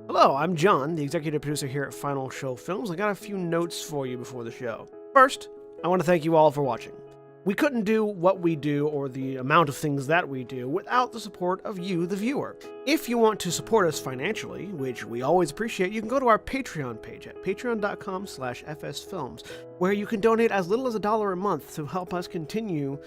Hello, I'm John, the executive producer here at Final Show Films. I got a few notes for you before the show. First, I want to thank you all for watching. We couldn't do what we do or the amount of things that we do without the support of you, the viewer. If you want to support us financially, which we always appreciate, you can go to our Patreon page at patreon.com/fsfilms, where you can donate as little as $1 a month to help us continue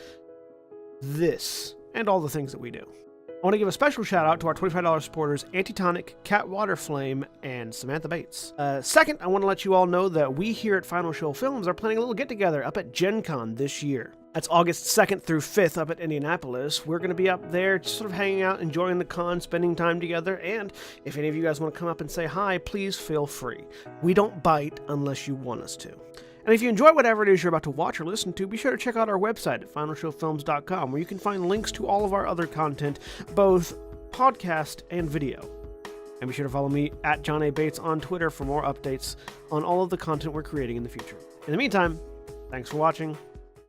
this and all the things that we do. I want to give a special shout out to our $25 supporters, Antitonic, Waterflame, and Samantha Bates. Second, I want to let you all know that we here at Final Show Films are planning a little get-together up at Gen Con this year. That's August 2nd through 5th up at Indianapolis. We're going to be up there just sort of hanging out, enjoying the con, spending time together, and if any of you guys want to come up and say hi, please feel free. We don't bite unless you want us to. And if you enjoy whatever it is you're about to watch or listen to, be sure to check out our website at finalshowfilms.com, where you can find links to all of our other content, both podcast and video. And be sure to follow me at John A. Bates on Twitter for more updates on all of the content we're creating in the future. In the meantime, thanks for watching, and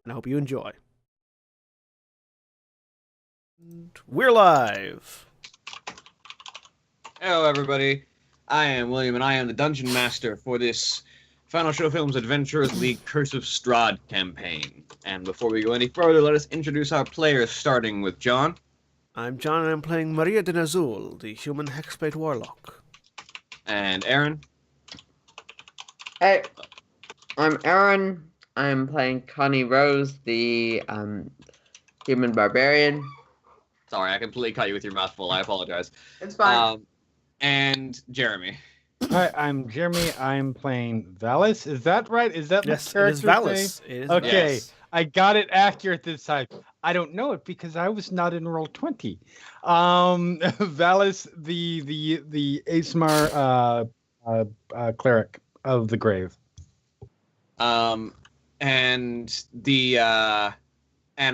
I hope you enjoy. We're live! Hello, everybody. I am William, and I am the Dungeon Master for this Final Show Films Adventurers League Curse of Strahd campaign. And before we go any further, let us introduce our players, starting with John. I'm John, and I'm playing Maria de Nazul, the human hexblade warlock. And Aaron. Hey, I'm Aaron. I'm playing Connie Rose, the human barbarian. Sorry, I completely caught you with your mouth full. I apologize. It's fine. And Jeremy. Hi, I'm Jeremy. I'm playing Valis. Is that right? Is that Yes, the character's it is Valis. name? It is Okay, Yes. I got it accurate this time. I don't know it because I was not in roll 20. Valis, the Asmar cleric of the grave. And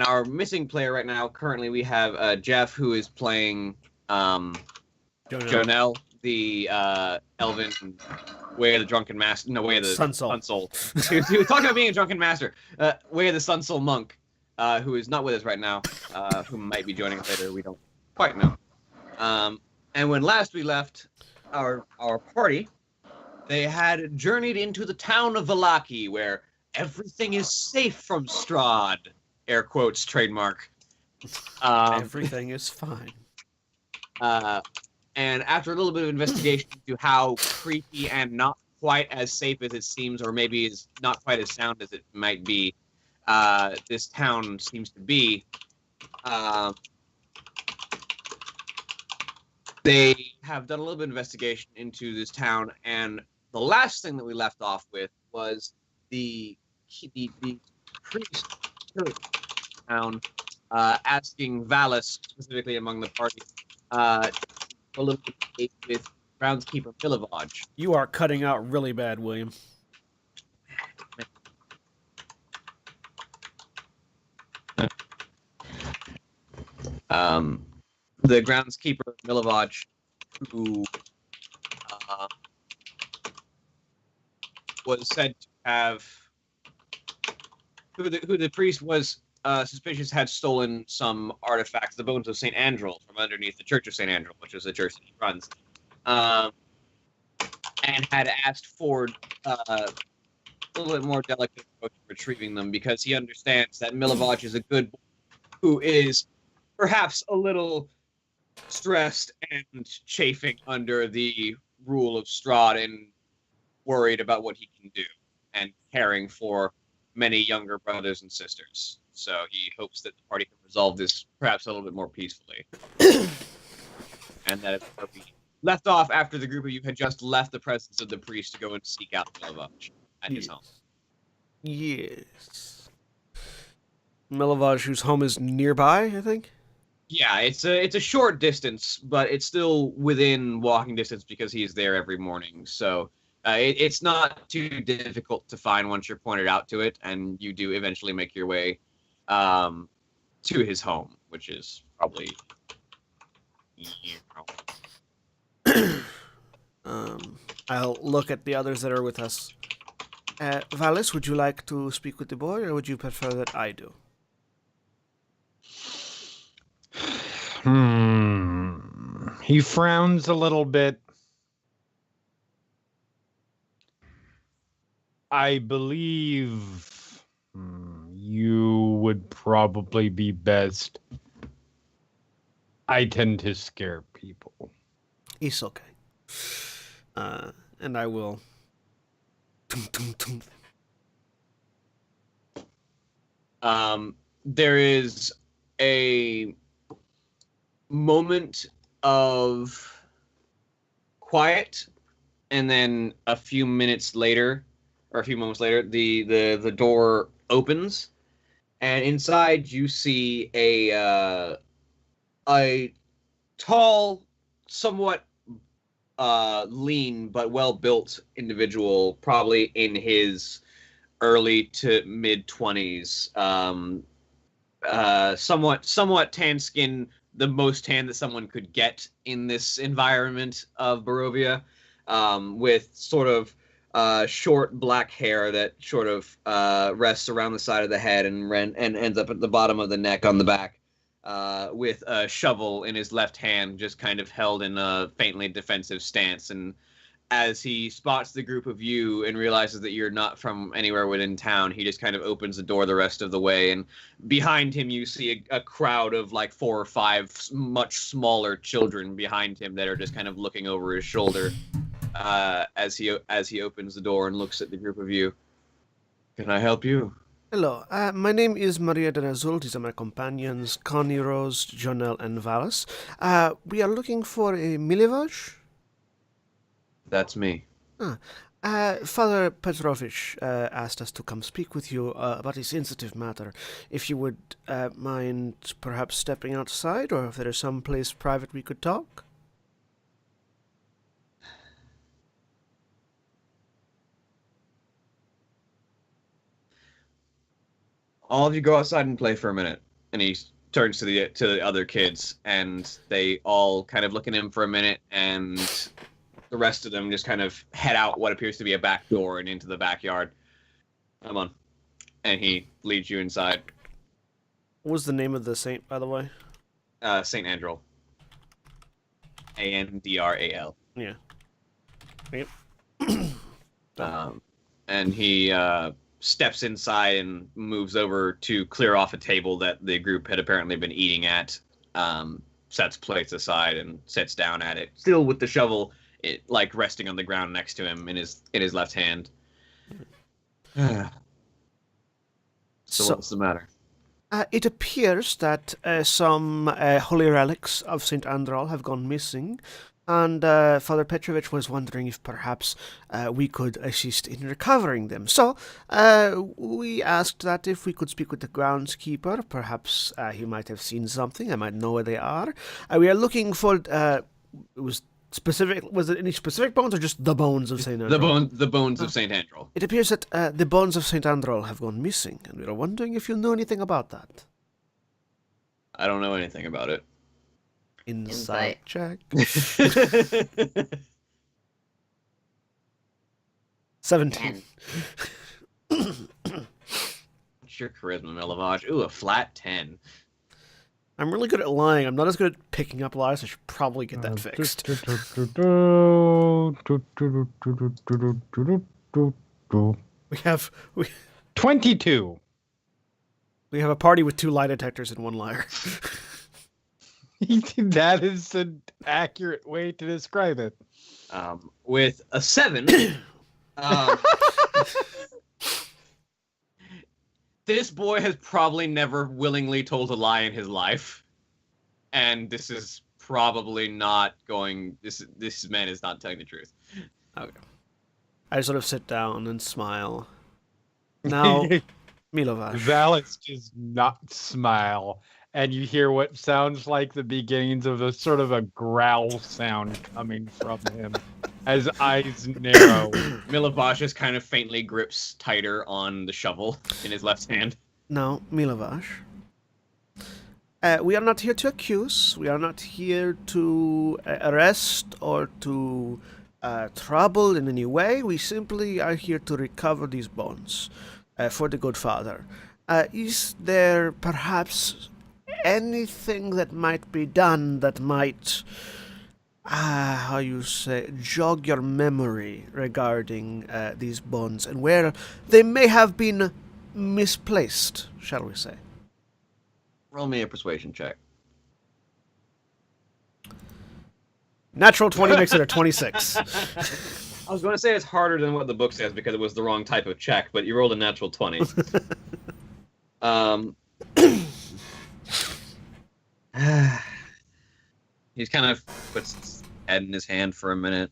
our missing player right now, currently we have Jeff, who is playing Jonelle, the elven Way of the Drunken Master. No, Way of the Sun Soul. he was talking about being a drunken master. Way of the Sun Soul monk, who is not with us right now, who might be joining us later. We don't quite know. And when last we left our party, they had journeyed into the town of Vallaki, where everything is safe from Strahd. Air quotes, trademark. Everything is fine. And after a little bit of investigation into how creepy and not quite as safe as it seems, or maybe is not quite as sound as it might be, this town seems to be, they have done a little bit of investigation into this town, and the last thing that we left off with was the priest town asking Valis, specifically among the party, a little bit with groundskeeper Milovaj. You are cutting out really bad, William. The groundskeeper Milovaj, who was said to have, who the priest was suspicious had stolen some artifacts, the bones of St. Andrel, from underneath the Church of St. Andrel, which is the church that he runs, and had asked for a little bit more delicate approach to retrieving them, because he understands that Milovaj is a good boy who is perhaps a little stressed and chafing under the rule of Strahd and worried about what he can do and caring for many younger brothers and sisters. So he hopes that the party can resolve this perhaps a little bit more peacefully. And that it will be left off after the group of you had just left the presence of the priest to go and seek out Milovaj at his home. Yes. Milovaj, whose home is nearby, I think? Yeah, it's a short distance, but it's still within walking distance because he's there every morning. So it's not too difficult to find once you're pointed out to it, and you do eventually make your way to his home, which is probably I'll look at the others that are with us. Valis, would you like to speak with the boy, or would you prefer that I do? He frowns a little bit I believe you would probably be best. I tend to scare people. It's okay. And I will. There is a moment of quiet, and then a few moments later, the door opens, and inside you see a tall, somewhat lean but well built individual, probably in his early to mid 20s, somewhat tan skin, the most tan that someone could get in this environment of Barovia, with sort of short black hair that sort of rests around the side of the head and ends up at the bottom of the neck on the back, with a shovel in his left hand, just kind of held in a faintly defensive stance. And as he spots the group of you and realizes that you're not from anywhere within town, he just kind of opens the door the rest of the way. And behind him, you see a crowd of like 4 or 5 much smaller children behind him that are just kind of looking over his shoulder, as he opens the door and looks at the group of you. Can I help you? Hello, my name is Maria de Azul. These are my companions, Connie, Rose, Jonelle, and Valis. We are looking for a Milivoj. That's me. Father Petrovich asked us to come speak with you about a sensitive matter. If you would mind perhaps stepping outside, or if there is some place private we could talk? All of you go outside and play for a minute. And he turns to the other kids, and they all kind of look at him for a minute, and the rest of them just kind of head out what appears to be a back door and into the backyard. Come on. And he leads you inside. What was the name of the saint, by the way? St. Andral. Andral. Yeah. Yep. And he steps inside and moves over to clear off a table that the group had apparently been eating at, sets plates aside and sits down at it, still with the shovel like resting on the ground next to him in his left hand. So what's the matter? It appears that some holy relics of St. Andral have gone missing, and Father Petrovich was wondering if perhaps we could assist in recovering them. So we asked that if we could speak with the groundskeeper, perhaps he might have seen something. I might know where they are. We are looking for. Was it any specific bones, or just the bones of St. Andral? The bones of St. Andral. It appears that the bones of St. Andral have gone missing, and we are wondering if you know anything about that. I don't know anything about it. Insight check. 17. What's your charisma, Milivoj? Ooh, a flat 10. I'm really good at lying. I'm not as good at picking up lies. I should probably get that fixed. We have 22. We have a party with 2 lie detectors and 1 liar. That is an accurate way to describe it. With a 7, this boy has probably never willingly told a lie in his life, and this is probably not going. This man is not telling the truth. Okay. I sort of sit down and smile. Now, Milivoj. Valis does not smile, and you hear what sounds like the beginnings of a sort of a growl sound coming from him as eyes narrow. Milivoj just kind of faintly grips tighter on the shovel in his left hand. Now, Milivoj. We are not here to accuse. We are not here to arrest or to trouble in any way. We simply are here to recover these bones for the good father. Is there perhaps anything that might be done that might how you say, jog your memory regarding these bones and where they may have been misplaced, shall we say. Roll me a persuasion check. Natural 20 makes it a 26. I was going to say it's harder than what the book says because it was the wrong type of check, but you rolled a natural 20. He's kind of puts his head in his hand for a minute.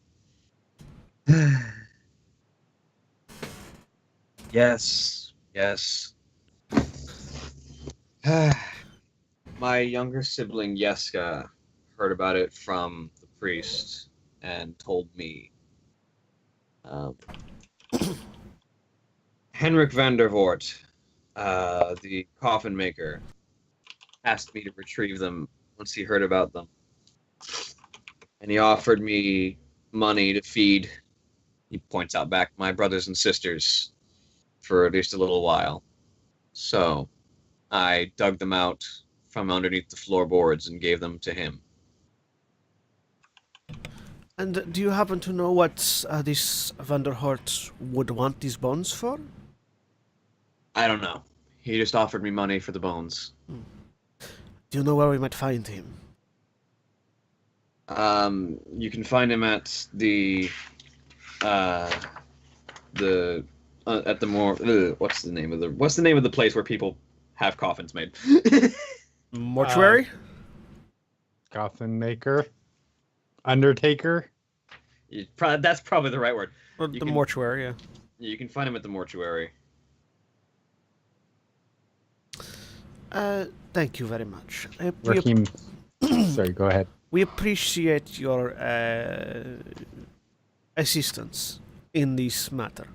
Yes. My younger sibling, Yeska, heard about it from the priest and told me. Henrik van der Voort, the coffin maker, asked me to retrieve them once he heard about them. And he offered me money to feed, he points out back, my brothers and sisters for at least a little while. So I dug them out from underneath the floorboards and gave them to him. And do you happen to know what this Vanderhort would want these bones for? I don't know. He just offered me money for the bones. Do you know where we might find him? You can find him at the more what's the name of the place where people have coffins made? Mortuary? Coffin maker, undertaker. That's probably the right word. Or the mortuary, yeah. You can find him at the mortuary. Thank you very much. Raheem, sorry, go ahead. We appreciate your assistance in this matter.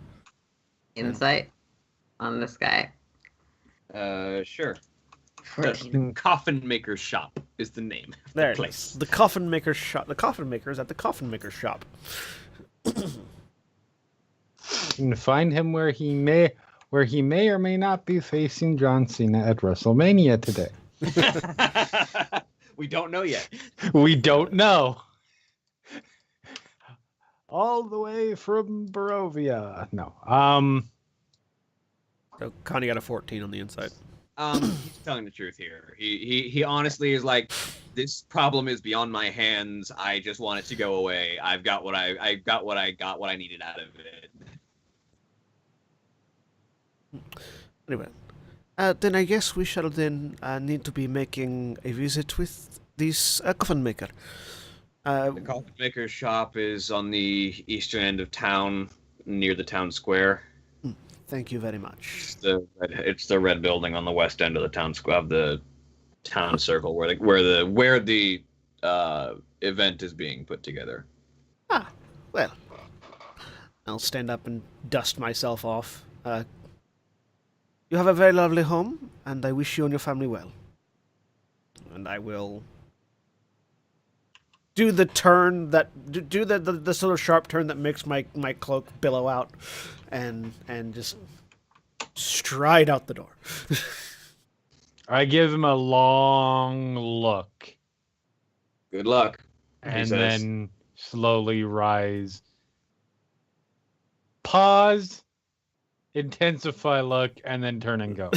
Insight on this guy. Sure. 14. Coffin Maker's Shop is the name. Of There the it place. is. The coffin maker's shop. The coffin maker is at the coffin maker's shop. You can find him where he may or may not be facing John Cena at WrestleMania today. We don't know yet. We don't know. All the way from Barovia. No. So Connie got a 14 on the inside. He's telling the truth here. He honestly is like, this problem is beyond my hands. I just want it to go away. I got what I needed out of it. Anyway, then I guess we shall then need to be making a visit with this coffin maker. The coffin maker's shop is on the eastern end of town, near the town square. Thank you very much. It's the red building on the west end of the town square, of the town circle, where the event is being put together. Ah, well, I'll stand up and dust myself off. You have a very lovely home, and I wish you and your family well. And I will do the turn that do the sort of sharp turn that makes my cloak billow out, and just stride out the door. I give him a long look. Good luck. And says. then slowly rise. Pause. Intensify look, and then turn and go.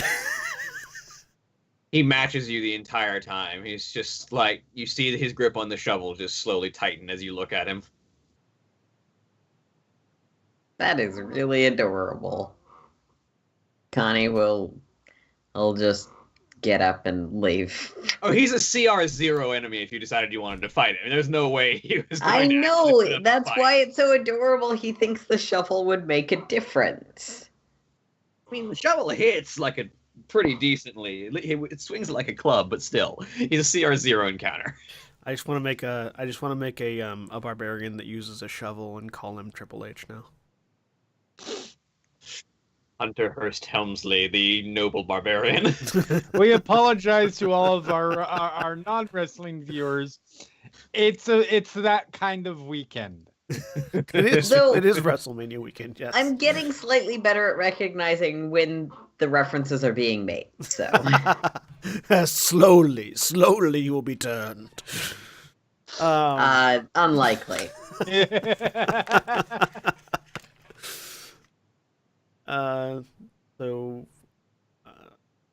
He matches you the entire time. He's just like, you see his grip on the shovel just slowly tighten as you look at him. That is really adorable. Connie I'll just get up and leave. Oh, he's a CR0 enemy if you decided you wanted to fight him. There's no way he was going I to know, actually put up a that's fight. why it's so adorable. He thinks the shuffle would make a difference. I mean, the shovel hits like a pretty decently. It swings it like a club, but still, he's a CR0 encounter. I just want to make a barbarian that uses a shovel and call him Triple H now. Hunter Hurst Helmsley, the noble barbarian. We apologize to all of our non-wrestling viewers. It's that kind of weekend. It is WrestleMania weekend, yes. I'm getting slightly better at recognizing when the references are being made. So slowly you will be turned. Unlikely. So,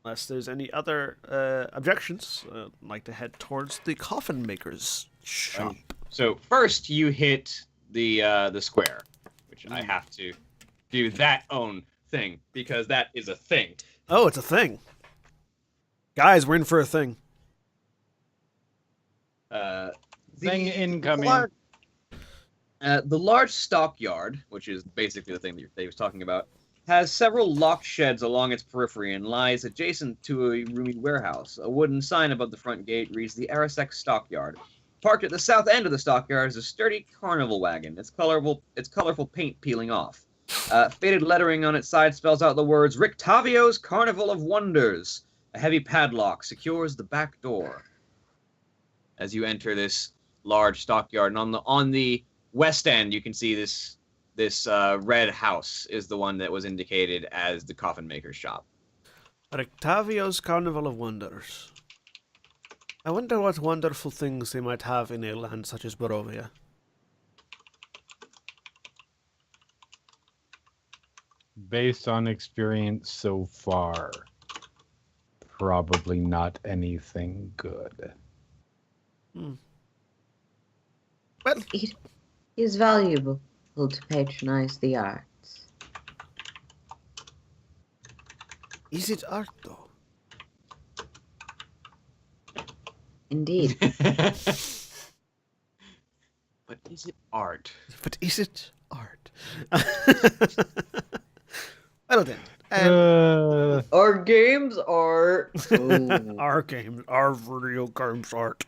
unless there's any other objections, I'd like to head towards the coffin maker's shop. So first you hit the square, which I have to do that own thing because that is a thing. Oh, it's a thing. Guys, we're in for a thing. Thing incoming. The large stockyard, which is basically the thing that Dave was talking about, has several locked sheds along its periphery and lies adjacent to a roomy warehouse. A wooden sign above the front gate reads the Arasek Stockyard. Parked at the south end of the stockyard is a sturdy carnival wagon, its colorful paint peeling off. Faded lettering on its side spells out the words, Rictavio's Carnival of Wonders. A heavy padlock secures the back door. As you enter this large stockyard, and on the west end, you can see this red house is the one that was indicated as the coffin maker's shop. Rictavio's Carnival of Wonders. I wonder what wonderful things they might have in a land such as Barovia. Based on experience so far, probably not anything good. Well, It is valuable to patronize the arts. is it art, though? Indeed. But is it art? But is it art? Well then. Our games are... Ooh. Our games, our video games art.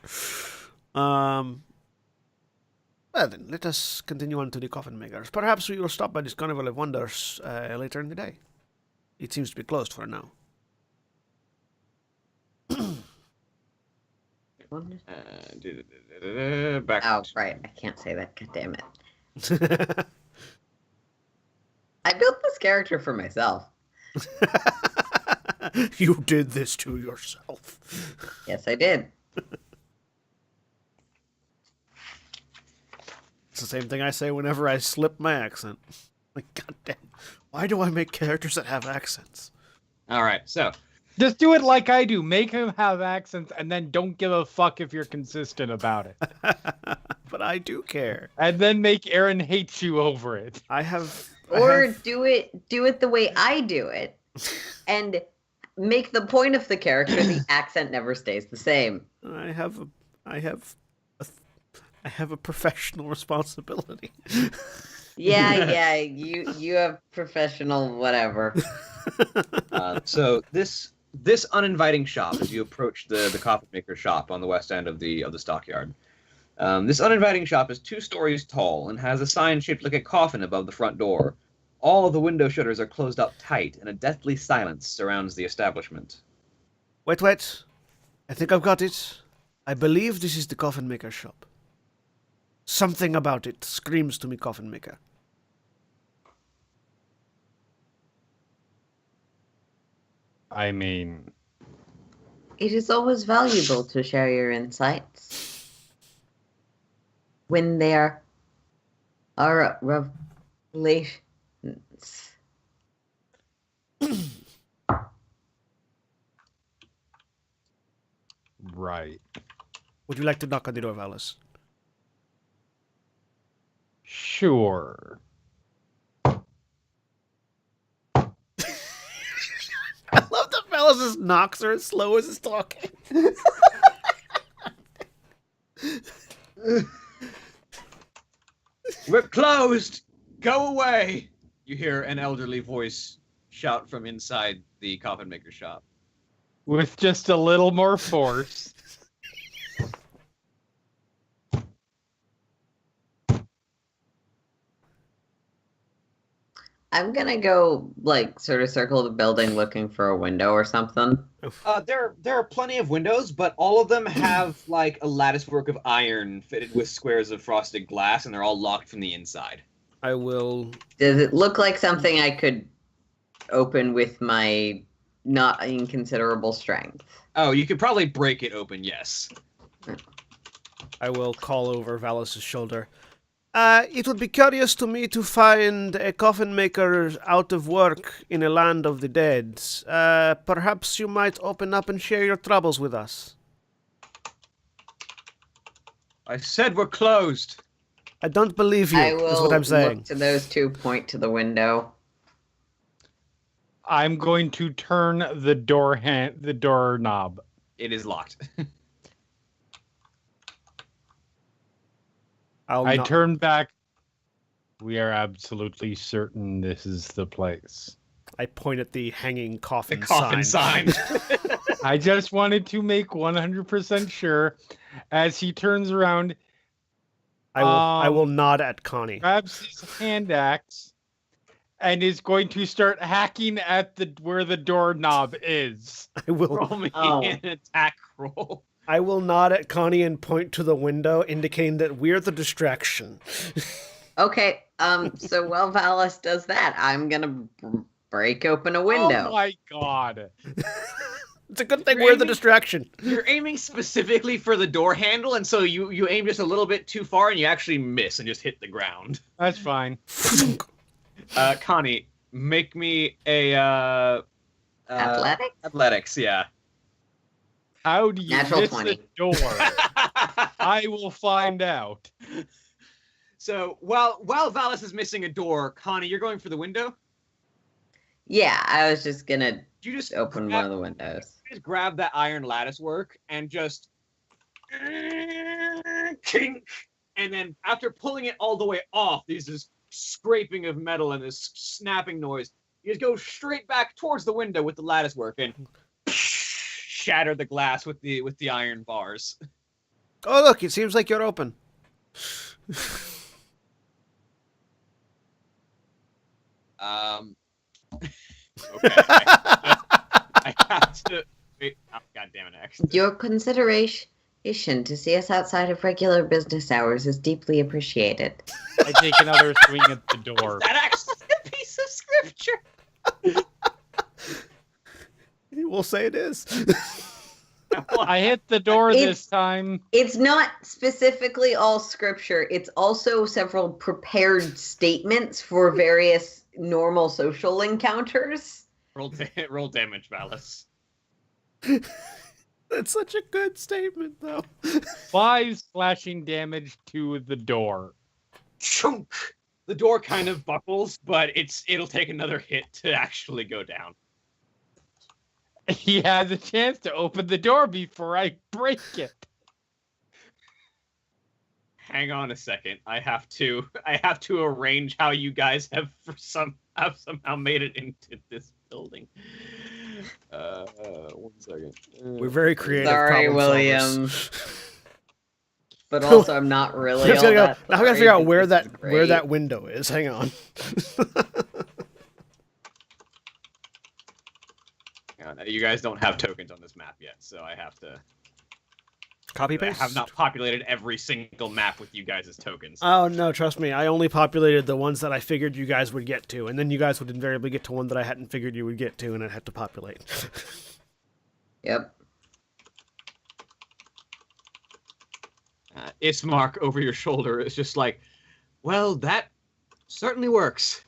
Well then, let us continue on to the coffin makers. Perhaps we will stop by this Carnival of Wonders later in the day. It seems to be closed for now. Back. Oh, right. I can't say that. God damn it. I built this character for myself. You did this to yourself. Yes, I did. It's the same thing I say whenever I slip my accent. Like, goddamn, why do I make characters that have accents? All right, so Just do it like I do. Make him have accents and then don't give a fuck if you're consistent about it. But I do care. And then make Aaron hate you over it. Or do it the way I do it, and make the point of the character the accent never stays the same. I have a professional responsibility. Yeah, you have professional whatever. So this uninviting shop, as you approach the coffin maker shop on the west end of the stockyard, this uninviting shop is 2 stories tall and has a sign shaped like a coffin above the front door. All of the window shutters are closed up tight, and a deathly silence surrounds the establishment. Wait. I think I've got it. I believe this is the coffin maker shop. Something about it screams to me coffin maker. I mean, It is always valuable to share your insights when there are revelations. right. Would you like to knock on the door, Valis? Sure. I love that Valis' knocks are as slow as he's talking. We're closed! Go away! You hear an elderly voice shout from inside the coffin maker shop. With just a little more force. I'm gonna go sort of circle the building looking for a window or something. There are plenty of windows, but all of them have a lattice work of iron fitted with squares of frosted glass, and they're all locked from the inside. I will. Does it look like something I could open with my not inconsiderable strength? Oh, you could probably break it open, yes. I will call over Valis' shoulder. It would be curious to me to find a coffin maker out of work in a land of the dead. Perhaps you might open up and share your troubles with us. I said we're closed. I don't believe you, I will is what I'm saying. look to those two, point to the window. I'm going to turn the doorknob. It is locked. I turn back. We are absolutely certain this is the place. I point at the hanging The coffin coffin sign. I just wanted to make 100% sure. As he turns around, I will nod at Connie. grabs his hand axe, and is going to start hacking at where the doorknob is. I will Roll me Oh. an attack roll. I will nod at Connie and point to the window, indicating that we're the distraction. Okay, so while Valis does that, I'm gonna break open a window. Oh my god. It's a good thing You're we're the aiming- distraction. You're aiming specifically for the door handle, and so you aim just a little bit too far, and you actually miss and just hit the ground. That's fine. Connie, make me a Athletics? athletics, yeah. How do you Natural miss 20. a door? I will find out. So while Valis is missing a door, Connie, you're going for the window. Yeah, I was just gonna You just open one of the windows. just grab that iron lattice work and just kink, and then after pulling it all the way off, there's this scraping of metal and this snapping noise. You just go straight back towards the window with the lattice work and shatter the glass with the iron bars. Oh, look, it seems like you're open. Okay. I have to wait. Oh, God damn it, X. Your consideration to see us outside of regular business hours is deeply appreciated. I take another swing at the door. That actually a piece of scripture. We'll say it is. I hit the door this time. It's not specifically all scripture. It's also several prepared statements for various normal social encounters. Roll damage, Valis. That's such a good statement, though. 5 slashing damage to the door. Chunk. The door kind of buckles, but it'll take another hit to actually go down. He has a chance to open the door before I break it. Hang on a second. I have to arrange how you guys have somehow made it into this building. 1 second. We're very creative. Sorry, problem William. solvers. But also, I'm not really. Now we all gotta that now we gotta sorry figure out where because that it's where great. that window is. Hang on. You guys don't have tokens on this map yet, so I have to. Copy I paste. have not populated every single map with you guys as tokens. Oh no, trust me. I only populated the ones that I figured you guys would get to, and then you guys would invariably get to one that I hadn't figured you would get to, and I'd have to populate. Yep. Ismark over your shoulder is just like, well, that certainly works.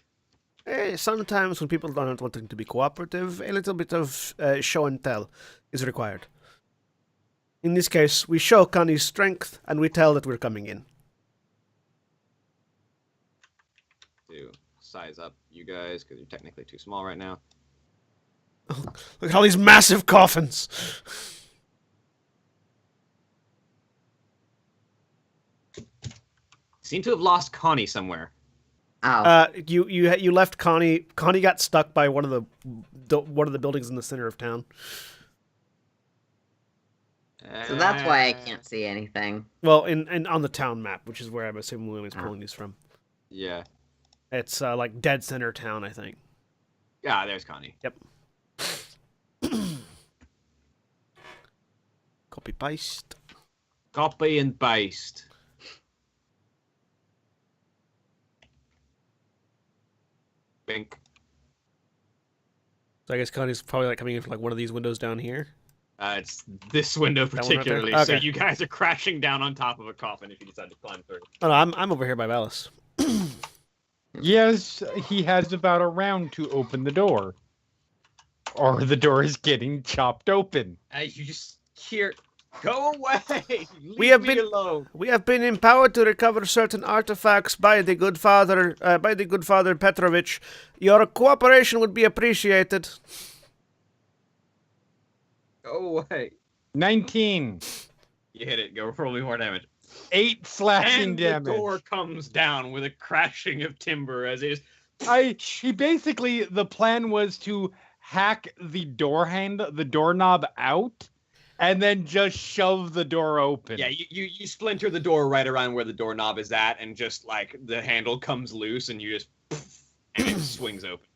Sometimes when people are not wanting to be cooperative, a little bit of show and tell is required. In this case, we show Connie's strength, and we tell that we're coming in. To size up you guys, because you're technically too small right now. Look at all these massive coffins! Seem to have lost Connie somewhere. Oh. You left Connie. Connie got stuck by one of the buildings in the center of town. So that's why I can't see anything. Well, in on the town map, which is where I'm assuming William is pulling these from. Yeah. It's like dead center town, I think. Yeah, there's Connie. Yep. Copy paste. Copy and paste. Bink. So I guess Connie's probably like coming in from like one of these windows down here. It's this window That one right there? particularly. So Okay. you guys are crashing down on top of a coffin if you decide to climb through. Oh, no, I'm over here by Valis. Yes, he has about a round to open the door. Or the door is getting chopped open. You just hear, "Go away! Leave We have me been- alone." We have been empowered to recover certain artifacts by the good father Petrovich. Your cooperation would be appreciated. Go away. 19. You hit it. Go roll me more damage. 8 slashing And damage. the door comes down with a crashing of timber as it is. The plan was to hack the doorknob out, and then just shove the door open. Yeah, you splinter the door right around where the doorknob is at, and just like the handle comes loose, and you just and it swings open.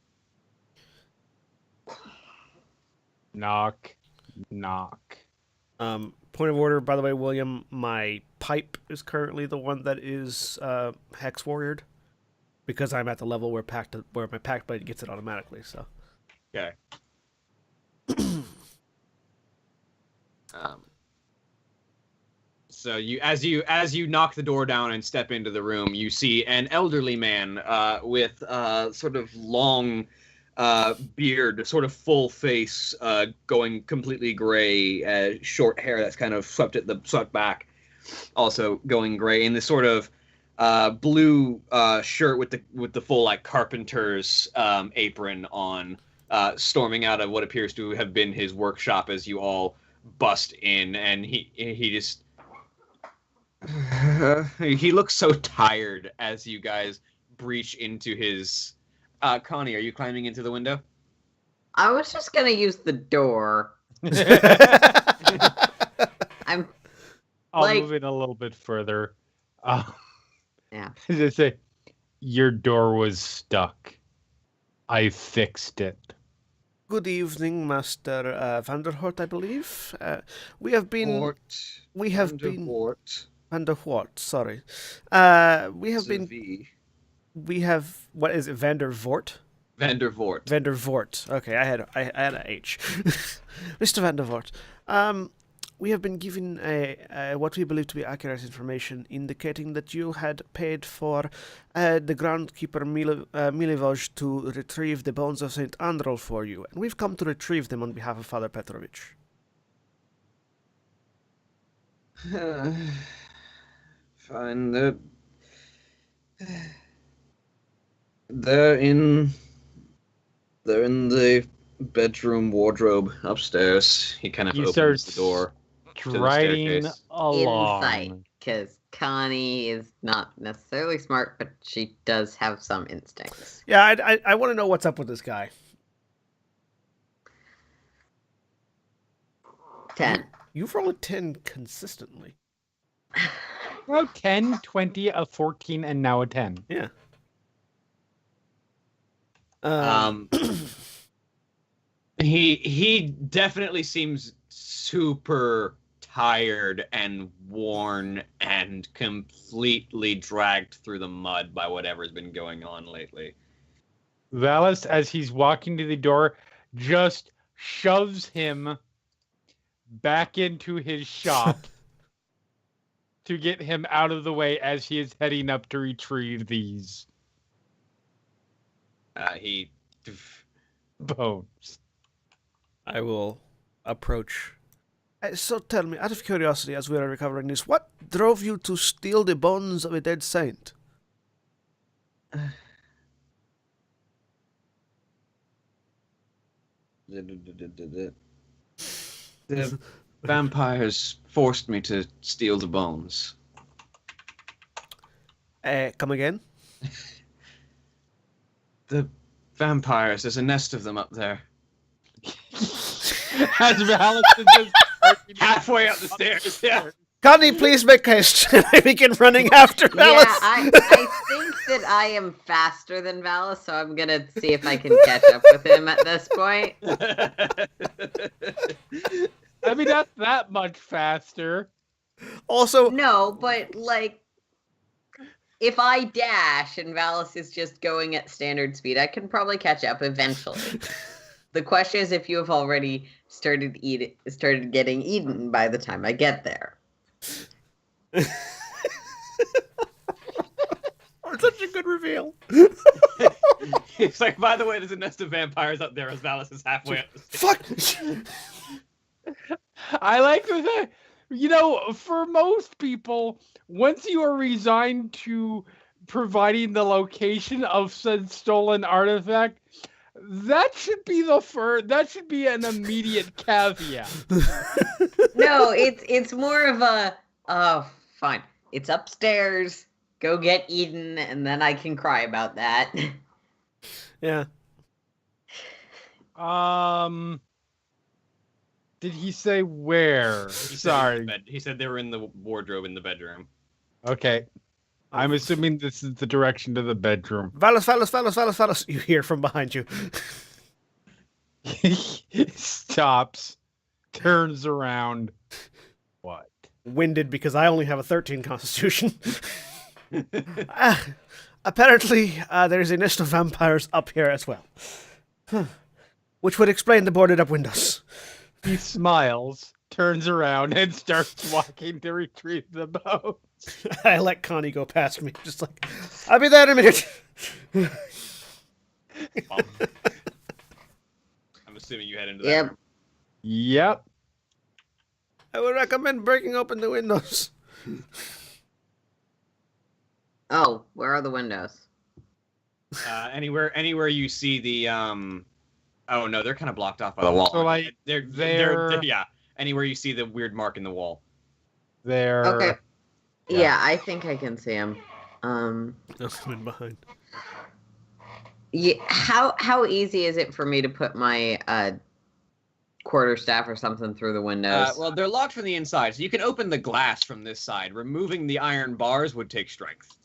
Knock, knock. Point of order, by the way, William. My pipe is currently the one that is hex warriored, because I'm at the level where my pact blade gets it automatically. So. Okay. So as you knock the door down and step into the room, you see an elderly man with sort of long beard, sort of full face, going completely gray, short hair that's kind of swept back, also going gray, in this sort of blue shirt with the full like carpenter's apron on, storming out of what appears to have been his workshop as you all bust in, and he just he looks so tired as you guys breach into his. Connie, are you climbing into the window? I was just gonna use the door. I'm I'll Like- move in a little bit further. Yeah. As I say, your door was stuck. I fixed it. Good evening, Master Vanderhort, I believe. We have been. Vanderhort, sorry. We have. What is it? Vandervort? Vandervoort. Vandervort. Okay, I had an H. Mr. Vandervort. We have been given what we believe to be accurate information indicating that you had paid for the groundkeeper Milivoj to retrieve the bones of St. Androl for you, and we've come to retrieve them on behalf of Father Petrovich. Fine. They're in the bedroom wardrobe upstairs. He kind of You opens start the door. Striding staircase. along. insight, because Connie is not necessarily smart, but she does have some instincts. Yeah, I want to know what's up with this guy. 10. You've rolled a 10 consistently. Well, 10, 20, a 14, and now a 10. Yeah. He definitely seems super tired and worn and completely dragged through the mud by whatever's been going on lately. Valis, as he's walking to the door, just shoves him back into his shop to get him out of the way as he is heading up to retrieve these He bones. I will approach. So tell me, out of curiosity, as we are recovering this, what drove you to steal the bones of a dead saint? The vampires forced me to steal the bones. Come again? The vampires, there's a nest of them up there. As Valis is just halfway up the stairs. Yeah. Connie, please make haste. I begin running after Yeah, Alice. I think that I am faster than Valis, so I'm gonna see if I can catch up with him at this point. I mean, not that much faster. Also, No, but like, if I dash and Valis is just going at standard speed, I can probably catch up eventually. The question is if you have already started getting eaten by the time I get there. Oh, such a good reveal. It's like, by the way, there's a nest of vampires up there as Valis is halfway up the stairs. Fuck! I like that. You know, for most people, once you are resigned to providing the location of said stolen artifact, that should be that should be an immediate caveat. No, it's more of a fine. It's upstairs. Go get eaten, and then I can cry about that. Yeah. Did he say where? Sorry. He said they were in the wardrobe in the bedroom. Okay. I'm assuming this is the direction to the bedroom. Valis. You hear from behind you. He stops, turns around. What? Winded because I only have a 13 constitution. Apparently, there's a nest of vampires up here as well. Which would explain the boarded up windows. He smiles, turns around, and starts walking to retrieve the bones. I let Connie go past me, just like, I'll be there in a minute. I'm assuming you head into that Yep. room. Yep. I would recommend breaking open the windows. Oh, where are the windows? Anywhere you see the oh no, they're kind of blocked off by the wall. So, like, they're yeah. Anywhere you see the weird mark in the wall. There. Okay. Yeah. Yeah, I think I can see him. I'm coming behind. Yeah, how easy is it for me to put my quarterstaff or something through the windows? Well, they're locked from the inside, so you can open the glass from this side. Removing the iron bars would take strength.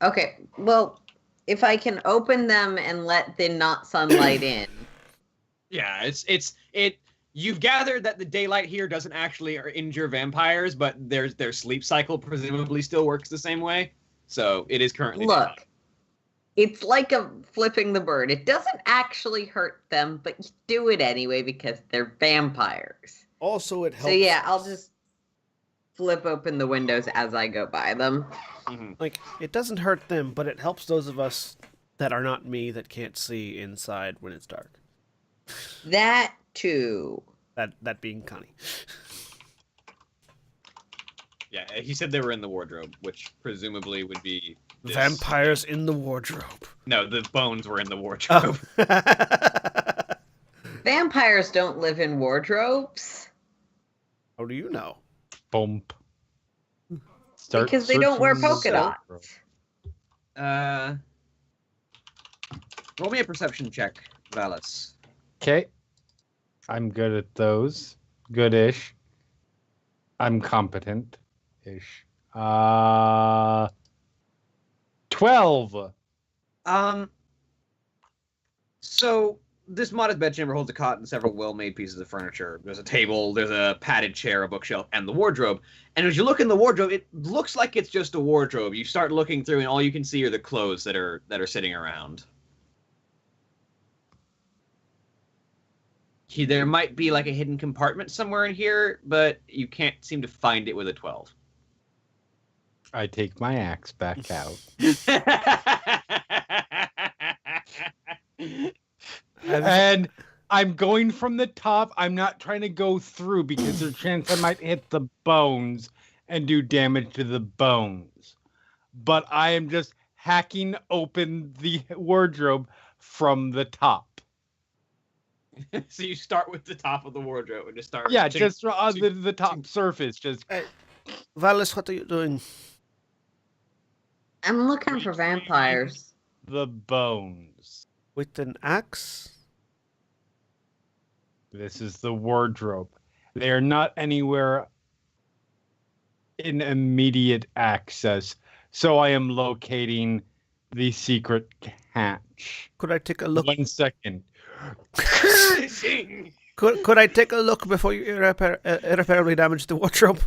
Okay, well, if I can open them and let the not sunlight in. Yeah, it. You've gathered that the daylight here doesn't actually injure vampires, but their sleep cycle presumably still works the same way. So it is currently Look, daylight. it's like a flipping the bird. It doesn't actually hurt them, but you do it anyway because they're vampires. Also, it helps. So yeah, I'll just flip open the windows as I go by them. Mm-hmm. Like, it doesn't hurt them, but it helps those of us that are not me that can't see inside when it's dark. That too. That being Connie. Yeah, he said they were in the wardrobe, which presumably would be this. Vampires in the wardrobe. No, the bones were in the wardrobe. Oh. Vampires don't live in wardrobes How do you know? Bump. because they don't wear polka dots. Roll me a perception check, Valis. Okay. I'm good at those. Good-ish. I'm competent-ish. 12. So this modest bedchamber holds a cot and several well-made pieces of furniture. There's a table, there's a padded chair, a bookshelf, and the wardrobe. And as you look in the wardrobe, it looks like it's just a wardrobe. You start looking through, and all you can see are the clothes that are sitting around. There might be like a hidden compartment somewhere in here, but you can't seem to find it with a 12. I take my axe back out. And I'm going from the top. I'm not trying to go through because there's a chance I might hit the bones and do damage to the bones. But I am just hacking open the wardrobe from the top. So you start with the top of the wardrobe and just start. Yeah, just on the top surface. Just Hey, Valis, what are you doing? I'm looking for vampires. the bones. With an axe? This is the wardrobe. They are not anywhere in immediate access, so I am locating the secret hatch. Could I take a look? 1 second. Could I take a look before you irreparably damage the wardrobe?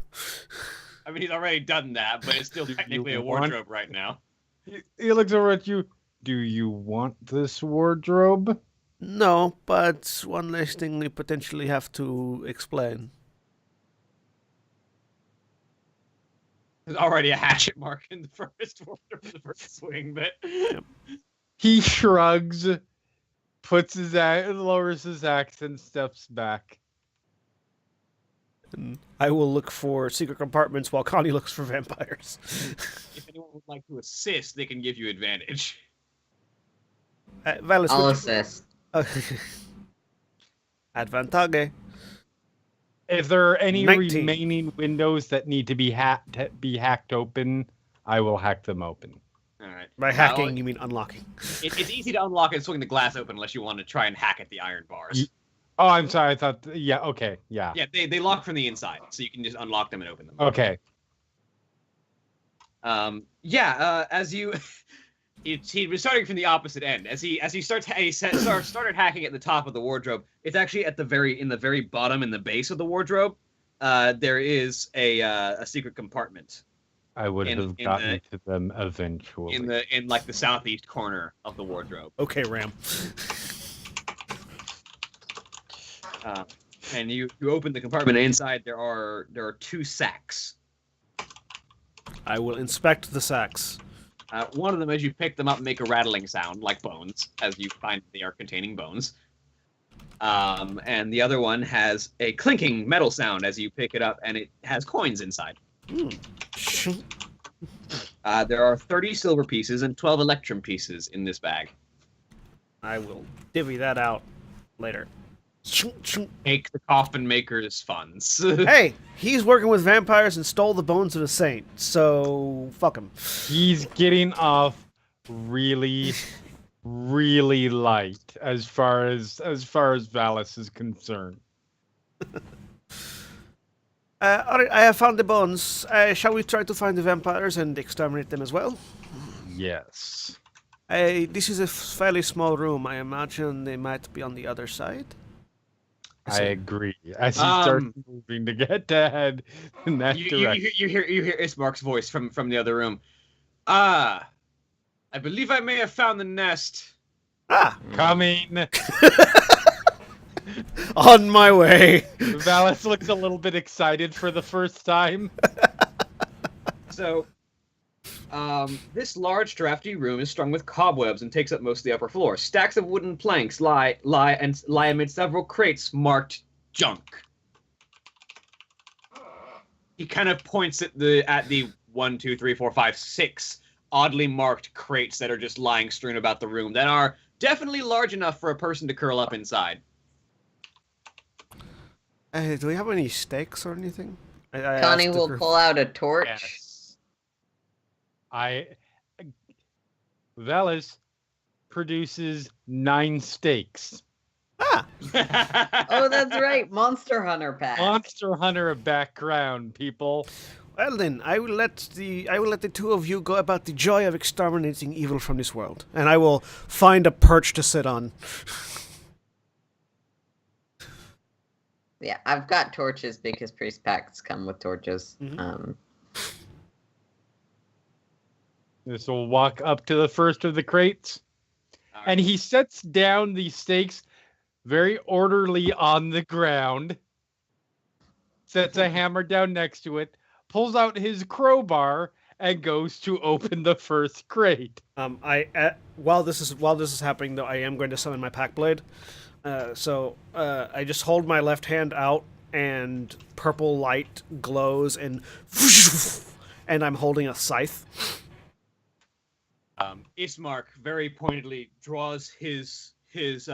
I mean, he's already done that, but it's still technically a want- wardrobe right now. He looks over at you. Do you want this wardrobe? No, but one less thing we potentially have to explain. There's already a hatchet mark in the first order for the first swing, but He shrugs, lowers his axe, and steps back. And I will look for secret compartments while Connie looks for vampires. if anyone would like to assist, they can give you advantage. Valis, I'll would assist. you... Advantage. If there are any 19. remaining windows that need to be hacked open, I will hack them open. All right. By hacking, you mean unlocking. It's easy to unlock and swing the glass open unless you want to try and hack at the iron bars. Oh, I'm sorry. I thought. Yeah. Okay. Yeah. Yeah, they lock from the inside, so you can just unlock them and open them. Okay. As you, he was starting from the opposite end. As he started hacking at the top of the wardrobe. It's actually in the very bottom, in the base of the wardrobe. There is a secret compartment. I would have gotten to them eventually. In like the southeast corner of the wardrobe. Okay, Ram. And you open the compartment, and inside there are 2 sacks. I will inspect the sacks. One of them, as you pick them up, make a rattling sound like bones, as you find they are containing bones. And the other one has a clinking metal sound as you pick it up, and it has coins inside. There are 30 silver pieces and 12 electrum pieces in this bag. I will divvy that out later. Take the coffin maker's funds. Hey, he's working with vampires and stole the bones of a saint, so fuck him. He's getting off really, really light as far as Valis is concerned. All right, I have found the bones. Shall we try to find the vampires and exterminate them as well? Yes. This is a fairly small room. I imagine they might be on the other side. I agree. As he starts moving to get to head in that direction. You hear Ismark's voice from the other room. I believe I may have found the nest. Coming. On my way. Valis looks a little bit excited for the first time. So, this large, drafty room is strung with cobwebs and takes up most of the upper floor. Stacks of wooden planks lie amid several crates marked junk. He kind of points at the 1, 2, 3, 4, 5, 6 oddly marked crates that are just lying strewn about the room that are definitely large enough for a person to curl up inside. Do we have any stakes or anything? Connie will pull out a torch. Yes. Valis produces 9 stakes. Ah! Oh, that's right. Monster Hunter pack. Monster Hunter background, people. Well then, I will let the two of you go about the joy of exterminating evil from this world, and I will find a perch to sit on. Yeah, I've got torches because priest packs come with torches. Mm-hmm. This will walk up to the first of the crates, and he sets down the stakes very orderly on the ground, sets a hammer down next to it, pulls out his crowbar, and goes to open the first crate. While this is happening, though, I am going to summon my pack blade. So I just hold my left hand out, and purple light glows, and I'm holding a scythe. Ismark very pointedly draws his short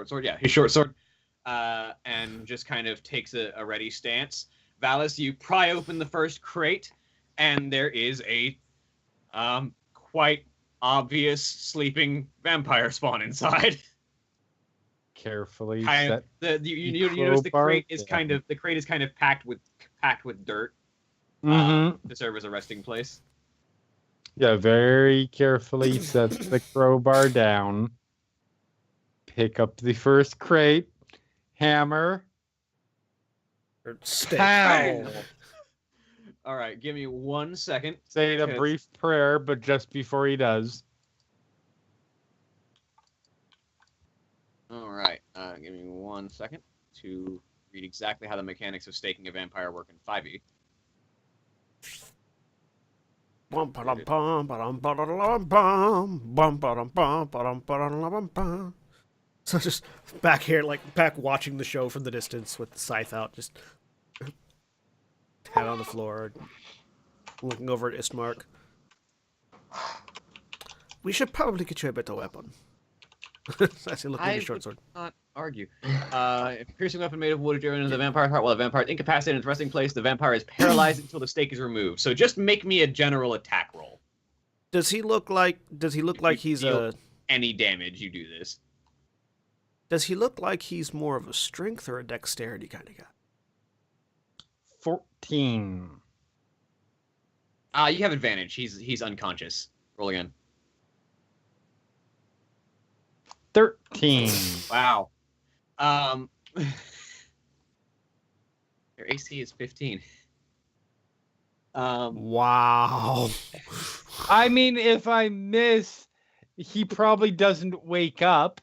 sword. Yeah, his short sword, and just kind of takes a ready stance. Valis, you pry open the first crate, and there is a quite obvious sleeping vampire spawn inside. Carefully You notice the crate is kind of packed with dirt to serve as a resting place. Yeah, very carefully sets the crowbar down. Pick up the first crate. Hammer. Or stick. Pow! All right, give me 1 second. Say a brief prayer, but just before he does. All right. Give me 1 second to read exactly how the mechanics of staking a vampire work in 5e. Bum, ba-dum, bum, ba-dum, ba-da-da-dum, bum, bum, ba-dum, bum, ba-dum, ba-da-da-dum, bum. So just back here, like back watching the show from the distance with the scythe out, just head on the floor, looking over at Istmark. We should probably get you a better weapon. As he looked at his short sword. Not argue. If a piercing weapon made of wood is driven into the vampire's heart while the vampire is incapacitated in its resting place, the vampire is paralyzed until the stake is removed. So just make me a general attack roll. Does he look like he's deal any damage, you do this. Does he look like he's more of a strength or a dexterity kind of guy? 14. You have advantage. He's unconscious. Roll again. 13. Wow. Your AC is 15. Wow. I mean, if I miss, he probably doesn't wake up.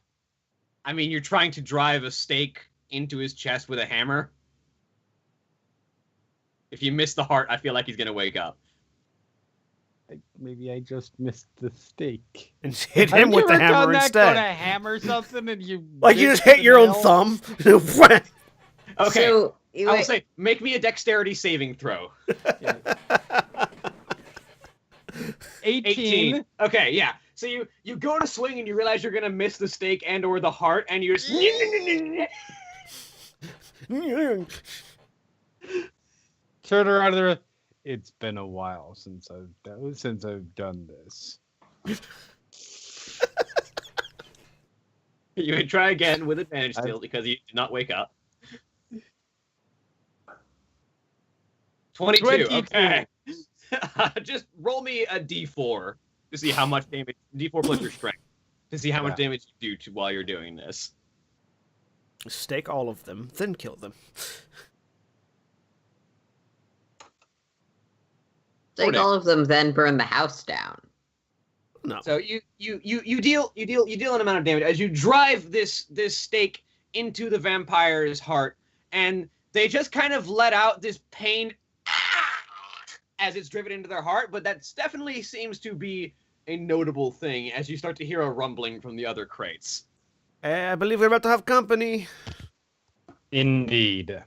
I mean, you're trying to drive a stake into his chest with a hammer. If you miss the heart, I feel like he's gonna wake up. Maybe I just missed the stake. And hit him with the hammer Go instead. to hammer something and you Like you just hit your own thumb. Okay. So, I will say, make me a dexterity saving throw. 18. Okay, yeah. So you go to swing and you realize you're gonna miss the stake and or the heart, and you're just Turn around there. It's been a while since I've done this. You would try again with advantage still because you did not wake up. 22. Okay. Just roll me a d4 to see how much damage. D4 plus your strength to see how much damage you do while you're doing this. Stake all of them, then kill them. take all of them, then burn the house down. No. So you deal an amount of damage as you drive this stake into the vampire's heart, and they just kind of let out this pain as it's driven into their heart, but that definitely seems to be a notable thing as you start to hear a rumbling from the other crates. I believe we're about to have company. Indeed.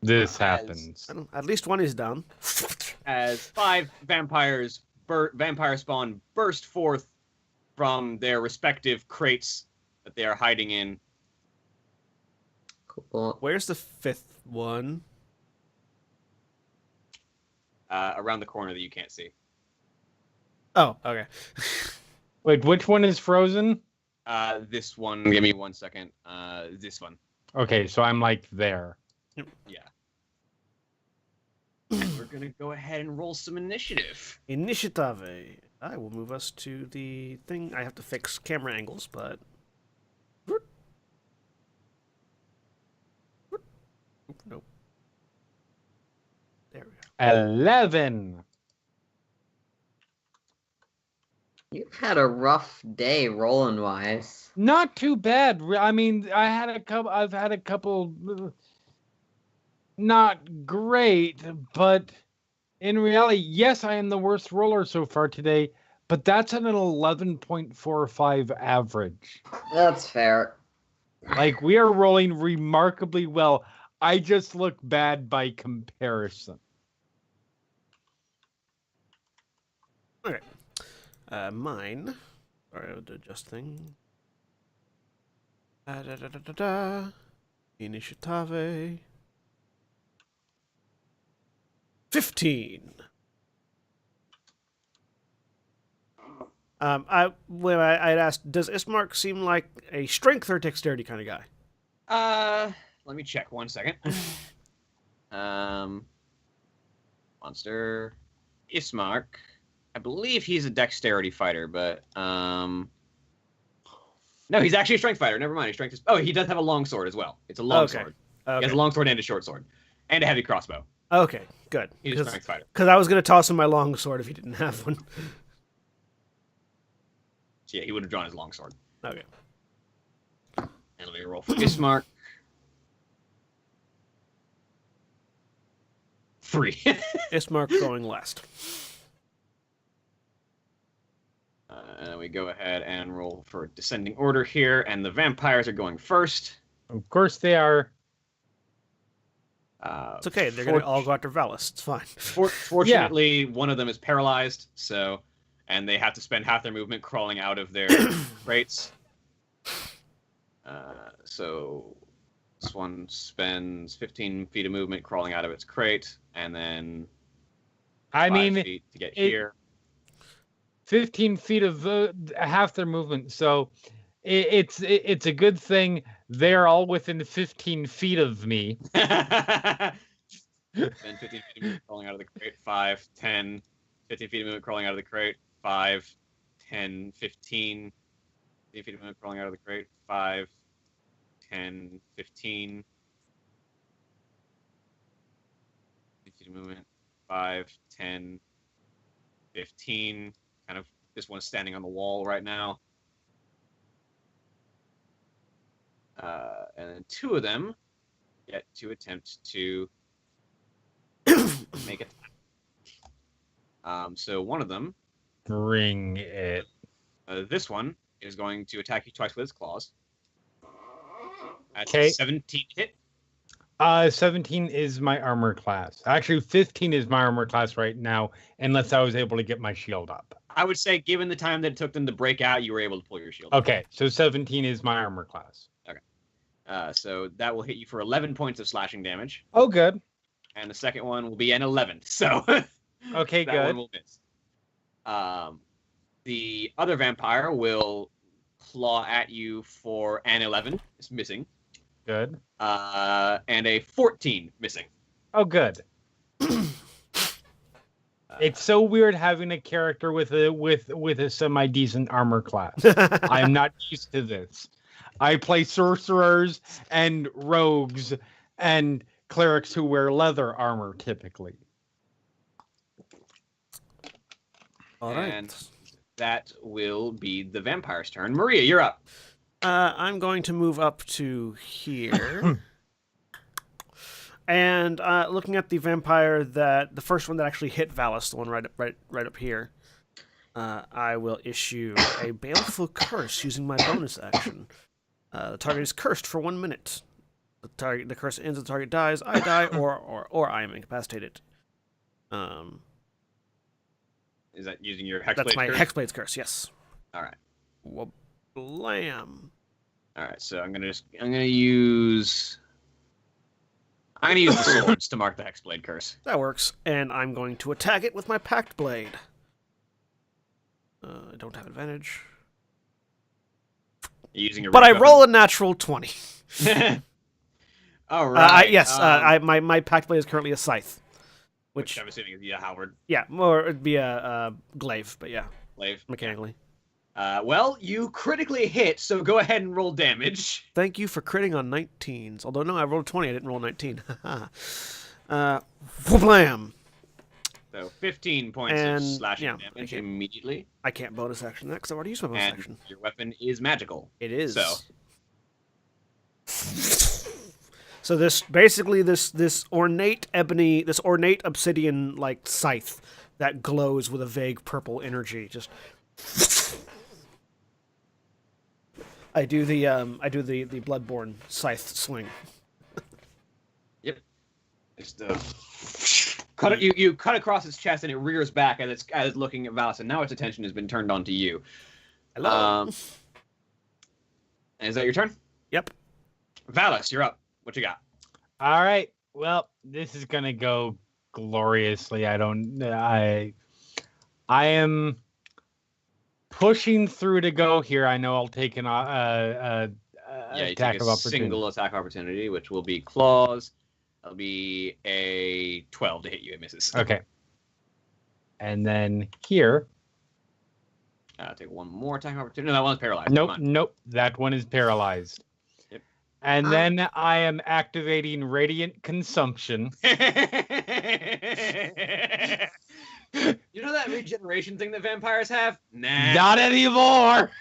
This happens. At least one is down. As 5 vampire spawn burst forth from their respective crates that they are hiding in. Cool. Where's the 5th one? Around the corner that you can't see. Oh, okay. Wait, which one is frozen? This one. Give me 1 second. This one. Okay, so I'm like there. Yeah. And we're gonna go ahead and roll some initiative. Initiative. I will move us to the thing. I have to fix camera angles, but... Nope. There we go. 11. You've had a rough day rolling wise. Not too bad. I mean, I've had a couple not great, but in reality, yes, I am the worst roller so far today, but that's at an 11.45 average. That's fair. Like, we are rolling remarkably well. I just look bad by comparison. Okay. Mine. Sorry, I'll adjust thing. Initiative. 15. I'd asked, does Ismark seem like a strength or dexterity kind of guy? Let me check 1 second. Monster Ismark. I believe he's a dexterity fighter, but no, he's actually a strength fighter. Never mind, his strength is. Oh, he does have a long sword as well. It's a long sword. Okay. He has a long sword and a short sword, and a heavy crossbow. Okay, good. He's a strength fighter. Because I was going to toss him my long sword if he didn't have one. So yeah, he would have drawn his long sword. Okay. me roll for Ismark. 3. Ismark going last. And we go ahead and roll for descending order here, and the vampires are going first. Of course they are. It's okay. They're going to all go after Valis. It's fine. Fortunately, one of them is paralyzed, and they have to spend half their movement crawling out of their crates. So this one spends 15 feet of movement crawling out of its crate, and then 5 feet to get here. 15 feet of half their movement. So it's a good thing they're all within 15 feet of me. Then 15 feet of movement crawling out of the crate. 5, 10, 15 feet of movement crawling out of the crate. 5, 10, 15. 15 feet of movement crawling out of the crate. 5, 10, 15. 15 feet of movement. 5, 10, 15. Kind of this one's standing on the wall right now. And then 2 of them get to attempt to make it. So one of them, Bring it. this one, is going to attack you twice with its claws. At Okay. 17 hit. 17 is my armor class. Actually, 15 is my armor class right now, unless I was able to get my shield up. I would say, given the time that it took them to break out, you were able to pull your shield up. Okay, so 17 is my armor class. So that will hit you for 11 points of slashing damage. Oh, good. And the second one will be an 11. So Okay, that good. one will miss. The other vampire will claw at you for an 11. It's missing. Good. And a 14 missing. Oh, good. It's so weird having a character with a semi decent armor class. I am not used to this. I play sorcerers and rogues and clerics who wear leather armor typically. All right. And that will be the vampire's turn. Maria, you're up. I'm going to move up to here. And looking at the vampire the first one that actually hit Valis, the one right up here, I will issue a baleful curse using my bonus action. The target is cursed for 1 minute. The curse ends. The target dies. I die, or I am incapacitated. Is that using your Hexblade That's my curse? Hexblade's curse. Yes. All right. Blam. All right. So I'm gonna use the swords to mark the Hexblade curse. That works. And I'm going to attack it with my Pact Blade. I don't have advantage. Using a But I weapon. roll a natural 20. All right. Yes, my Pact Blade is currently a scythe. Which I'm assuming is Howard. Yeah, or it'd be a glaive, but yeah, Glaive. mechanically. Well, you critically hit, so go ahead and roll damage. Thank you for critting on 19s. Although, no, I rolled 20, I didn't roll 19. Blam! So 15 points And, of slashing yeah, damage okay. immediately. I can't bonus action that because I already used my bonus And action. your weapon is magical. It is. So. So this ornate ebony, this ornate obsidian like scythe that glows with a vague purple energy. Just I do the bloodborne scythe swing. Yep. Just cut it. You cut across its chest and it rears back as it's looking at Valis, and now its attention has been turned on to you. Hello. Is that your turn? Yep. Valis, you're up. What you got? All right. Well, this is gonna go gloriously. I am pushing through to go here. I know I'll take an Yeah, you attack take of a opportunity. single attack opportunity, which will be claws. That'll be a 12 to hit you. It misses. Okay. And then here. I'll take one more attack opportunity. No, that one's paralyzed. Nope, Come nope. That one is paralyzed. Yep. And then I am activating Radiant Consumption. on. You know that regeneration thing that vampires have? Nah. Not anymore.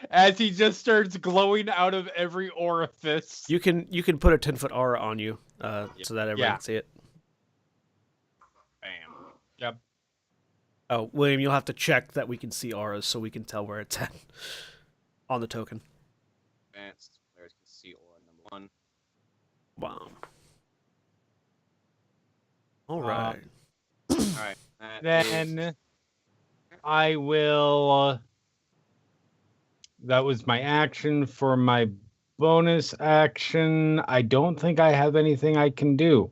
as he just starts glowing out of every orifice. You can put a 10-foot aura on you, so that everybody Yeah. can see it. Bam. Yep. Oh, William, you'll have to check that we can see auras so we can tell where it's at on the token. Advanced players can see aura number 1. Wow. All right. All right. Then I will. That was my action. For my bonus action, I don't think I have anything I can do.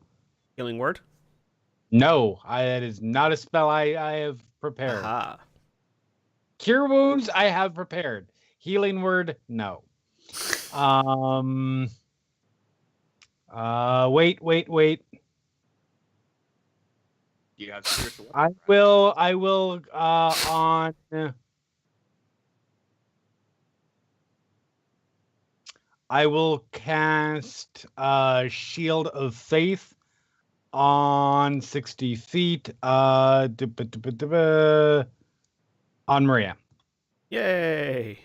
Healing word. No, that is not a spell I have prepared. Aha. Cure wounds, I have prepared. Healing word, no. Wait. You have spiritual I weapon, will on I will cast Shield of Faith on 60 feet on Maria. Yay.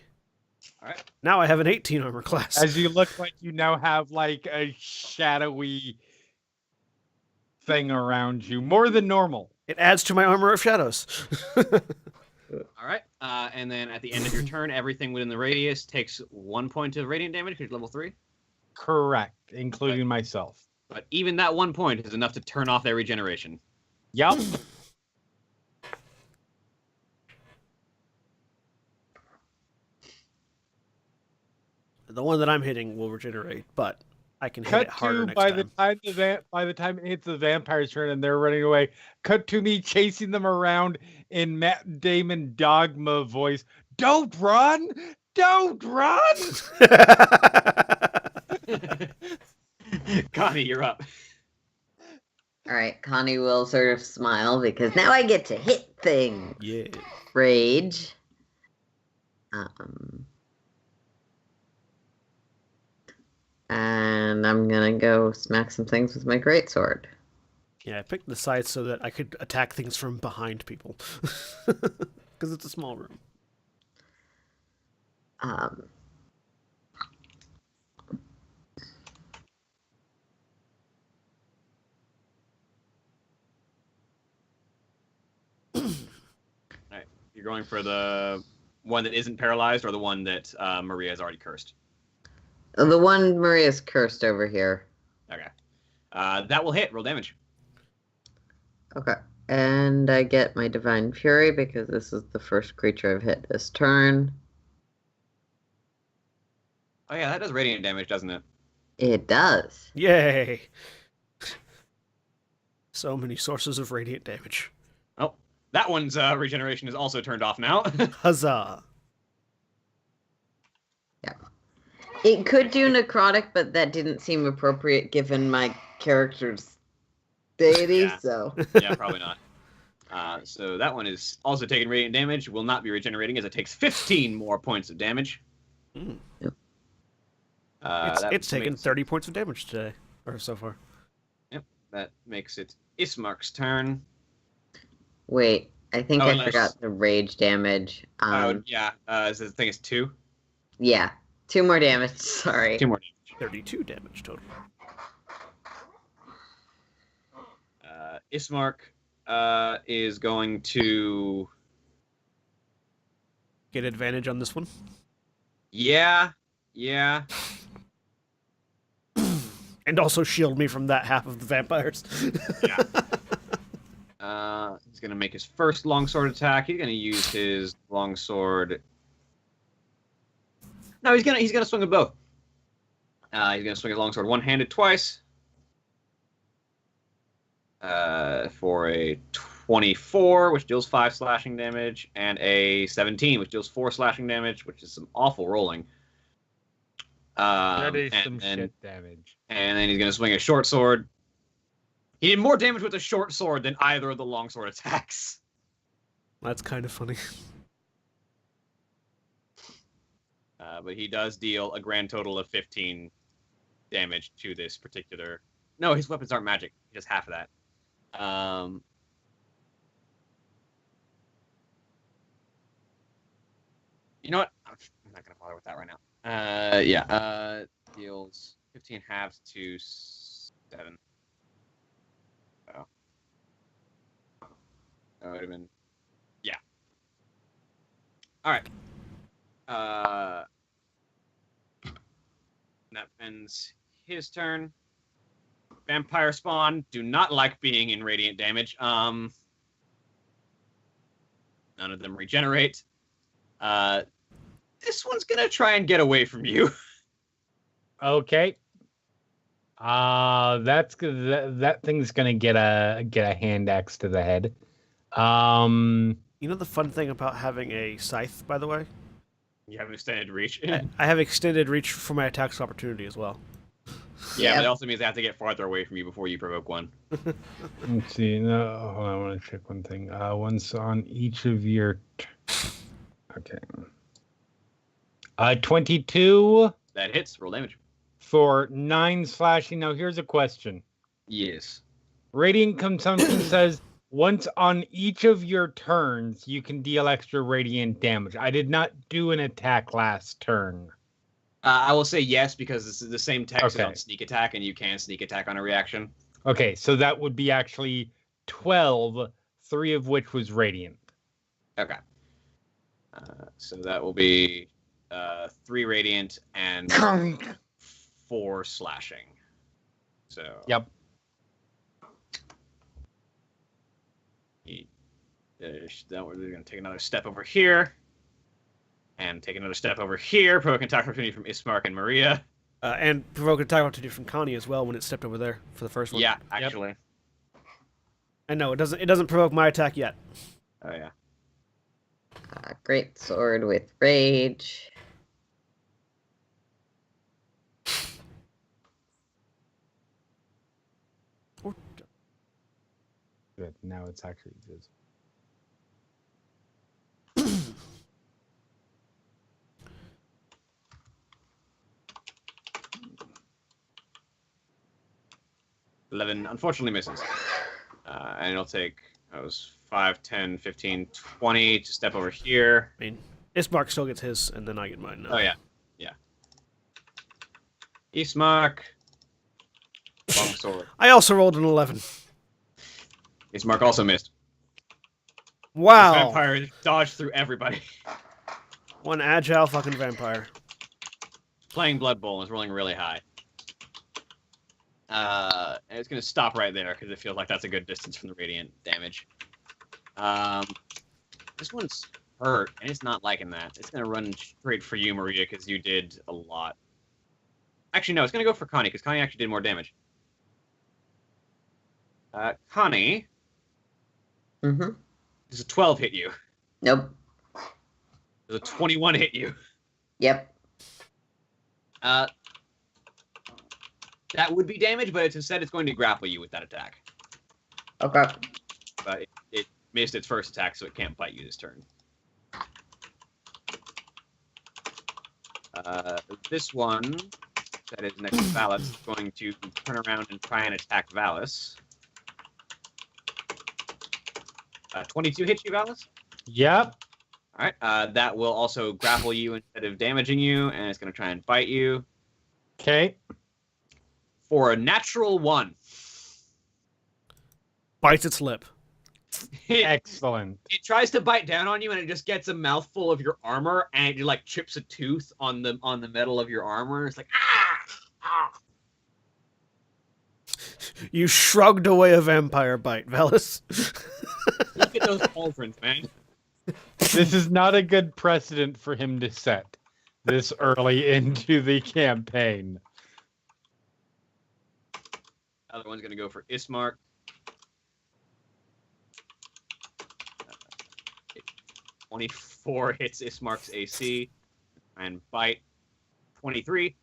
All right. Now I have an 18 armor class. As you look like you now have like a shadowy thing around you, more than normal. It adds to my armor of shadows. All right. And then at the end of your turn, everything within the radius takes 1 point of radiant damage because you're level 3. Correct, including myself. But even that 1 point is enough to turn off their regeneration. Yep. The one that I'm hitting will regenerate, but I can hit it Cut harder to next by time. the time it hits the vampire's turn and they're running away. Cut to me chasing them around in Matt Damon Dogma voice. Don't run! Don't run! Connie, you're up. All right, Connie will sort of smile because now I get to hit things. Yeah. Rage. And I'm gonna go smack some things with my greatsword. Yeah, I picked the side so that I could attack things from behind people. Because it's a small room. Alright. You're going for the one that isn't paralyzed or the one that Maria has already cursed? The one Maria's cursed over here. Okay. That will hit. Roll damage. Okay. And I get my Divine Fury because this is the first creature I've hit this turn. Oh yeah, that does radiant damage, doesn't it? It does. Yay! So many sources of radiant damage. Oh, that one's regeneration is also turned off now. Huzzah! It could do necrotic, but that didn't seem appropriate given my character's deity, Yeah. so. Yeah, probably not. So that one is also taking radiant damage. Will not be regenerating as it takes 15 more points of damage. Mm. Yep. It's taken 30 points of damage today, or so far. Yep, that makes it Ismark's turn. Wait, I think Oh, I unless- forgot the rage damage. Yeah, the thing is 2. Yeah, 2 more damage, sorry. 2 more damage. 32 damage total. Ismark is going to... Get advantage on this one. Yeah. And also shield me from that half of the vampires. Yeah. He's going to make his first longsword attack. He's going to use his longsword. No, he's going to swing a bow. He's going to swing his longsword one-handed twice. For a 24, which deals 5 slashing damage, and a 17, which deals 4 slashing damage, which is some awful rolling. That is and some then- shit damage. And then he's going to swing a short sword. He did more damage with a short sword than either of the longsword attacks. That's kind of funny. But he does deal a grand total of 15 damage to this particular... No, his weapons aren't magic. He does half of that. You know what? I'm not going to bother with that right now. Yeah. Deals 15 halves to 7. Oh. That would have been. Yeah. All right. That ends his turn. Vampire spawn do not like being in radiant damage. None of them regenerate. This one's gonna try and get away from you. Okay. That's that thing's gonna get a hand axe to the head. You know the fun thing about having a scythe, by the way? You have an extended reach. I have extended reach for my attacks opportunity as well. Yeah, but it also means I have to get farther away from you before you provoke one. Let's see. No, hold on, I want to check one thing. Once on each of your. Okay. 22 That hits. Roll damage. for 9 slashing. Now here's a question. Yes. Radiant consumption says once on each of your turns you can deal extra radiant damage. I did not do an attack last turn. I will say yes because this is the same text Okay. on sneak attack, and you can sneak attack on a reaction. Okay, so that would be actually 12, 3 of which was radiant. Okay. So that will be 3 radiant and 4 slashing. So. Yep. Then we're going to take another step over here. And take another step over here. Provoking attack opportunity from Ismark and Maria. And provoke an attack opportunity from Connie as well when it stepped over there for the first one. Yeah, actually. I know, it doesn't provoke my attack yet. Oh, yeah. Great sword with rage. Good. Now it's actually just. $11 unfortunately misses. And it'll take, that was 5, 10, 15, 20 to step over here. I mean, Ismark still gets his, and then I get mine now. Oh, yeah. Yeah. Ismark. Long sword. I also rolled an 11. Ismark also missed. This Wow. vampire dodged through everybody. One agile fucking vampire. Playing Blood Bowl is rolling really high. And it's going to stop right there because it feels like that's a good distance from the radiant damage. This one's hurt, and it's not liking that. It's going to run straight for you, Maria, because you did a lot. Actually, no, it's going to go for Connie, because Connie actually did more damage. Connie, Mm-hmm. does a 12 hit you? Nope. Does a 21 hit you? Yep. That would be damage, but instead it's going to grapple you with that attack. Okay. But it missed its first attack, so it can't bite you this turn. This one, that is next to Valis, is going to turn around and try and attack Valis. 22 hits you, Valis? Yep. All right. That will also grapple you instead of damaging you, and it's going to try and bite you. Okay. For a natural 1. Bites its lip. Excellent. It tries to bite down on you, and it just gets a mouthful of your armor, and it like chips a tooth on the metal of your armor. It's like ah. You shrugged away a vampire bite, Valis. Look at those pauldrons, man. This is not a good precedent for him to set this early into the campaign. Other one's gonna go for Ismark. 24 hits Ismark's AC and bite. 23.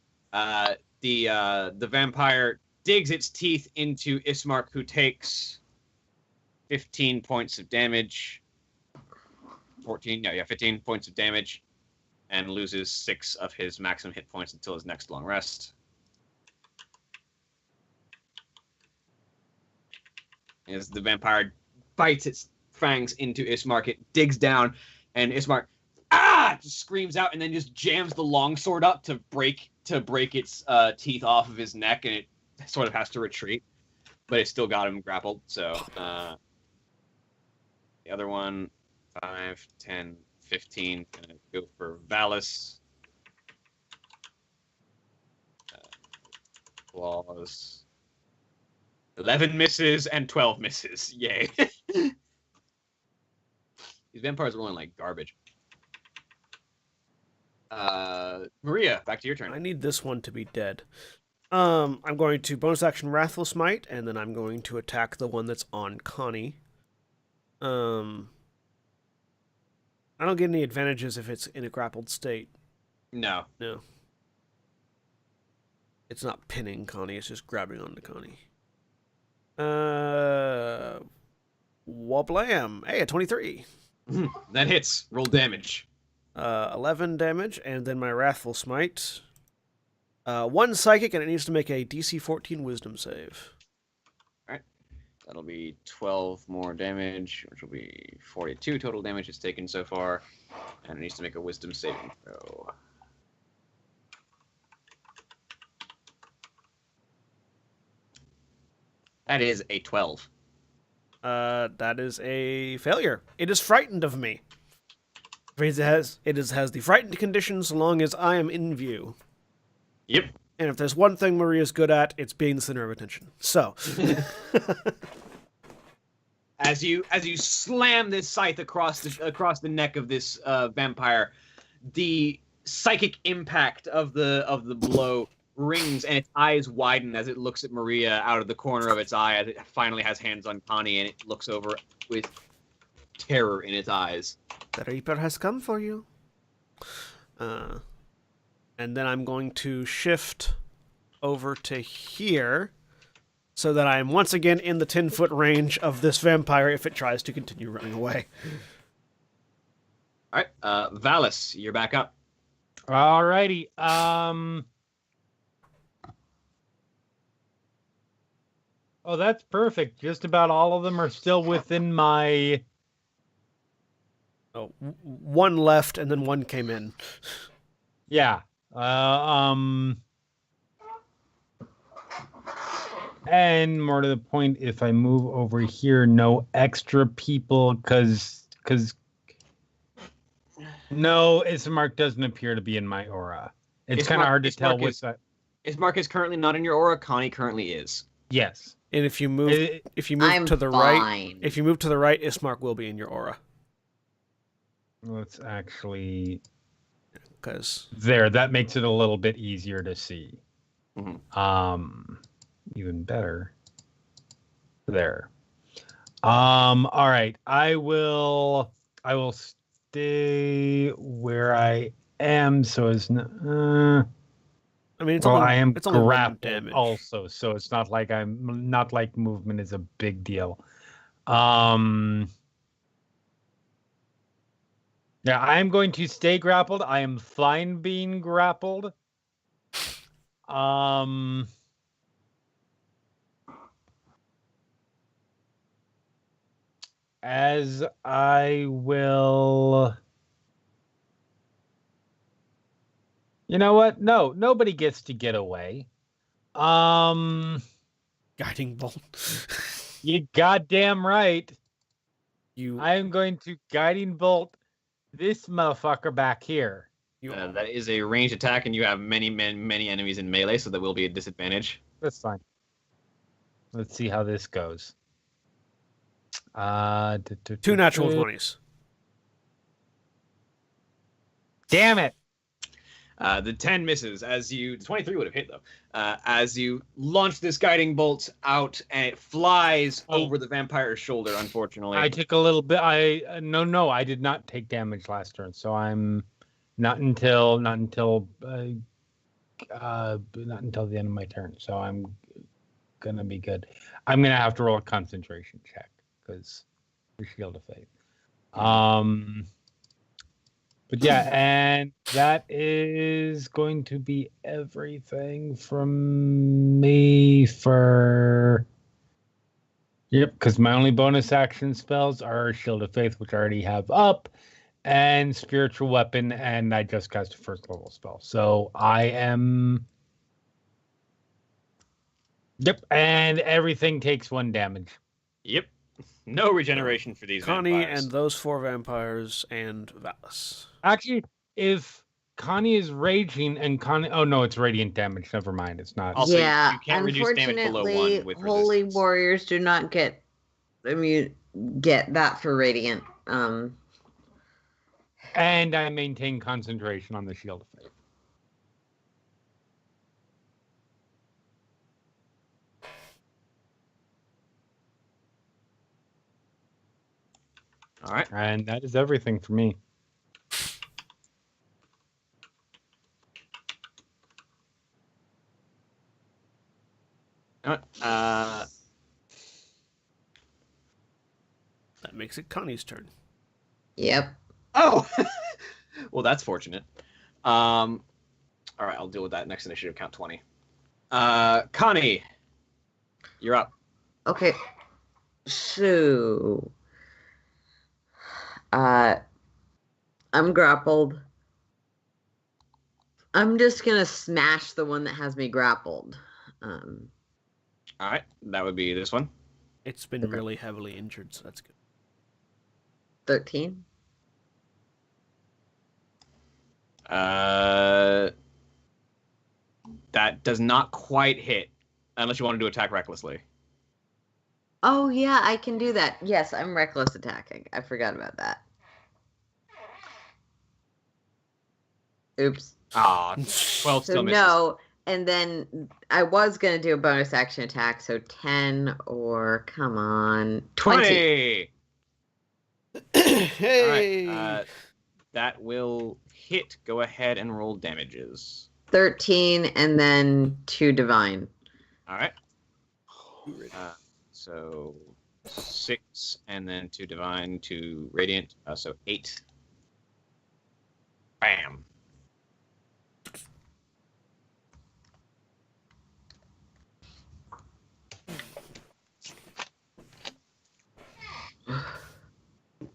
The vampire digs its teeth into Ismark, who takes 15 points of damage. 15 points of damage, and loses 6 of his maximum hit points until his next long rest. As the vampire bites its fangs into Ismark, it digs down, and Ismark just screams out and then just jams the longsword up to break its teeth off of his neck, and it sort of has to retreat, but it still got him grappled. So the other one, 5, 10, 15, gonna go for Valis. Claws. 11 misses and 12 misses. Yay. These vampires are rolling like garbage. Maria, back to your turn. I need this one to be dead. I'm going to bonus action Wrathful Smite, and then I'm going to attack the one that's on Connie. I don't get any advantages if it's in a grappled state. No. No. It's not pinning Connie, it's just grabbing onto Connie. Wablam. Hey, a 23. That hits. Roll damage. 11 damage, and then my Wrathful Smite. 1 psychic, and it needs to make a DC 14 Wisdom save. Alright. That'll be 12 more damage, which will be 42 total damage it's taken so far. And it needs to make a Wisdom saving throw. That is a 12. That is a failure. It is frightened of me. It has the frightened condition so long as I am in view. Yep. And if there's one thing Maria's good at, it's being the center of attention. So, as you slam this scythe across the neck of this vampire, the psychic impact of the blow rings, and its eyes widen as it looks at Maria out of the corner of its eye as it finally has hands on Connie, and it looks over with terror in its eyes. The Reaper has come for you. And then I'm going to shift over to here so that I am once again in the 10-foot range of this vampire if it tries to continue running away. All right, Valis, you're back up. Alrighty. Oh, that's perfect. Just about all of them are still within my... Oh, one left, and then one came in. Yeah. And more to the point, if I move over here, no extra people, because no, Ismark doesn't appear to be in my aura. It's kind of hard to tell with that. Ismark is currently not in your aura. Connie currently is. Yes. And if you move I'm to the fine. right, if you move to the right, Ismark will be in your aura. Let's actually... Because there, that makes it a little bit easier to see. Mm-hmm. Even better. There. All right. I will stay where I am, so it's not. I mean, I am it's only grappled damage. also, so it's not like movement is a big deal. Yeah, I'm going to stay grappled. I am fine being grappled. As I will... You know what? No, nobody gets to get away. Guiding bolt. You goddamn right. You. I am going to guiding bolt this motherfucker back here. That is a ranged attack, and you have many enemies in melee, so that will be a disadvantage. That's fine. Let's see how this goes. 2 natural 20s. Damn it. The 10 misses as you... 23 would have hit, though. As you launch this guiding bolt out, and it flies over the vampire's shoulder, unfortunately. I took a little bit... No, I did not take damage last turn, so I'm... Not until the end of my turn, so I'm gonna be good. I'm gonna have to roll a concentration check, because the Shield of Faith. But yeah, and that is going to be everything from me for... Yep, because my only bonus action spells are Shield of Faith, which I already have up, and spiritual weapon, and I just cast a first level spell. So I am. Yep, and everything takes 1 damage. Yep. No regeneration for these Connie vampires. and those 4 vampires and Valis. Actually, if Connie is raging and Connie, oh no, it's radiant damage. Never mind, it's not. Also, you yeah, can't reduce damage below unfortunately, 1 with holy resistance. warriors do not get that for radiant. And I maintain concentration on the shield of faith. All right. And that is everything for me. Uh, That makes it Connie's turn. Yep. oh, well, that's fortunate. All right, I'll deal with that next initiative. Count 20. Connie, you're up. Okay. So, I'm grappled. I'm just gonna smash the one that has me grappled. All right, that would be this one. It's been really heavily injured, so that's good. 13. That does not quite hit, unless you want to do attack recklessly. Oh yeah, I can do that. Yes, I'm reckless attacking. I forgot about that. Oops. Ah, 12 So still misses. no, and then I was gonna do a bonus action attack. So 10 or come on, 20. 20. Hey! All right, that will hit. Go ahead and roll damages. 13 and then 2 divine. All right. So 6 and then 2 divine, 2 radiant. So 8. Bam.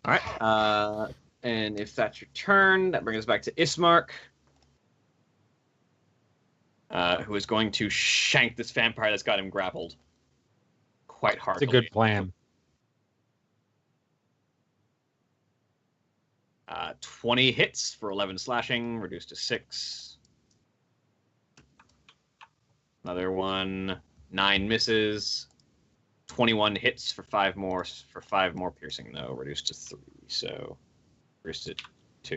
All right. And if that's your turn, that brings us back to Ismark, who is going to shank this vampire that's got him grappled quite hard. It's a good plan. 20 hits for 11 slashing, reduced to 6. Another one, 9 misses. 21 hits for 5 more piercing though, reduced to 3. So reduced to 2.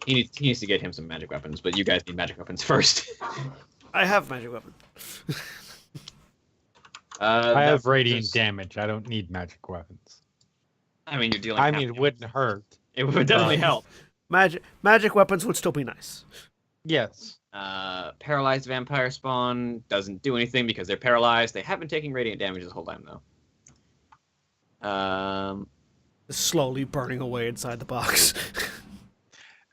He needs to get him some magic weapons, but you guys need magic weapons first. I have magic weapon. I have radiant damage. I don't need magic weapons. I mean, you're dealing. I mean, it wouldn't hurt. It would definitely help. Magic weapons would still be nice. Yes. Paralyzed vampire spawn doesn't do anything because they're paralyzed. They have been taking radiant damage this whole time though. Slowly burning away inside the box.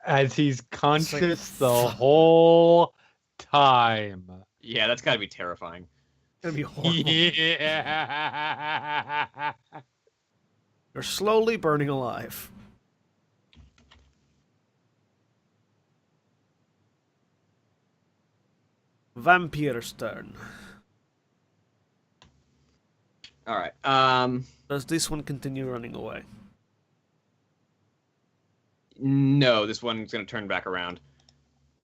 As he's conscious the whole time. Yeah, that's got to be terrifying. It's gonna be horrible. Yeah. They're slowly burning alive. Vampire's turn. All right. Does this one continue running away? No, this one's going to turn back around.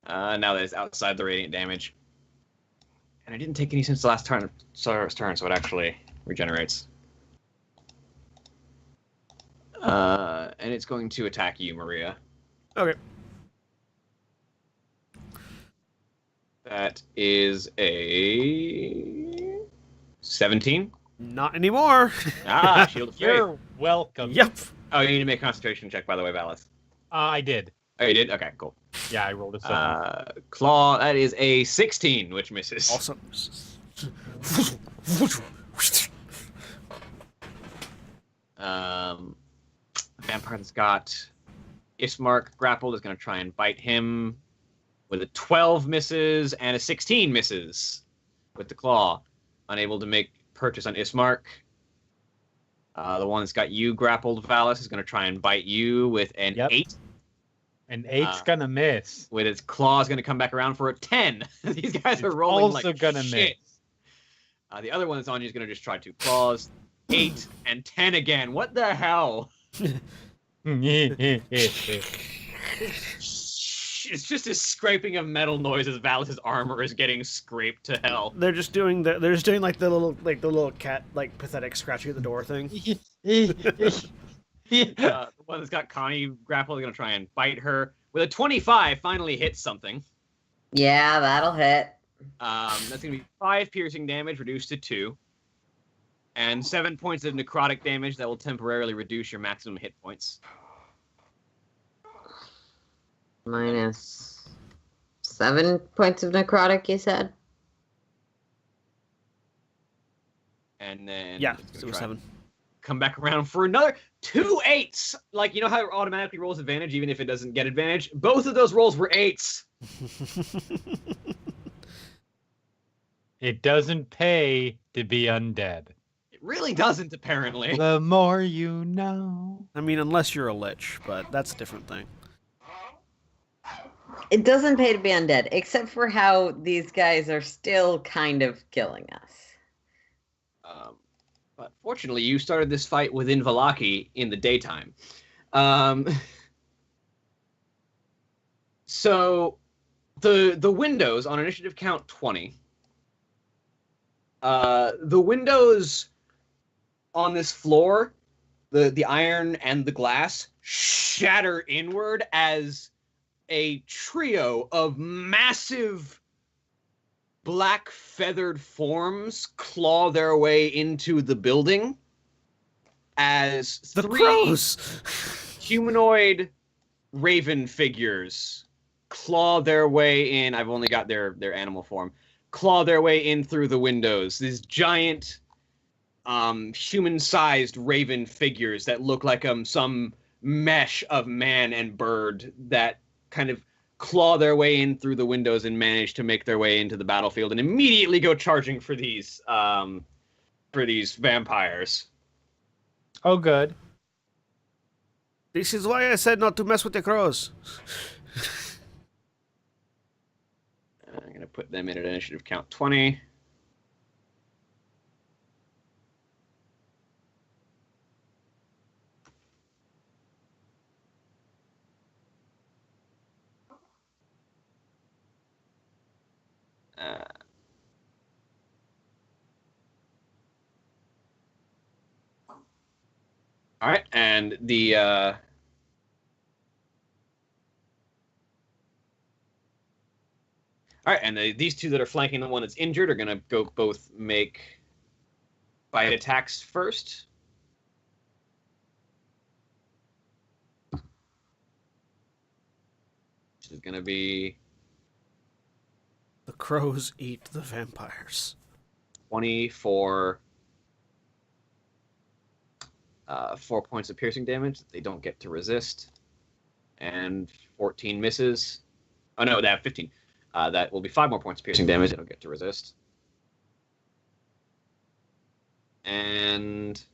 Now that it's outside the radiant damage. And I didn't take any since the last turn, so it actually regenerates. And it's going to attack you, Maria. Okay. That is a 17. Not anymore. Ah, Shield of Faith. You're welcome. Yep. Oh, you need to make a concentration check, by the way, Valis. I did. Oh, you did? Okay, cool. Yeah, I rolled a 7. Claw, that is a 16, which misses. Awesome. Vampire that's got Ismark grappled is going to try and bite him with a 12 misses and a 16 misses with the claw. Unable to make purchase on Ismark. The one that's got you grappled, Valis, is going to try and bite you with an Yep. 8. An 8's gonna miss. With its claws going to come back around for a 10. These guys are It's rolling also like gonna shit. The other one that's on you is going to just try 2 claws. 8 and 10 again. What the hell? It's just a scraping of metal noise as Valis' armor is getting scraped to hell. They're just doing like the little cat like pathetic scratching at the door thing. The one that's got Connie grappled is going to try and bite her. With a 25, finally hits something. Yeah, that'll hit. That's going to be 5 piercing damage, reduced to 2. And 7 points of necrotic damage that will temporarily reduce your maximum hit points. Minus 7 points of necrotic, you said? And then... Yeah, it's it gonna was try 7. and come back around for another 2 8s. Like, you know how it automatically rolls advantage even if it doesn't get advantage? Both of those rolls were 8s. It doesn't pay to be undead. It really doesn't, apparently. The more you know. I mean, unless you're a lich, but that's a different thing. It doesn't pay to be undead, except for how these guys are still kind of killing us. But fortunately, you started this fight within Valaki in the daytime. So, the windows on initiative count 20. The windows on this floor, the iron and the glass, shatter inward as a trio of massive black feathered forms claw their way into the building as The 3 crows. humanoid raven figures claw their way in. I've only got their animal form. Claw their way in through the windows. These giant human-sized raven figures that look like some mesh of man and bird that kind of claw their way in through the windows and manage to make their way into the battlefield and immediately go charging for these vampires. Oh, good. This is why I said not to mess with the crows. I'm going to put them in at initiative count 20. All right, and the all right, and these two that are flanking the one that's injured are gonna go both make bite attacks first. Which is gonna be The crows eat the vampires. 20 for 4 points of piercing damage that they don't get to resist, and 14 misses. Oh no, they have 15. That will be 5 more points of piercing damage. They don't get to resist. And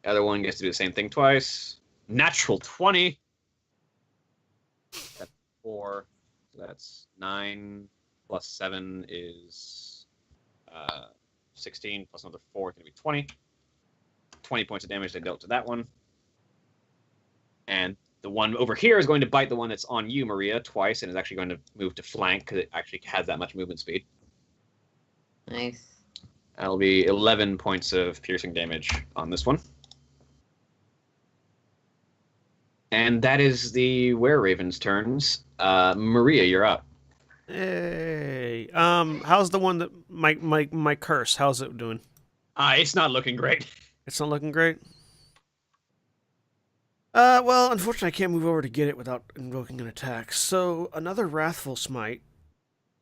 the other one gets to do the same thing twice. Natural 20. That's 4. So that's 9 plus 7 is 16 plus another 4 is going to be 20. 20 points of damage they dealt to that one. And the one over here is going to bite the one that's on you, Maria, twice, and is actually going to move to flank because it actually has that much movement speed. Nice. That'll be 11 points of piercing damage on this one. And that is the Were-Raven's turns. Maria, you're up. Hey, how's the one that my curse? How's it doing? It's not looking great. It's not looking great. Well, unfortunately, I can't move over to get it without invoking an attack. So another Wrathful Smite.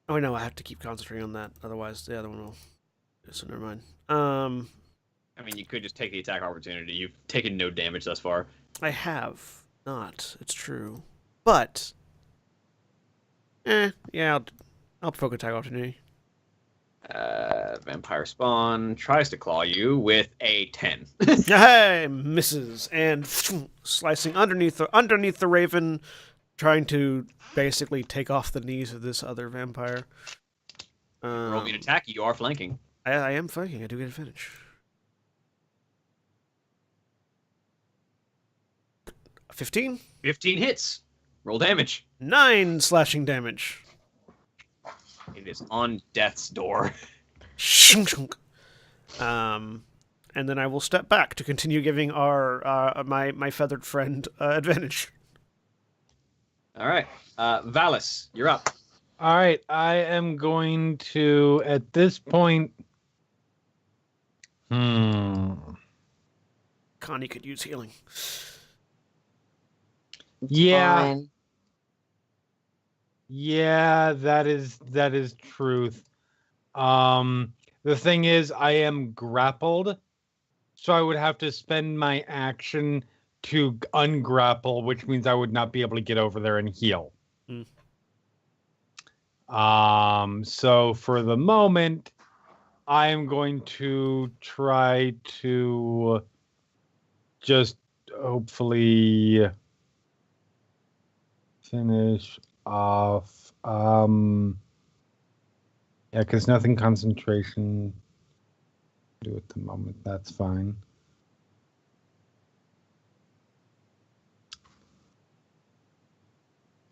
Oh no, I have to keep concentrating on that. Otherwise, the other one will. So never mind. I mean, you could just take the attack opportunity. You've taken no damage thus far. I have not. It's true, but. Yeah, I'll provoke attack opportunity. Vampire spawn tries to claw you with a 10. Hey, misses, and slicing underneath the raven, trying to basically take off the knees of this other vampire. Roll me an attack. You are flanking. I am flanking. I do get advantage. 15? 15 hits. Roll damage. 9 slashing damage. It is on death's door. Shunk, shunk. And then I will step back to continue giving our my feathered friend advantage. All right. Valis, you're up. All right, I am going to, at this point, Connie could use healing. yeah, Fine. yeah, that is truth. The thing is, I am grappled, so I would have to spend my action to ungrapple, which means I would not be able to get over there and heal. So for the moment, I am going to try to just hopefully finish off. Yeah, because nothing concentration do at the moment. That's fine.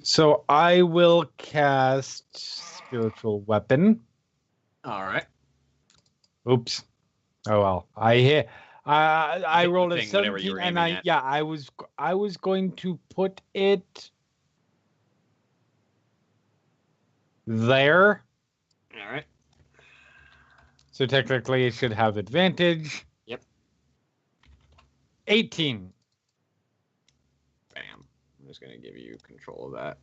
So I will cast Spiritual Weapon. All right. Oops. Oh well. I rolled a thing whenever you 17, were and aiming at. I was going to put it there. All right. So technically it should have advantage. Yep. 18. Bam. I'm just going to give you control of that.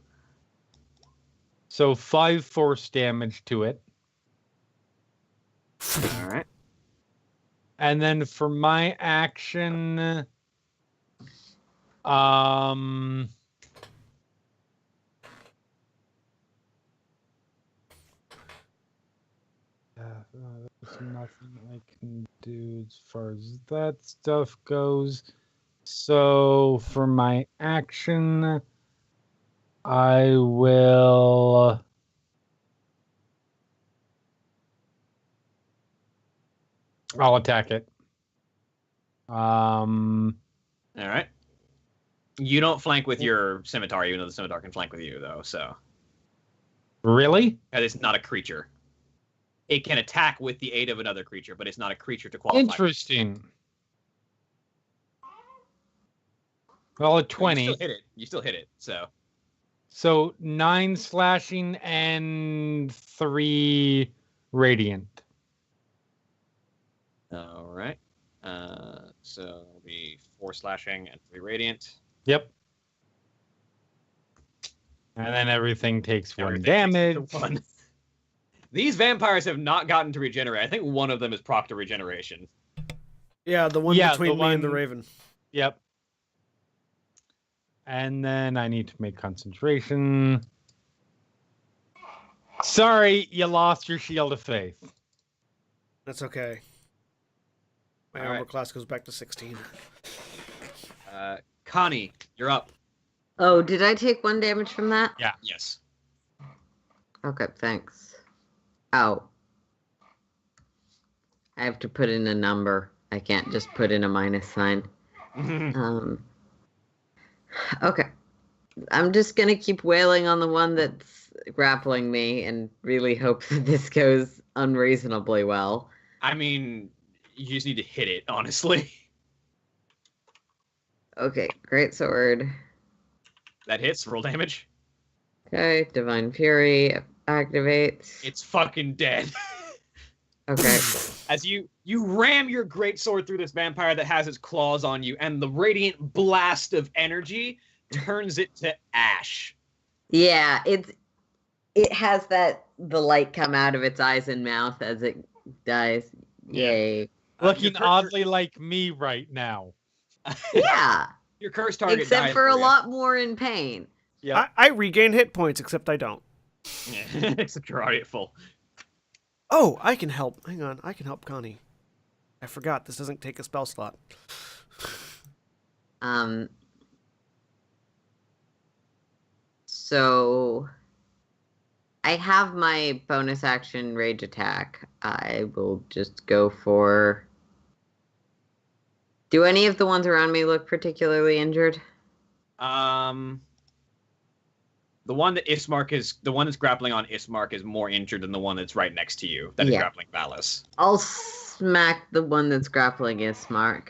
So 5 force damage to it. All right. And then for my action, there's nothing I can do as far as that stuff goes. So for my action, I will. I'll attack it. All right. You don't flank with your scimitar, even though the scimitar can flank with you, though. So. Really? It's not a creature. It can attack with the aid of another creature, but it's not a creature to qualify. Interesting. Well, a 20. You still hit it. You still hit it. So 9 slashing and 3 radiant. All right. So it'll be 4 slashing and 3 radiant. Yep. And then everything takes 1 Everything damage. takes 1. These vampires have not gotten to regenerate. I think one of them is proc to regeneration. Yeah, the one between me and the raven. Yep. And then I need to make concentration. Sorry, you lost your shield of faith. That's okay. My All armor right. class goes back to 16. Connie, you're up. Oh, did I take 1 damage from that? Yeah. Yes. Okay, thanks. Oh. I have to put in a number. I can't just put in a minus sign. Okay. I'm just going to keep wailing on the one that's grappling me and really hope that this goes unreasonably well. I mean, you just need to hit it, honestly. Okay, great sword. That hits. Roll damage. Okay, Divine Fury activates. It's fucking dead. Okay. As you ram your great sword through this vampire that has its claws on you, and the radiant blast of energy turns it to ash. Yeah, it has the light come out of its eyes and mouth as it dies. Yay. Looking oddly like me right now. Yeah. Your curse target Except died for a you. lot more in pain. Yeah. I regain hit points, except I don't. Except you're already at full. Oh, I can help. Hang on, I can help Connie. I forgot this doesn't take a spell slot. So I have my bonus action rage attack. I will just go for. Do any of the ones around me look particularly injured? The one that the one that's grappling on Ismark is more injured than the one that's right next to you. That is Yeah. grappling Valis. I'll smack the one that's grappling Ismark.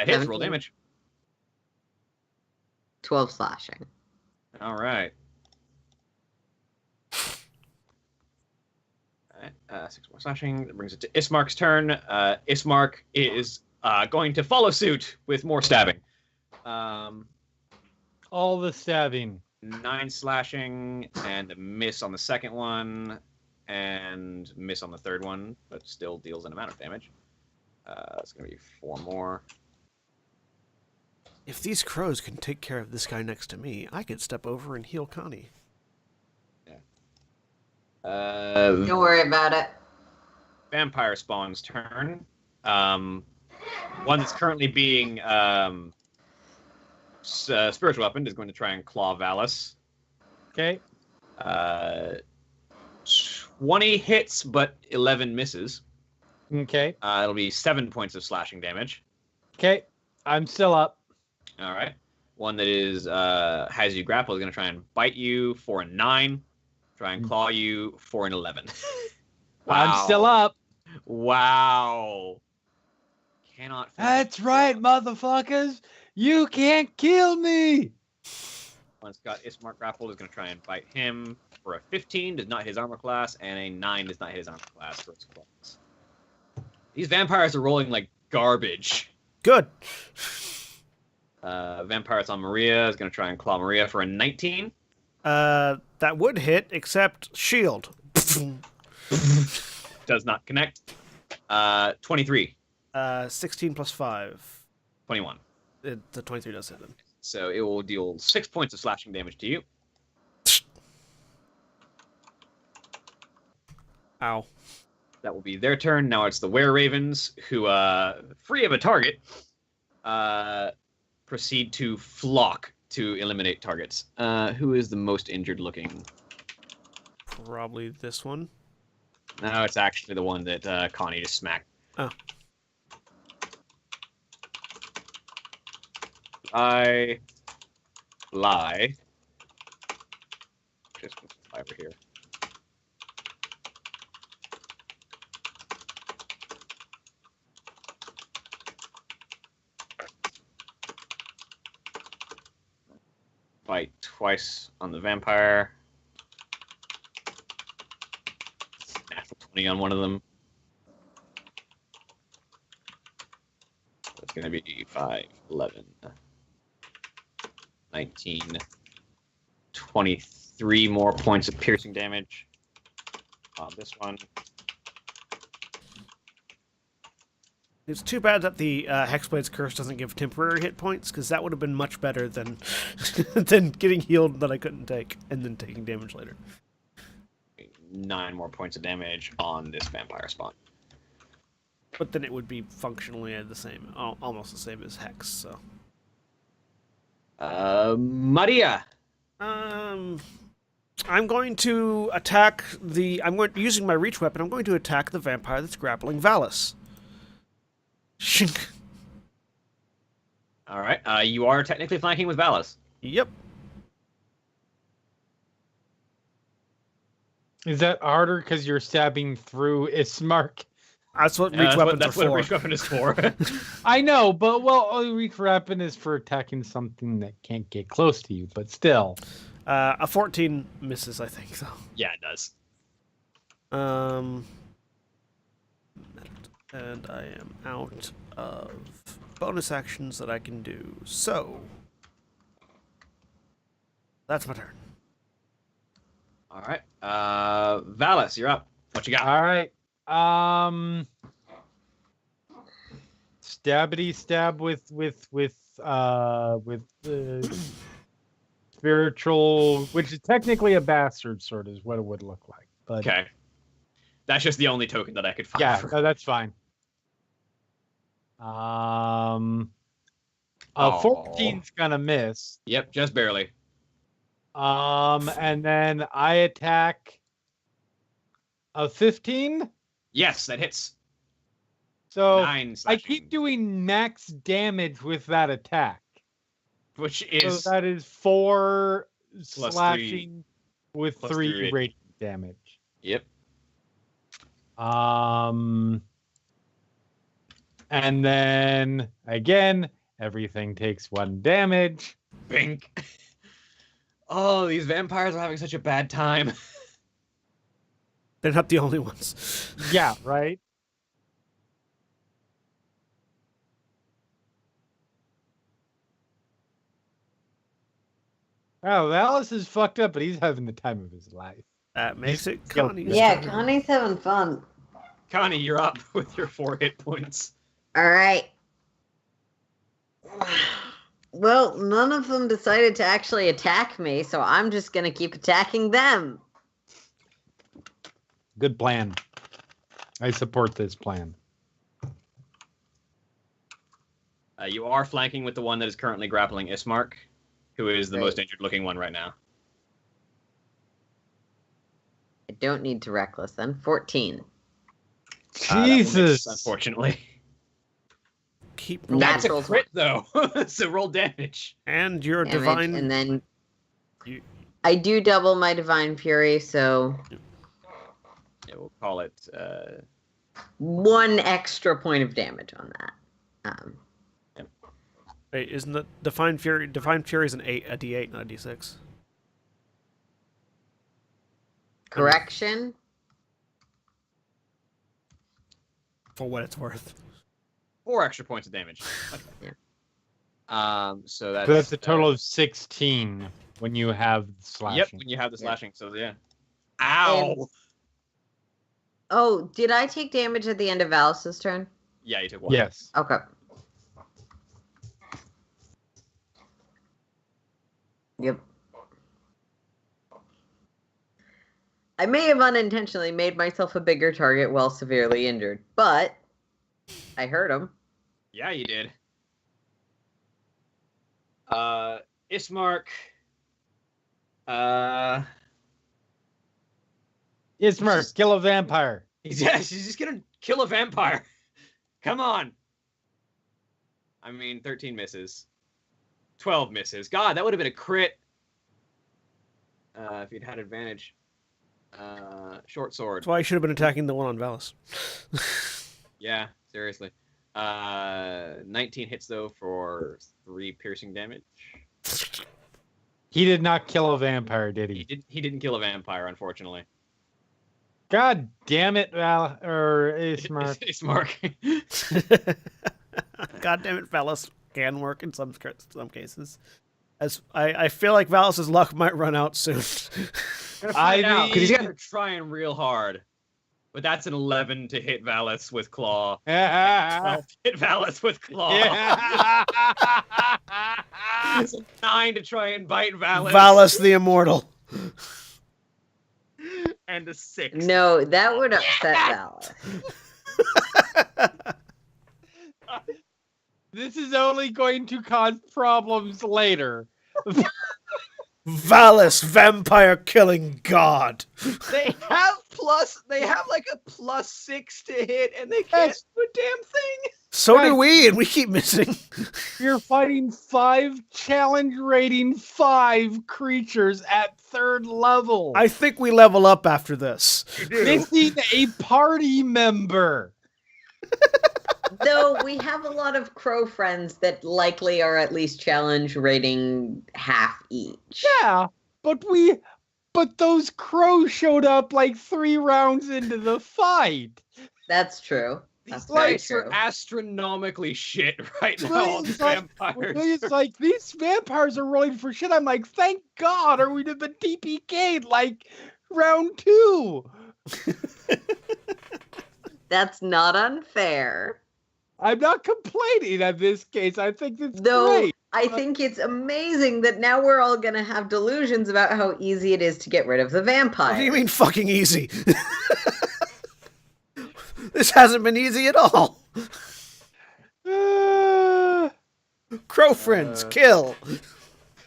Hits, roll 17. damage. 12 slashing. All right. 6 more slashing. That brings it to Ismark's turn. Ismark is going to follow suit with more stabbing. All the stabbing. 9 slashing and a miss on the second one, and miss on the third one, but still deals an amount of damage. It's going to be 4 more. If these crows can take care of this guy next to me, I could step over and heal Connie. Don't worry about it. Vampire Spawn's turn. One that's currently being spiritual weapon is going to try and claw Valis. Okay. 20 hits, but 11 misses. Okay. It'll be 7 points of slashing damage. Okay. I'm still up. All right. One that is has you grapple is going to try and bite you for a 9. Try and claw you for an 11. Wow. I'm still up. Wow. Cannot. That's right, motherfuckers. You can't kill me. Once got Ismark grappled is going to try and bite him for a 15. Does not hit his armor class, and a 9 does not hit his armor class for his claws. These vampires are rolling like garbage. Good. Vampires on Maria is going to try and claw Maria for a 19. That would hit, except shield. Does not connect. 23. 16 plus 5. 21. The 23 does hit him. So it will deal 6 points of slashing damage to you. Ow. That will be their turn. Now it's the Were-Ravens, who, free of a target, proceed to flock to eliminate targets. Who is the most injured looking? Probably this one. No, it's actually the one that Connie just smacked. Oh. I lie. Just put some fiber here. Bite twice on the vampire. Natural 20 on one of them. That's going to be 5, 11, 19, 23 more points of piercing damage on this one. It's too bad that the Hexblade's Curse doesn't give temporary hit points, because that would have been much better than than getting healed that I couldn't take, and then taking damage later. 9 more points of damage on this vampire spawn. But then it would be functionally the same, almost the same as Hex, so. Maria! I'm going to attack using my reach weapon, I'm going to attack the vampire that's grappling Valis. Shink. All right. You are technically flanking with Valis. Yep. Is that harder because you're stabbing through Ismark? That's what reach weapons that's are for. what a reach weapon is for. I know, but a reach weapon is for attacking something that can't get close to you, but still. A 14 misses, I think, though. Yeah, it does. And I am out of bonus actions that I can do. So, that's my turn. All right. Valis, you're up. What you got? All right. Stabbity stab with spiritual, which is technically a bastard sword, is what it would look like. But Okay. That's just the only token that I could find. yeah, for- no, that's fine. 14's gonna miss. Yep, just barely. And then I attack a 15. Yes, that hits. So 9 I slashing, keep doing max damage with that attack. which is So that is 4 Plus slashing with plus 3 3 radiant damage. yep. And then again, everything takes 1 damage. Bink. Oh, these vampires are having such a bad time. They're not the only ones. Yeah, right? Oh, Alice is fucked up, but he's having the time of his life. That makes it Yo, Connie's Yeah, turn. Connie's having fun. Connie, you're up with your 4 hit points. All right. Well, none of them decided to actually attack me, so I'm just going to keep attacking them. Good plan. I support this plan. You are flanking with the one that is currently grappling Ismark, who is the Great. most injured looking one right now. I don't need to reckless then. 14. That will miss, Jesus. unfortunately. Keep Nah. rolling. That's a Naturals. crit, though. So roll damage. And your Damage, divine. and then You- I do double my divine fury, so Yeah, we'll call it. 1 extra point of damage on that. Wait, isn't the Divine Fury? Divine Fury is a D8, not a D6. Correction. For what it's worth. 4 extra points of damage. Okay. Yeah. So that's. So that's a total of 16 when you have slashing. Yep, when you have the Yeah. slashing. So yeah. Ow! And- Oh, did I take damage at the end of Alice's turn? Yeah, you took 1. Yes. Okay. Yep. I may have unintentionally made myself a bigger target while severely injured, but I hurt him. Yeah, you did. Ismark. Ismark, kill a vampire. He's just gonna kill a vampire. Come on. I mean, 13 misses. 12 misses. God, that would have been a crit. If you'd had advantage. Short sword. That's why I should have been attacking the one on Valis. Yeah, seriously. 19 hits though for 3 piercing damage. He did not kill a vampire, did he? He didn't kill a vampire, unfortunately. God damn it, Ismark. Ismark. God damn it, Valis can work in some cases. As I feel like Valis's luck might run out soon. I know, because he's mean- got to trying real hard. But that's an 11 to hit Valis with claw. 12 Yeah. to hit Valis with claw. It's a 9 to try and bite Valis. Valis the Immortal. And a 6. No, that would upset Valis. This is only going to cause problems later. Valis, vampire killing god. They have like a +6 to hit, and they can't Yes. do a damn thing. So do Right. we, and we keep missing. You're fighting 5 challenge rating 5 creatures at 3rd level. I think we level up after this. Missing a party member. Though we have a lot of crow friends that likely are at least challenge rating half each. Yeah, but those crows showed up like 3 rounds into the fight. That's true. These That's very lights are true. astronomically shit right now. Right, All the it's like- vampires. It's like these vampires are rolling for shit. I'm like, thank God, or we'd have been TPK'd like round 2. That's not unfair. I'm not complaining in this case. I think it's Though great. I think it's amazing that now we're all gonna have delusions about how easy it is to get rid of the vampire. What do you mean fucking easy? This hasn't been easy at all. Crow friends, kill.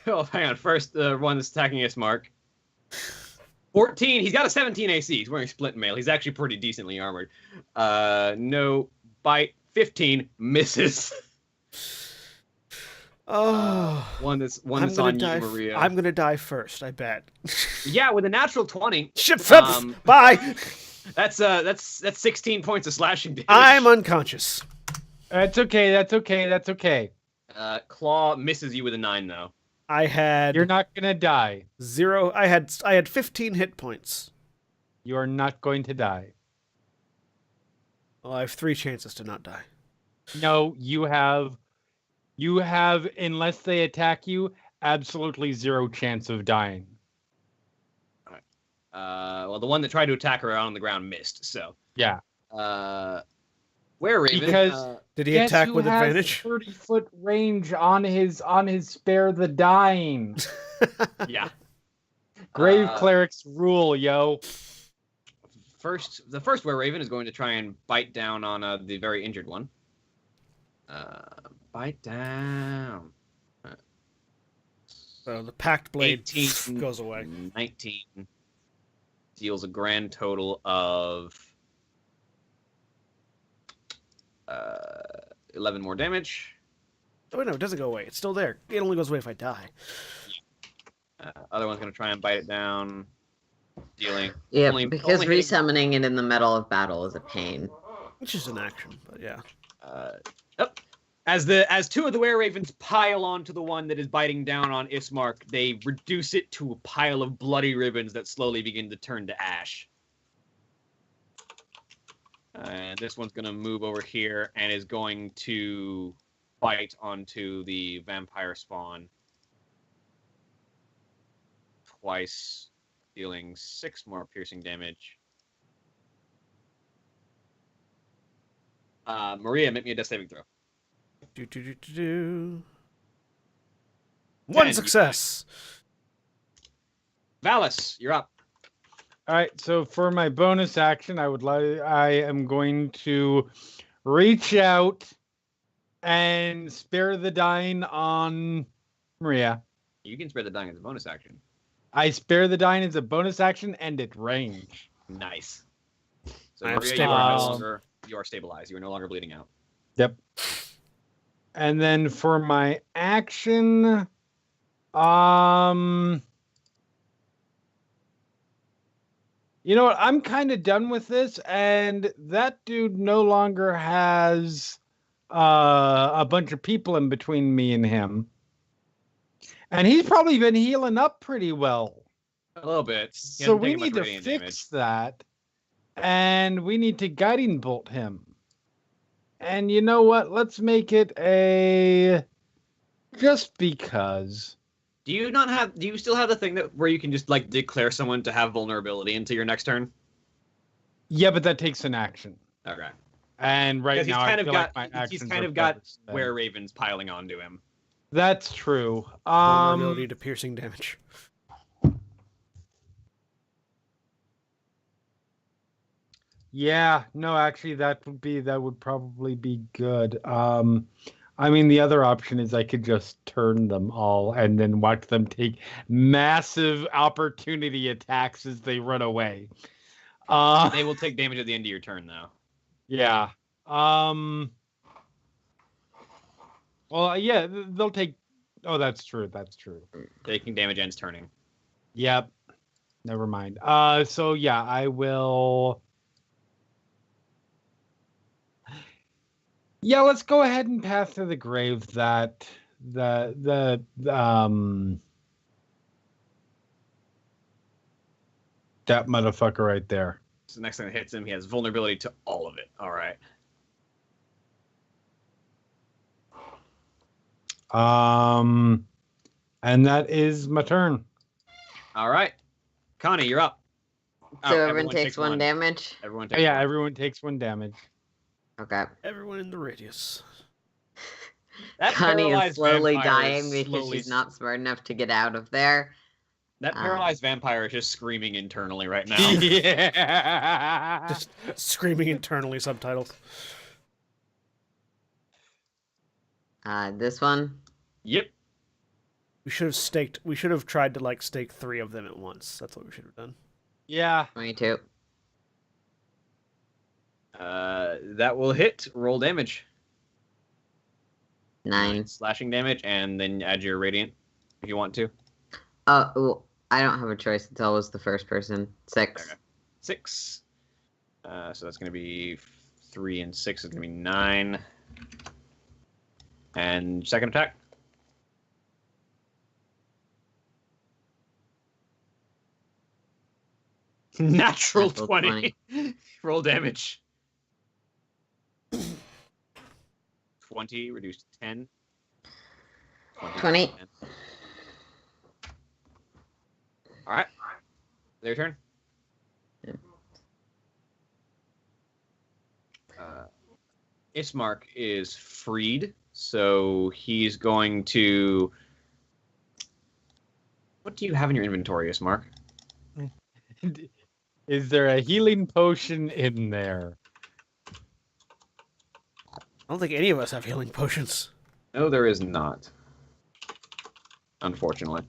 Oh, hang on. First, the one that's attacking us, Mark. 14. He's got a 17 AC. He's wearing split mail. He's actually pretty decently armored. No bite. 15 misses. Oh, One that's I'm on gonna you, die. Maria. I'm gonna die first. I bet. Yeah, with a natural 20. Shit, bye. That's 16 points of slashing damage. I'm unconscious. That's okay. That's okay. That's okay. Claw misses you with a 9 though. I had You're not gonna die. 0. I had 15 hit points. You are not going to die. Well, I have 3 chances to not die. No, you have, unless they attack you, absolutely 0 chance of dying. Well, the one that tried to attack her out on the ground missed. So Yeah. Where Raven? Because Did he guess attack who with has advantage? 30-foot range on his spare the dying. Yeah. Grave clerics rule, yo. The first Were Raven is going to try and bite down on the very injured one. Bite down. So the packed blade 18 goes away. 19 deals a grand total of 11 more damage. Oh wait, no, it doesn't go away. It's still there. It only goes away if I die. Other one's going to try and bite it down, dealing. Yeah, only because hitting- resummoning it in the middle of battle is a pain. Which is an action, but yeah. As 2 of the Were Ravens pile onto the one that is biting down on Ismark, they reduce it to a pile of bloody ribbons that slowly begin to turn to ash. And this one's going to move over here and is going to bite onto the vampire spawn twice, dealing 6 more piercing damage. Maria, make me a death saving throw. One 10, success. Valis, you're up. All right, so for my bonus action, I am going to reach out and spare the dying on Maria. You can spare the dying as a bonus action. I spare the dying as a bonus action and at range. Nice. So I am Maria, you are no stabilized. longer stabilized. You are no longer bleeding out. Yep. And then for my action, you know what? I'm kind of done with this, and that dude no longer has a bunch of people in between me and him. And he's probably been healing up pretty well. A little bit. He So hasn't we taken much need to radiant fix that. And we need to guiding bolt him. And you know what? Let's make it a just because. Do you still have the thing where you can just like declare someone to have vulnerability until your next turn? Yeah, but that takes an action. Okay. And right Because now I feel like my actions he's kind are of got better spent. Were Ravens piling onto him. That's true. Vulnerability to piercing damage. Yeah, no, actually that would probably be good. I mean the other option is I could just turn them all and then watch them take massive opportunity attacks as they run away. They will take damage at the end of your turn though. Yeah. Well, yeah, they'll take. Oh, that's true. That's true. Taking damage ends turning. Yep. Never mind. So yeah, I will. Yeah, let's go ahead and path to the grave that that motherfucker right there. So the next thing that hits him, he has vulnerability to all of it. All right. And that is my turn. All right. Connie, you're up. So everyone takes one damage? Everyone Yeah, everyone takes 1 damage. Okay. Everyone in the radius. That Connie is paralyzed slowly vampire dying is because slowly she's not smart enough to get out of there. That paralyzed vampire is just screaming internally right now. Yeah. Just screaming internally, subtitles. This one. Yep. We should have tried to like stake 3 of them at once. That's what we should have done. Yeah. 22. That will hit. Roll damage. 9. Slashing damage, and then add your radiant if you want to. Well, I don't have a choice. It's always the first person. 6. Okay. 6. So that's going to be 3 and 6 is going to be 9. And second attack. Natural 20. Roll damage. 20 reduced to 10. 20. All right. Their turn. Yeah. Ismark is freed, so he's going to. What do you have in your inventory, Ismark? Is there a healing potion in there? I don't think any of us have healing potions. No, there is not. Unfortunately.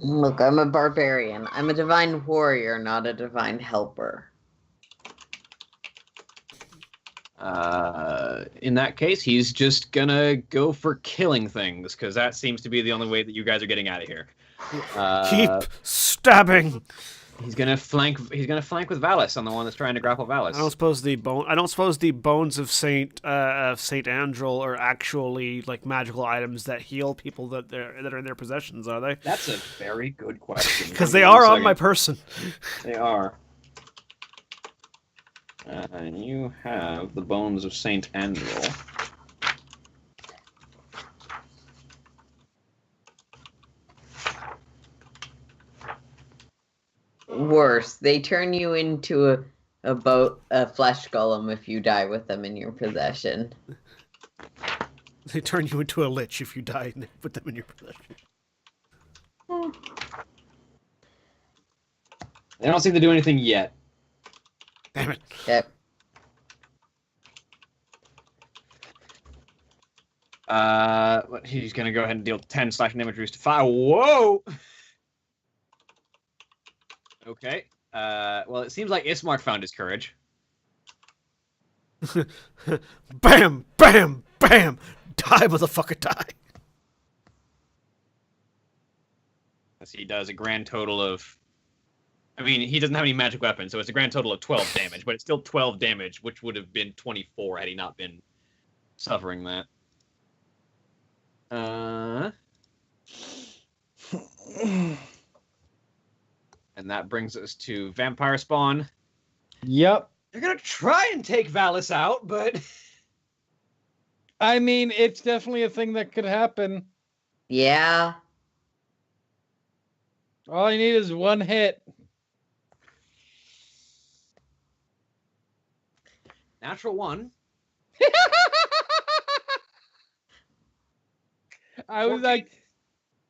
Look, I'm a barbarian. I'm a divine warrior, not a divine helper. In that case, he's just gonna go for killing things, because that seems to be the only way that you guys are getting out of here. Keep stabbing. He's gonna flank. He's gonna flank with Valis on the one that's trying to grapple Valis. I don't suppose the bones of Saint Angel are actually like magical items that heal people that are in their possessions, are they? That's a very good question. Because they are on my person. They are. And you have the bones of Saint Angel. Worse, they turn you into a flesh golem if you die with them in your possession. They turn you into a lich if you die and put them in your possession. They don't seem to do anything yet. Damn it. Yep. He's gonna go ahead and deal 10 slashing damage, reduced to 5. Whoa! Okay. Well, it seems like Ismark found his courage. Bam! Bam! Bam! Die, motherfucker, die! As he does a grand total of... I mean, he doesn't have any magic weapons, so it's a grand total of 12 damage, but it's still 12 damage, which would have been 24 had he not been suffering that. And that brings us to Vampire Spawn. Yep. They're gonna try and take Valis out, but... I mean, it's definitely a thing that could happen. Yeah. All you need is one hit. Natural 1. I was 14. like,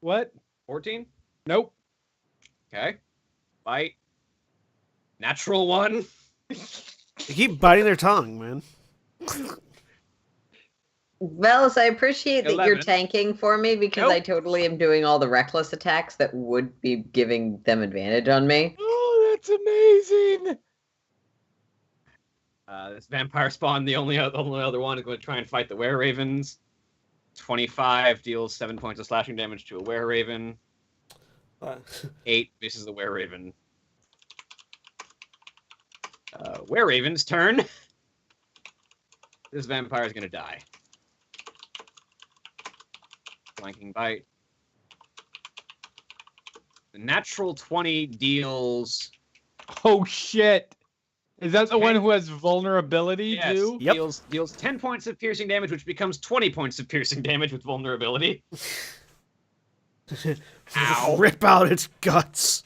what? 14? Nope. Okay. Bite. Natural 1. They keep biting their tongue, man. Velis, I appreciate that you're 11. tanking for me because Nope. I totally am doing all the reckless attacks that would be giving them advantage on me. Oh, that's amazing. This Vampire Spawn, the only other one, is going to try and fight the Were-Ravens. 25 deals 7 points of slashing damage to a Were-Raven. 8 misses the Were-Raven. Were-Raven's turn. This vampire is going to die. Flanking bite. The natural 20 deals... Oh, shit. Is that the Okay. one who has vulnerability, Yes, too? Yep. deals 10 points of piercing damage, which becomes 20 points of piercing damage with vulnerability. Ow. Rip out its guts.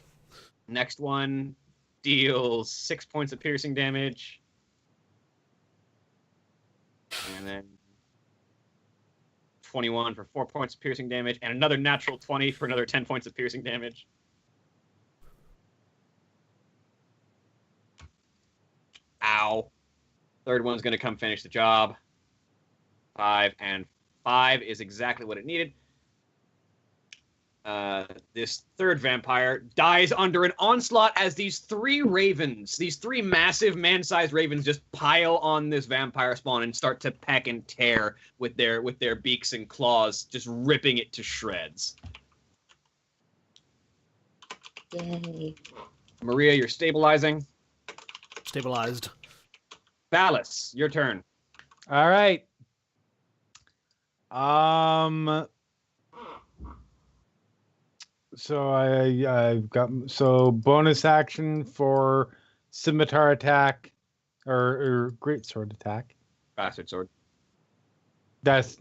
Next one deals 6 points of piercing damage. And then 21 for 4 points of piercing damage, and another natural 20 for another 10 points of piercing damage. Ow. Third one's going to come finish the job. 5 and 5 is exactly what it needed. This third vampire dies under an onslaught as these three massive man-sized ravens just pile on this vampire spawn and start to peck and tear with their beaks and claws, just ripping it to shreds. Yay. Maria, you're stabilizing. Stabilized. Valis, your turn. All right. So I've got bonus action for scimitar attack or great sword attack. Bastard sword. That's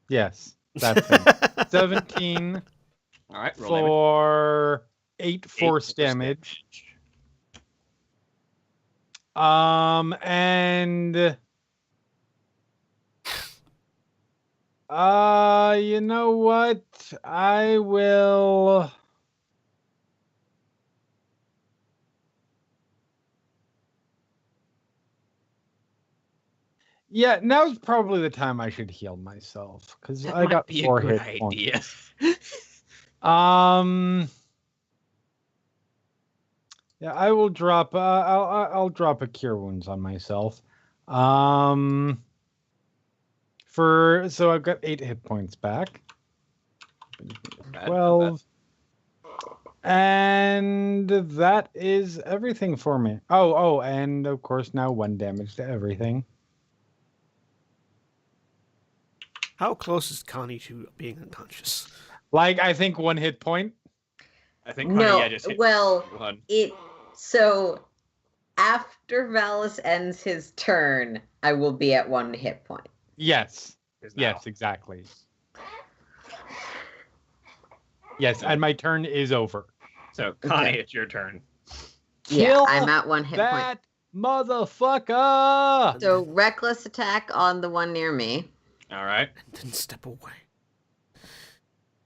yes. That's it. 17 All right, roll for 8 force damage. And you know what? I will. Yeah, now's probably the time I should heal myself because That I might got be 4 a good hit idea. points. Yeah, I will drop. I'll drop a cure wounds on myself. So I've got 8 hit points back. 12. And that is everything for me. Oh, and of course now 1 damage to everything. How close is Connie to being unconscious? Like I think 1 hit point. I think Connie, No, just hit well, one. So after Valis ends his turn, I will be at 1 hit point. Yes. Is now. Yes, exactly. Yes, and my turn is over. So Connie, Okay. it's your turn. Yeah, Kill I'm at 1 hit point. that motherfucker! So reckless attack on the one near me. All right. And then step away.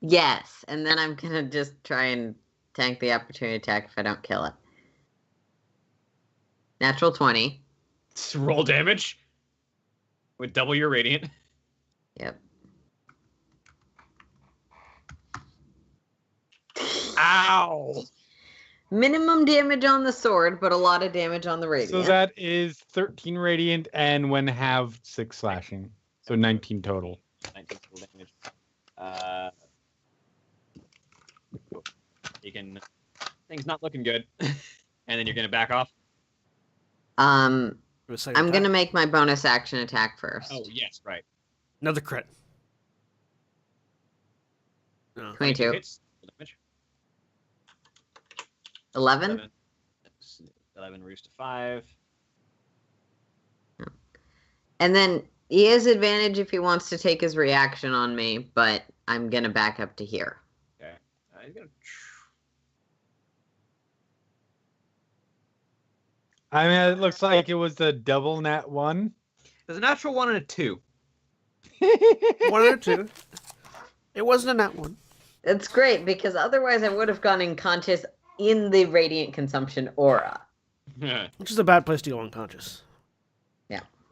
Yes, and then I'm gonna just try and tank the opportunity attack if I don't kill it. Natural 20. Roll damage with double your radiant. Yep. Ow! Minimum damage on the sword, but a lot of damage on the radiant. So that is 13 radiant and when have 6 slashing. So 19 total. 19 total damage. You can. Things not looking good. And then you're gonna back off. I'm Do a second gonna attack. make my bonus action attack first. Oh yes, right. Another crit. No. 22. Hits. Roll damage. 11. 11 reduced to 5. And then he has advantage if he wants to take his reaction on me, but I'm gonna back up to here. Okay. He's gonna. I mean, it looks like it was a double nat 1. There's a natural 1 and a 2. 1 or 2. It wasn't a nat 1. That's great because otherwise I would have gone unconscious in the radiant consumption aura. Which is a bad place to go unconscious.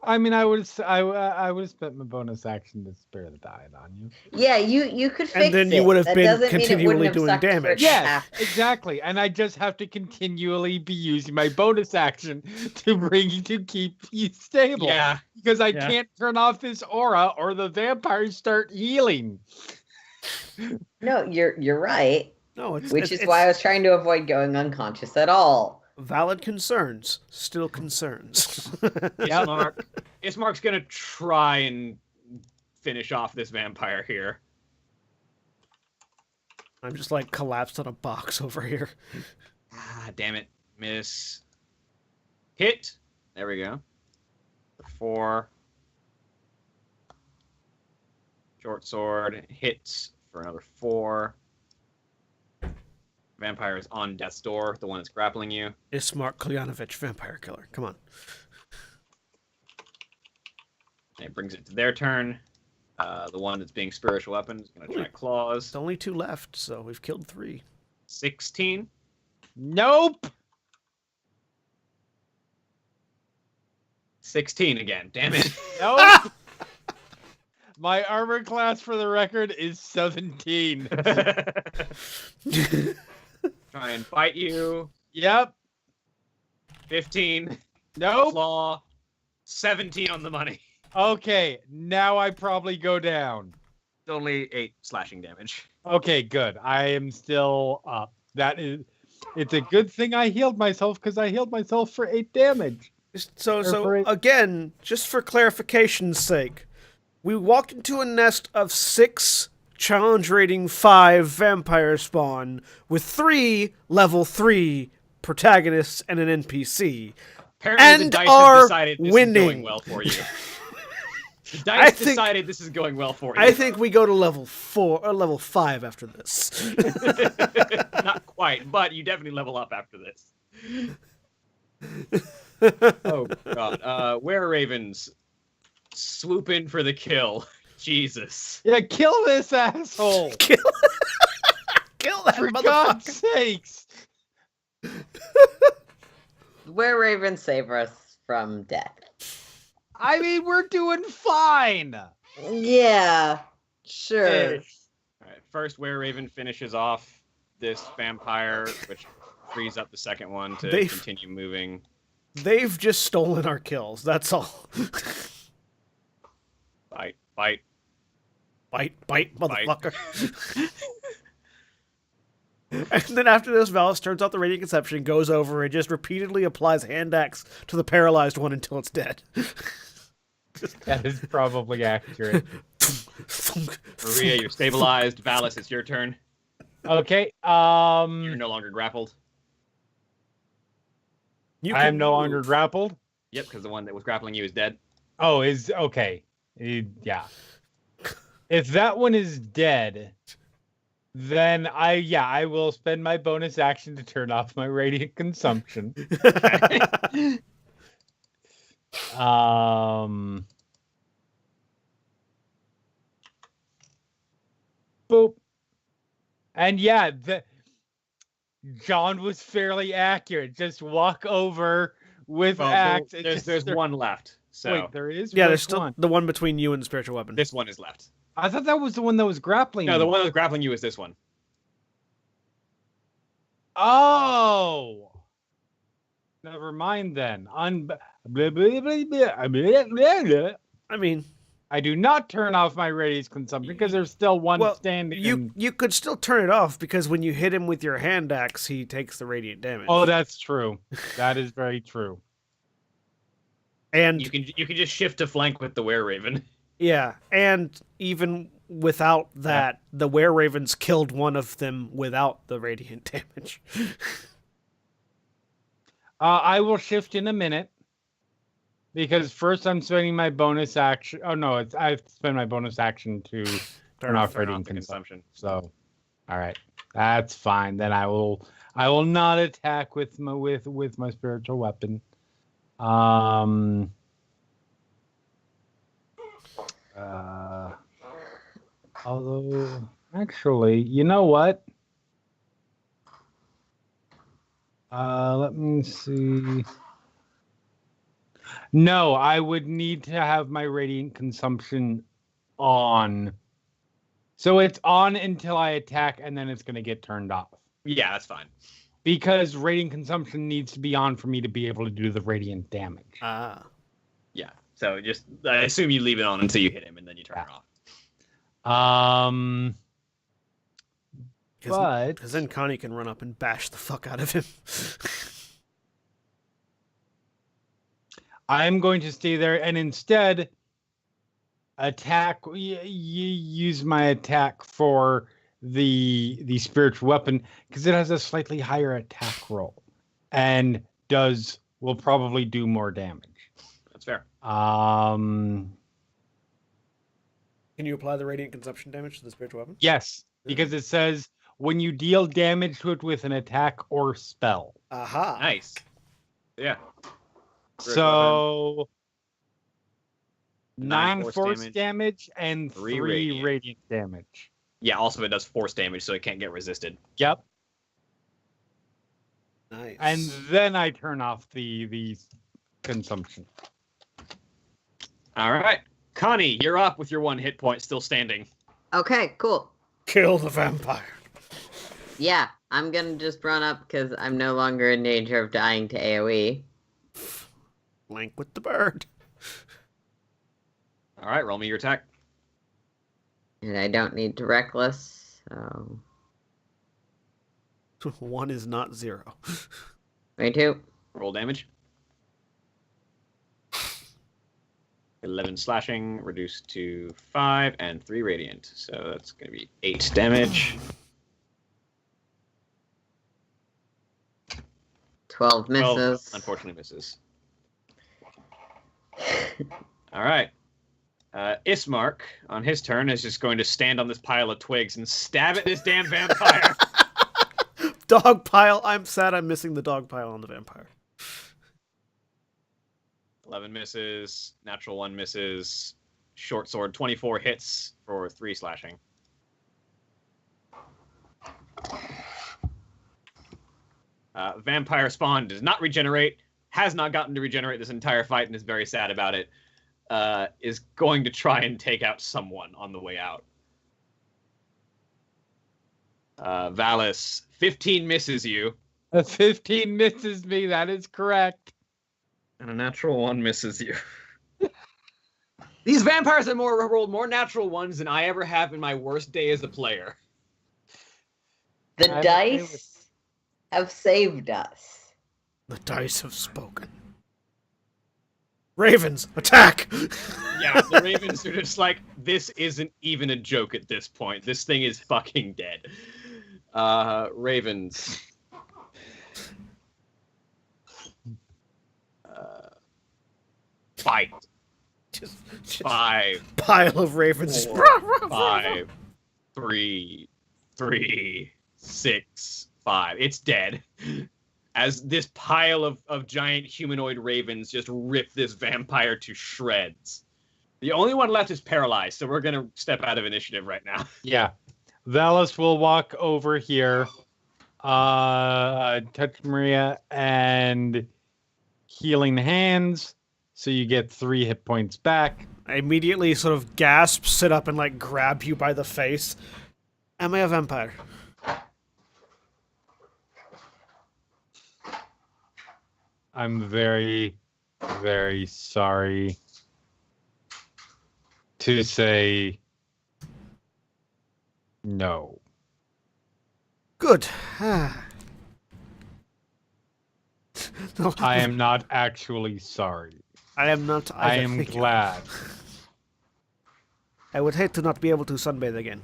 I mean, I would have spent my bonus action to spare the diet on you. Yeah, you could fix And then it. you would have That been doesn't mean it continually wouldn't have doing sucked for it damage. to Yes, happen. exactly. And I just have to continually be using my bonus action to keep you stable. Yeah. Because I Yeah. can't turn off this aura or the vampires start healing. No, you're right. No, Which is why I was trying to avoid going unconscious at all. valid concerns, still concerns. Ismark's gonna try and finish off this vampire here. I'm just like collapsed on a box over here. Ah, damn it. Miss. Hit. There we go. 4. Short sword. Hits for another 4. Vampire is on death's door, the one that's grappling you. Ismark Klyanovich, vampire killer. Come on. It brings it to their turn. The one that's being spiritual weapon is going to try claws. It's only 2 left, so we've killed 3. 16. Nope. 16 again. Damn it. Nope. My armor class, for the record, is 17. Try and bite you. Yep. 15. Nope. Claw. 17 on the money. Okay, now I probably go down. It's only 8 slashing damage. Okay, good. I am still up. It's a good thing I healed myself, because I healed myself for 8 damage. So again, just for clarification's sake, we walked into a nest of 6 challenge rating 5 vampire spawn with 3 level 3 protagonists and an NPC. Apparently And the dice are have decided this winning. is going well for you. The dice decided this is going well for you. I think we go to level 4 or level 5 after this. Not quite, but you definitely level up after this. Oh god. Were Ravens swoop in for the kill. Jesus. Yeah, kill this asshole. Kill that For motherfucker. God's sakes. Where Raven save us from death. I mean, we're doing fine. Yeah, sure. Alright, first Were Raven finishes off this vampire, which frees up the second one to continue moving. They've just stolen our kills, that's all. Bite. Bite, motherfucker. And then after this, Valis turns off the radiant conception, goes over, and just repeatedly applies hand axe to the paralyzed one until it's dead. That is probably accurate. Maria, you're stabilized. Valis, it's your turn. Okay. You're no longer grappled. I am no longer grappled. Yep, because the one that was grappling you is dead. Oh, is okay. Yeah. If that one is dead, then I will spend my bonus action to turn off my radiant consumption. Boop. And yeah, John was fairly accurate. Just walk over with axe. There's one left. So Wait, there is? Yeah, Which there's still one? the one between you and the spiritual weapon. this one is left. I thought that was the one that was grappling No, me. the one that's grappling you is this one. Oh! Never mind then. I mean, I do not turn off my radius consumption because there's still one standing. you could still turn it off because when you hit him with your hand axe, he takes the radiant damage. Oh, that's true. That is very true. And You can just shift to flank with the Were Raven. yeah, and even without that, the Were Ravens killed one of them without the radiant damage. I will shift in a minute because first I'm spending my bonus action. Oh no, I have to spend my bonus action to turn off radiant consumption. So, all right, that's fine. Then I will not attack with my spiritual weapon. Although, actually, you know what? Let me see. No, I would need to have my radiant consumption on. So it's on until I attack, and then it's going to get turned off. Yeah, that's fine. Because radiant consumption needs to be on for me to be able to do the radiant damage. Ah. Yeah. So just I assume you leave it on until you hit him, and then you turn it off. Because then Connie can run up and bash the fuck out of him. I'm going to stay there and instead attack. Use my attack for the spiritual weapon because it has a slightly higher attack roll and will probably do more damage. That's fair. Can you apply the radiant consumption damage to the spiritual weapon? Yes, because it says when you deal damage to it with an attack or spell. Aha. Nice. Yeah. So 9 force damage and 3 3 radiant damage. Yeah, also it does force damage, so it can't get resisted. Yep. Nice. And then I turn off the consumption. All right. Connie, you're up with your 1 hit point still standing. Okay, cool. Kill the vampire. Yeah, I'm gonna just run up because I'm no longer in danger of dying to AoE. Link with the bird. All right, roll me your attack. And I don't need to reckless, so 1 is not 0. 22. Roll damage. 11 slashing, reduced to 5, and 3 radiant. So that's going to be 8 damage. 12 misses. Unfortunately misses. All right. Ismark, on his turn, is just going to stand on this pile of twigs and stab at this damn vampire. Dog pile. I'm sad I'm missing the dog pile on the vampire. 11 misses, natural 1 misses, short sword 24 hits for 3 slashing. Vampire spawn does not regenerate, has not gotten to regenerate this entire fight and is very sad about it. Is going to try and take out someone on the way out. Valis, 15 misses you. A 15 misses me, that is correct. And a natural 1 misses you. These vampires have rolled more natural ones than I ever have in my worst day as a player. The dice have saved us. The dice have spoken. Ravens, attack! Yeah, the Ravens are just like, this isn't even a joke at this point. This thing is fucking dead. Ravens. Fight. Just 5, pile of ravens. 4, 5, 3, 6, 5. It's dead. As this pile of giant humanoid ravens just rip this vampire to shreds. The only one left is paralyzed, so we're going to step out of initiative right now. Yeah. Valis will walk over here, touch Maria, and healing hands, so you get 3 hit points back. I immediately sort of gasp, sit up, and like grab you by the face. Am I a vampire? I'm very, very sorry to say no. Good. No, I am not actually sorry. I am not. I either. am Thank you. glad. I would hate to not be able to sunbathe again.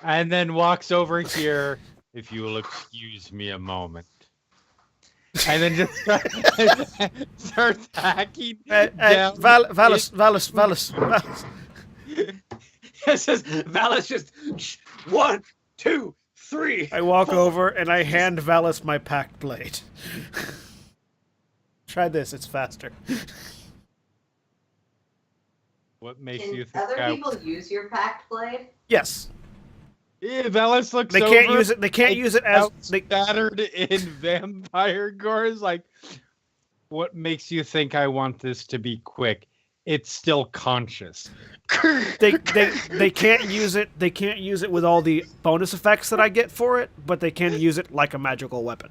And then walks over here, if you will excuse me a moment. And then just starts hacking down. Valis. It says, Valis just, 1, 2, 3. I walk over and I hand Valis my packed blade. Try this, it's faster. What makes Can you think other people use your packed blade? Yes. Yeah, Valis looks They over. can't use it. They can't use it as they. Battered in vampire gores. Like, what makes you think I want this to be quick? It's still conscious. They can't use it. They can't use it with all the bonus effects that I get for it, but they can use it like a magical weapon.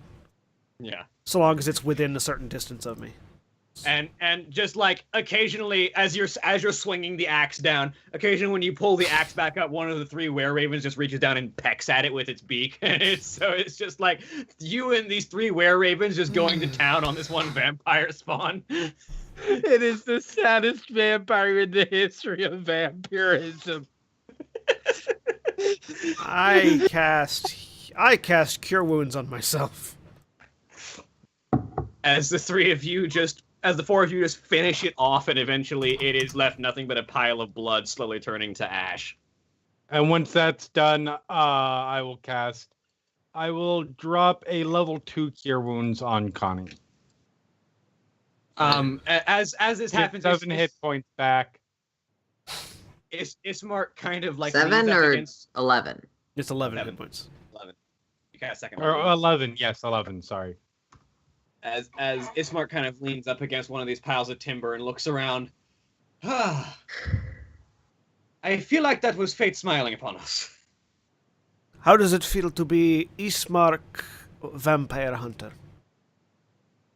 Yeah. So long as it's within a certain distance of me. And just like occasionally as you're swinging the axe down, occasionally when you pull the axe back up, one of the 3 were-ravens just reaches down and pecks at it with its beak. And it's just like you and these 3 were-ravens just going to town on this one vampire spawn. It is the saddest vampire in the history of vampirism. I cast Cure Wounds on myself. As the 4 of you just finish it off, and eventually it is left nothing but a pile of blood slowly turning to ash. And once that's done, I will drop a level 2 Cure Wounds on Connie. As this happens, 6,000 hit points back. Ismark kind of like 7 leans up or against 11? It's 11 11. hit points. 11. You got a second. Or 11, yes, 11, sorry. As Ismark kind of leans up against one of these piles of timber and looks around. I feel like that was fate smiling upon us. How does it feel to be Ismark vampire hunter?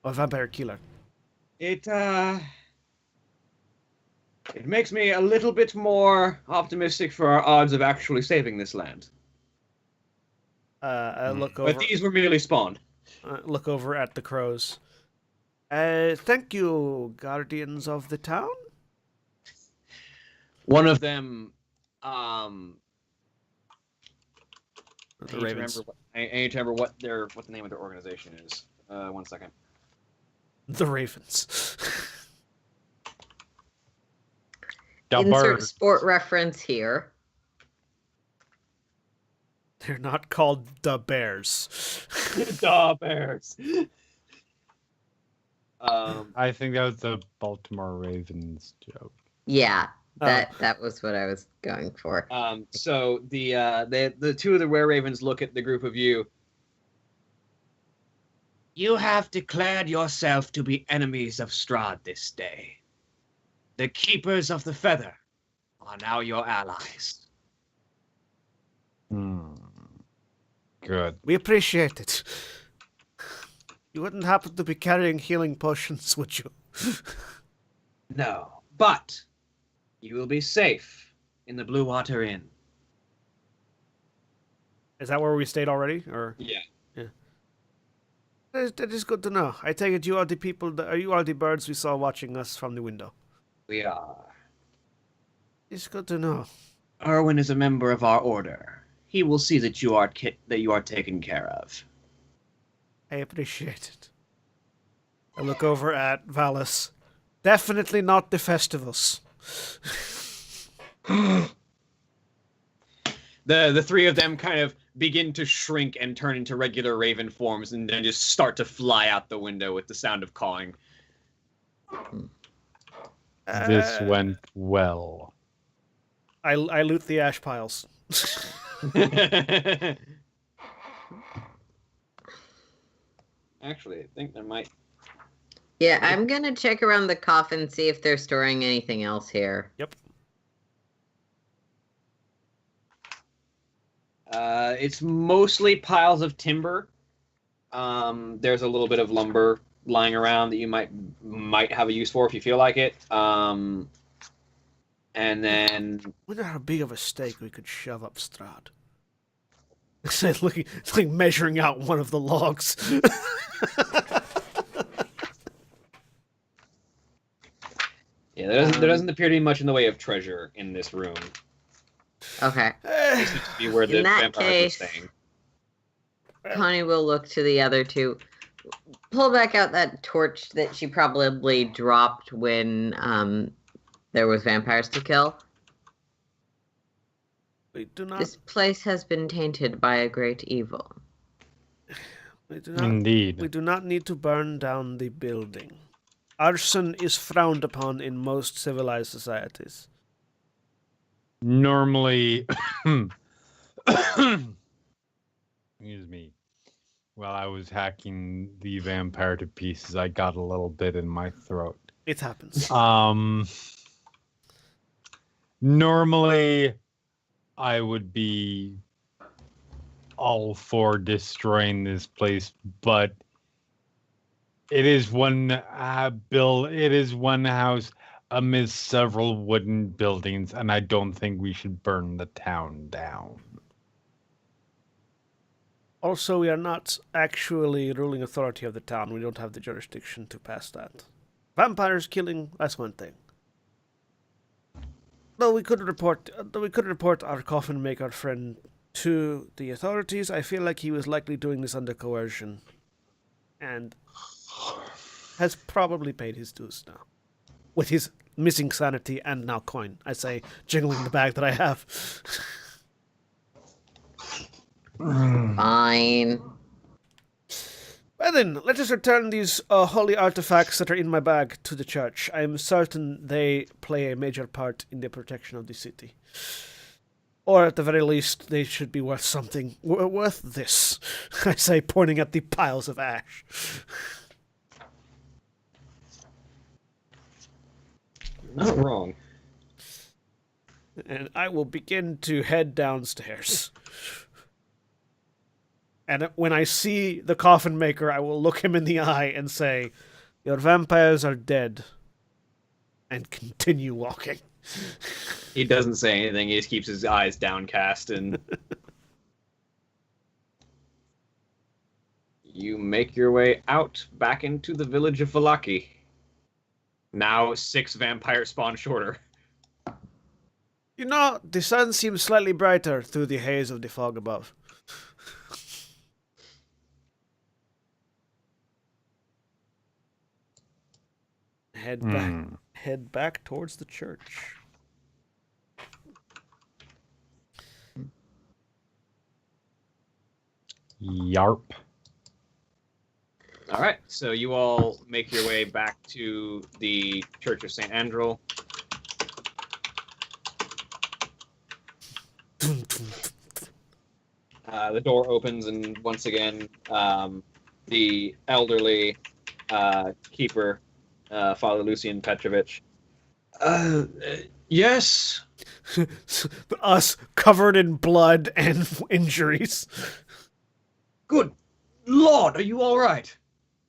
Or vampire killer? It makes me a little bit more optimistic for our odds of actually saving this land. I look over. But these were merely spawned. Look over at the crows. Thank you, guardians of the town. One of them, The ravens. I need to remember what the name of their organization is. 1 second. The ravens. The Insert bird. sport reference here. They're not called the bears. The Bears. I think that was the Baltimore Ravens joke. Yeah, Oh. that was what I was going for. So the two of the Were Ravens look at the group of you. You have declared yourself to be enemies of Strahd this day. The Keepers of the Feather are now your allies. Good. We appreciate it. You wouldn't happen to be carrying healing potions, would you? No, but you will be safe in the Blue Water Inn. Is that where we stayed already? Or Yeah. that is good to know. I take it you are the people. Are you are the birds we saw watching us from the window? We are. It's good to know. Erwin is a member of our order. He will see that you are taken care of. I appreciate it. I look over at Valis. Definitely not the festivals. The three of them kind of begin to shrink and turn into regular raven forms and then just start to fly out the window with the sound of cawing. This went well. I loot the ash piles. Actually, I think there might... Yeah, I'm gonna check around the coffin, see if they're storing anything else here. Yep. It's mostly piles of timber. There's a little bit of lumber lying around that you might have a use for if you feel like it. And then Wonder how big of a stake we could shove up Strahd. It's like measuring out one of the logs. yeah, there doesn't appear to be much in the way of treasure in this room. Okay. This seems to be where the In that vampires case- are staying. Connie will look to the other two. Pull back out that torch that she probably dropped when there was vampires to kill. we do not. This place has been tainted by a great evil. We do not. Indeed. We do not need to burn down the building. Arson is frowned upon in most civilized societies. Normally, excuse me, while I was hacking the vampire to pieces, I got a little bit in my throat. It happens. Normally, I would be all for destroying this place, but it is one it is one house amidst several wooden buildings, and I don't think we should burn the town down. Also, we are not actually ruling authority of the town. We don't have the jurisdiction to pass that. Vampires killing, that's one thing. Though we could report our coffin maker friend to the authorities, I feel like he was likely doing this under coercion. And has probably paid his dues now. With his missing sanity and now coin, I say, jingling the bag that I have. Fine. Well then, let us return these holy artifacts that are in my bag to the church. I am certain they play a major part in the protection of the city. Or at the very least, they should be worth something. Worth this, I say, pointing at the piles of ash. Not wrong. And I will begin to head downstairs. And when I see the coffin maker, I will look him in the eye and say, "Your vampires are dead." And continue walking. He doesn't say anything. He just keeps his eyes downcast, and you make your way out back into the village of Valaki. Now 6 vampires spawn shorter. You know, the sun seems slightly brighter through the haze of the fog above. Head back towards the church. Yarp. All right, so you all make your way back to the Church of St. Andrel. The door opens, and once again, the elderly keeper, Father Lucian Petrovich. Yes? Us covered in blood and injuries. Good Lord, are you all right?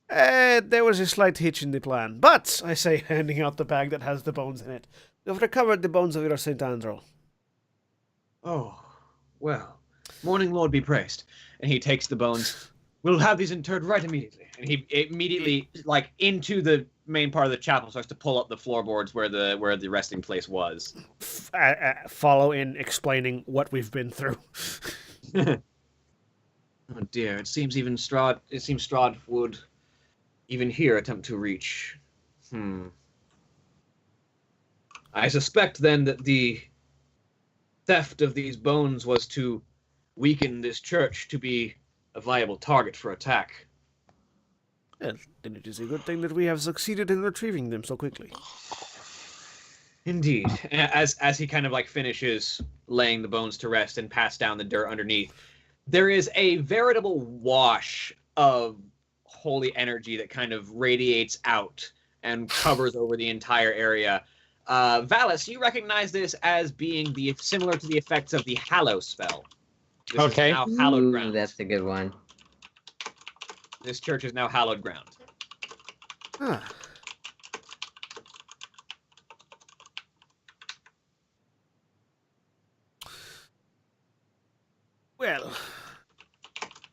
There was a slight hitch in the plan. But, I say, handing out the bag that has the bones in it, we've recovered the bones of your St. Andrel. Oh, well, morning Lord be praised. And he takes the bones. We'll have these interred right immediately. And he immediately, like, into the main part of the chapel, starts to pull up the floorboards where the resting place was. Follow in explaining what we've been through. Oh dear, it seems Strahd would even here attempt to reach. I suspect then that the theft of these bones was to weaken this church to be a viable target for attack. Well, then it is a good thing that we have succeeded in retrieving them so quickly. Indeed. As he kind of like finishes laying the bones to rest and pass down the dirt underneath, there is a veritable wash of holy energy that kind of radiates out and covers over the entire area. Valis, you recognize this as being similar to the effects of the Hallow spell. This Okay. is now hallowed ground. That's a good one. This church is now hallowed ground. Ah. Well,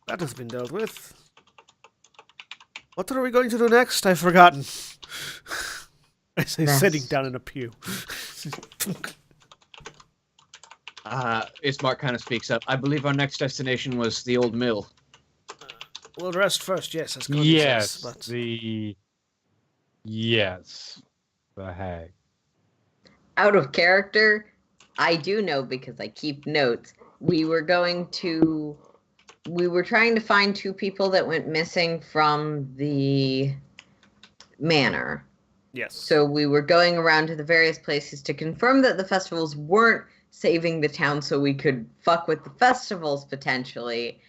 that has been dealt with. What are we going to do next? I've forgotten. I say, sitting down in a pew. Ismark kind of speaks up. I believe our next destination was the old mill. We'll rest first, yes. As Connie Yes, says, but... the hag. Out of character, I do know because I keep notes. We were trying to find 2 people that went missing from the manor. Yes. So we were going around to the various places to confirm that the festivals weren't saving the town so we could fuck with the festivals potentially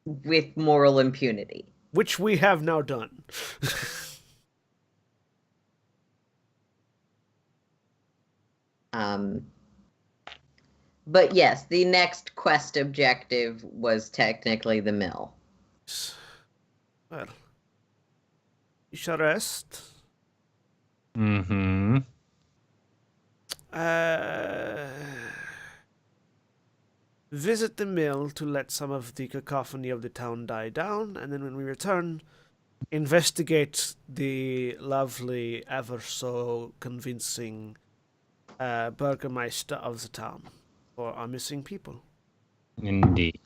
with moral impunity. Which we have now done. But yes, the next quest objective was technically the mill. Well, you shall rest. Mm-hmm. Visit the mill to let some of the cacophony of the town die down, and then when we return, investigate the lovely, ever so convincing burgermeister of the town for our missing people. Indeed.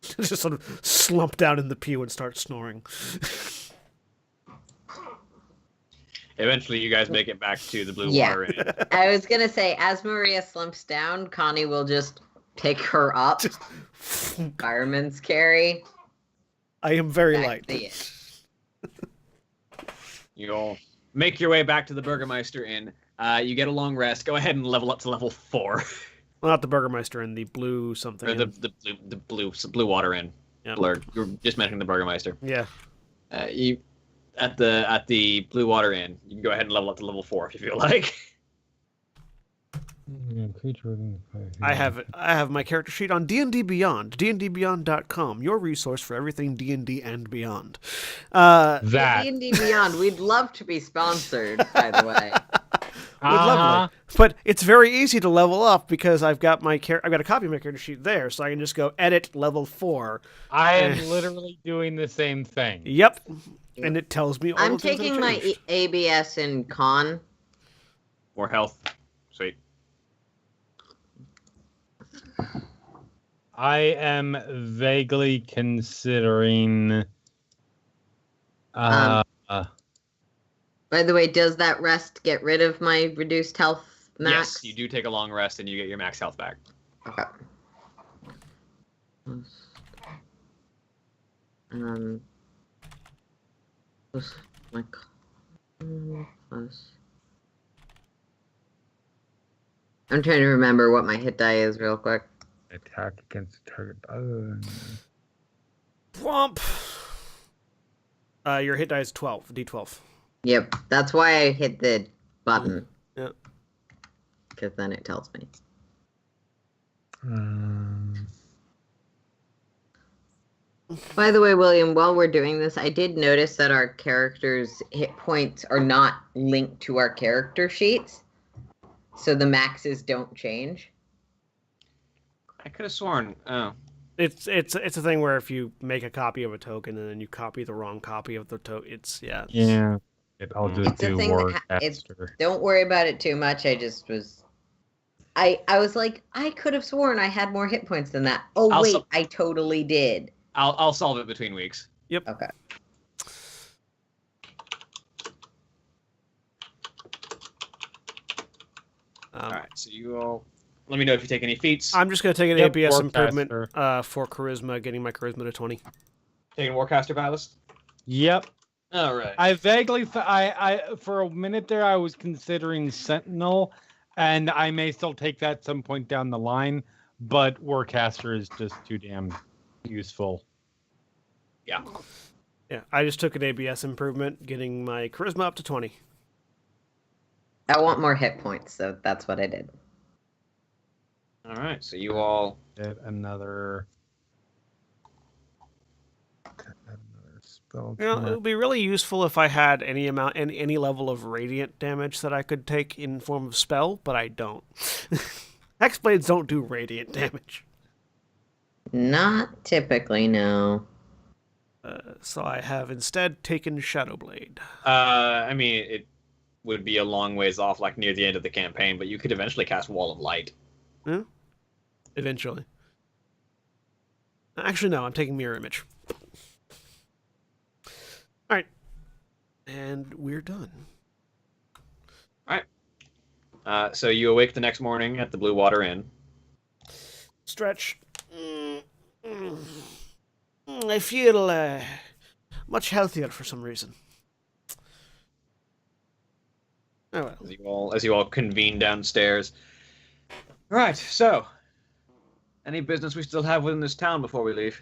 Just sort of slump down in the pew and start snoring. Eventually, you guys make it back to the Blue Water Inn. I was going to say, as Maria slumps down, Connie will just pick her up. Just- Fireman's carry. I am very Back light. to the inn. You all make your way back to the Burgermeister Inn. You get a long rest. Go ahead and level up to level 4. Well, not the Burgermeister and the blue something. Or Inn. the blue water inn. Yep. Blurred. You were just mentioning the Burgermeister. Yeah. You at the Blue Water Inn. You can go ahead and level up to level 4 if you feel like. I have my character sheet on D&D Beyond, dndbeyond.com, your resource for everything D&D and beyond. That. D&D Beyond. We'd love to be sponsored, by the way. Lovely. But it's very easy to level up because I've got I've got a copy of my character sheet there, so I can just go edit level 4. I am literally doing the same thing. Yep. And it tells me all I'm the things that taking have my changed. ABS in con. More health. Sweet. I am vaguely considering. By the way, does that rest get rid of my reduced health max? Yes, you do take a long rest and you get your max health back. Okay. Plus my plus. I'm trying to remember what my hit die is real quick. Attack against the target other than. Whomp. Your hit die is 12, D12. Yep, that's why I hit the button. Yeah. Because then it tells me. By the way, William, while we're doing this, I did notice that our characters' hit points are not linked to our character sheets. So the maxes don't change. I could have sworn. Oh. It's a thing where if you make a copy of a token and then you copy the wrong copy of the token, it's. Yeah. I'll just It's a do thing that Warcaster. Don't worry about it too much. I just was. I was like, I could have sworn I had more hit points than that. Oh I'll wait, so- I totally did. I'll solve it between weeks. Yep. Okay. All right. So you all. Let me know if you take any feats. I'm just going to take an Yep, ABS Warcaster. improvement for charisma, getting my charisma to 20. Taking Warcaster Palace. Yep. All right. I vaguely, I for a minute there, I was considering Sentinel, and I may still take that some point down the line, but Warcaster is just too damn useful. Yeah. Yeah, I just took an ABS improvement, getting my charisma up to 20. I want more hit points, so that's what I did. All right. So you all. Get another spell. You know, it would be really useful if I had any level of radiant damage that I could take in form of spell, but I don't. Hexblades don't do radiant damage. Not typically, no. So I have instead taken Shadowblade. I mean, it would be a long ways off, like near the end of the campaign, but you could eventually cast Wall of Light. Yeah? Eventually. Actually, no, I'm taking Mirror Image. Alright. And we're done. So you awake the next morning at the Blue Water Inn. Stretch. I feel much healthier for some reason. Oh well. As you all convene downstairs. Right. So, any business we still have within this town before we leave?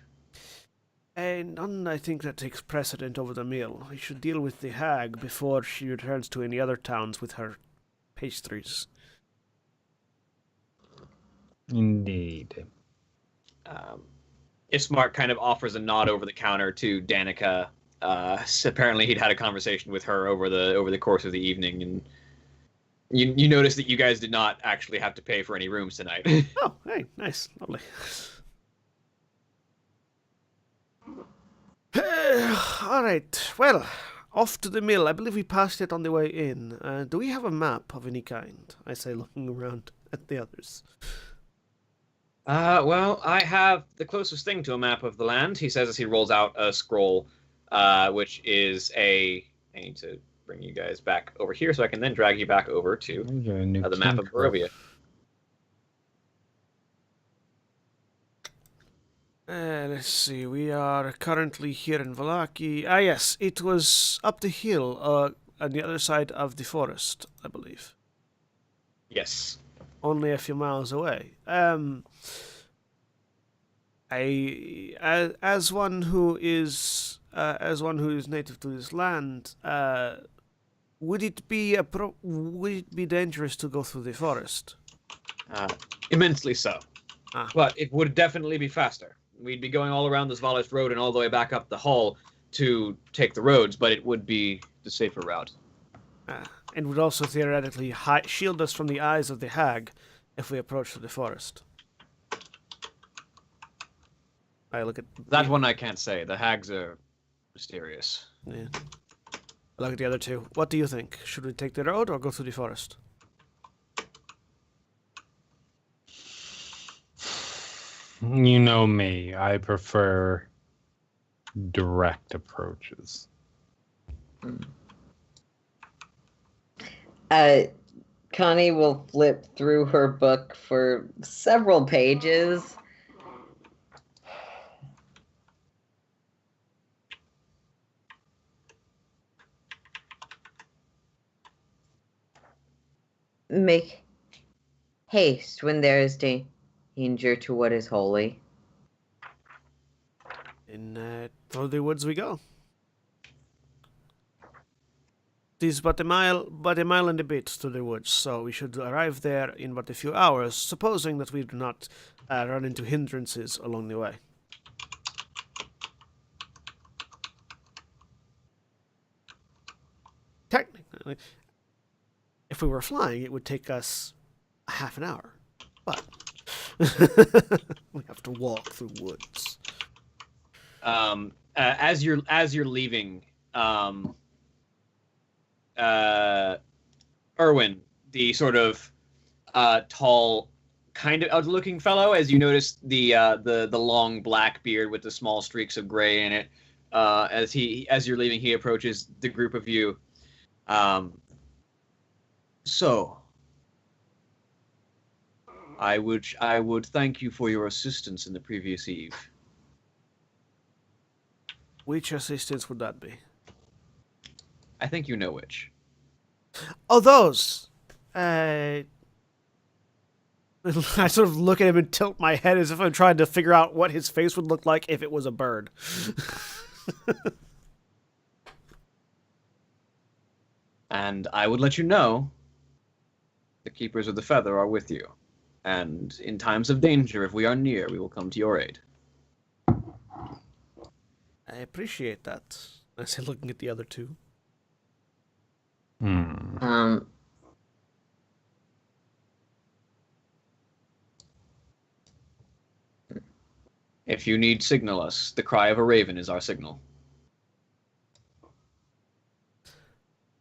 None, I think, that takes precedent over the meal. We should deal with the hag before she returns to any other towns with her pastries. Indeed. Ismark kind of offers a nod over the counter to Danica. Apparently, he'd had a conversation with her over the course of the evening, and you notice that you guys did not actually have to pay for any rooms tonight. Oh, hey, nice, lovely. All right, well, off to the mill. I believe we passed it on the way in. Do we have a map of any kind? I say, looking around at the others. Well, I have the closest thing to a map of the land, he says as he rolls out a scroll, which is I need to bring you guys back over here so I can then drag you back over to the map of Barovia. Let's see. We are currently here in Valaki. Ah, yes. It was up the hill, on the other side of the forest, I believe. Yes. Only a few miles away. As one who is native to this land, would it be dangerous to go through the forest? Immensely so. Ah. But it would definitely be faster. We'd be going all around this Valist road and all the way back up the hall to take the roads, but it would be the safer route. And would also theoretically shield us from the eyes of the hag if we approach the forest. I look at That one I can't say. The hags are mysterious. Yeah. I look at the other two. What do you think? Should we take the road or go through the forest? You know me. I prefer direct approaches. Connie will flip through her book for several pages. Make haste when there is danger to what is holy. Through the woods we go. It is but a mile and a bit to the woods, so we should arrive there in but a few hours, supposing that we do not run into hindrances along the way. Technically, if we were flying, it would take us a half an hour, but we have to walk through woods. As you're leaving, Erwin, the sort of tall, kind of out-looking fellow, as you notice the long black beard with the small streaks of gray in it, as you're leaving, he approaches the group of you. So, I would thank you for your assistance in the previous eve. Which assistance would that be? I think you know which. Oh, those! I sort of look at him and tilt my head as if I'm trying to figure out what his face would look like if it was a bird. And I would let you know the Keepers of the Feather are with you. And in times of danger, if we are near, we will come to your aid. I appreciate that. I say, looking at the other two. If you need, signal us. The cry of a raven is our signal.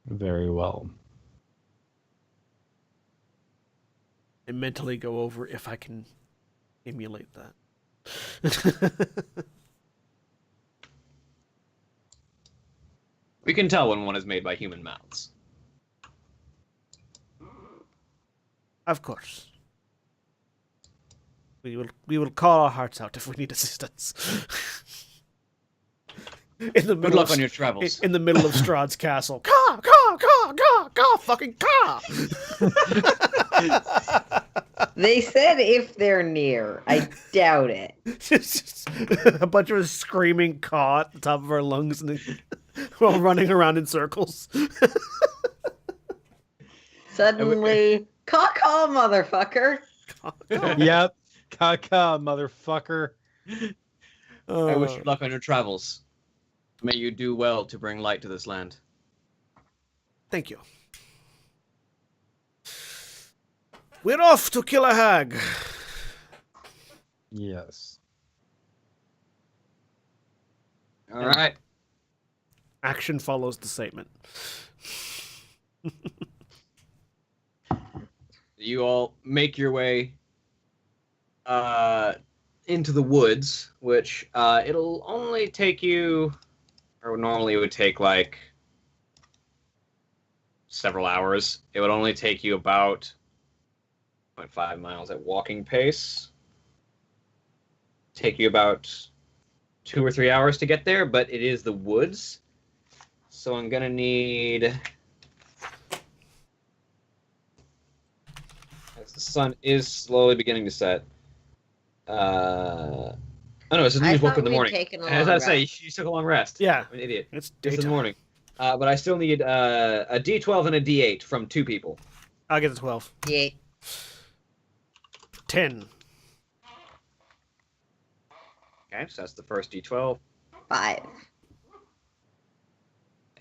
Very well. I mentally go over if I can emulate that. We can tell when one is made by human mouths. Of course. We will call our hearts out if we need assistance. Good luck on your travels. In the middle of Strahd's castle. Caw, caw, caw, caw, caw, fucking caw! They said if they're near. I doubt it. Just a bunch of us screaming caw at the top of our lungs and we're all running around in circles. Suddenly, caw-caw, motherfucker. Yep. Caca, motherfucker. I wish you luck on your travels. May you do well to bring light to this land. Thank you. We're off to kill a hag. Yes. All right. Action follows the statement. You all make your way into the woods, which it'll only take you, or normally it would take like several hours. It would only take you about 0.5 miles at walking pace. take you about 2 or 3 hours to get there, but it is the woods. So I'm gonna need, as the sun is slowly beginning to set. Oh no, it's I just woke thought up in the we'd morning. taken a As long I say, rest. you took a long rest. Yeah, I'm an idiot. it's It's in the daytime. morning. But I still need a D12 and a D8 from 2 people. I'll get the 12. Yeah. 10. Okay, so that's the first D12. 5. I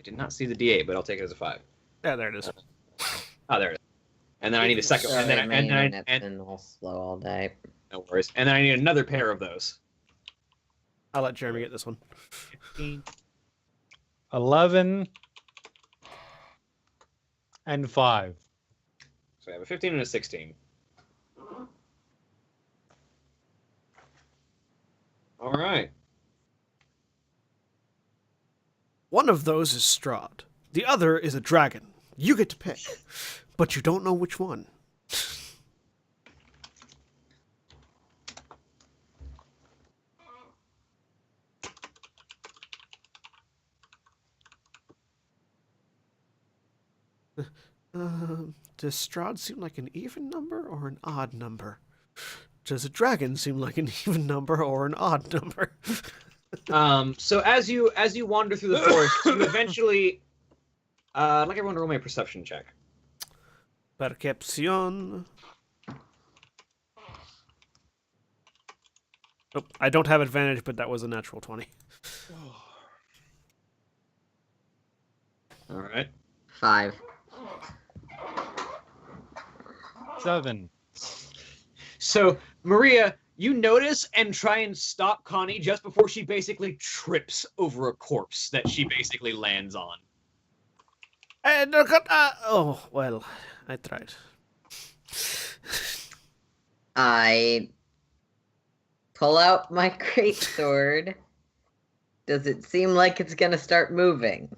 did not see the D8, but I'll take it as a 5. Yeah, there it is. Oh, there it is. And then I need a second. Sorry, and then my and then internet's and been all slow all day. no worries. And then I need another pair of those. I'll let Jeremy get this one. 11 and 5. So I have a 15 and a 16. All right. One of those is Strahd. The other is a dragon. You get to pick, but you don't know which one. Does Strahd seem like an even number or an odd number? Does a dragon seem like an even number or an odd number? So as you wander through the forest, you eventually I'd like everyone to roll me a perception check. Perception. Oh, I don't have advantage, but that was a natural 20. All right. 5. 7. So Maria, you notice and try and stop Connie just before she basically trips over a corpse that she basically lands on. Oh, well, I tried. I pull out my greatsword. Does it seem like it's gonna start moving?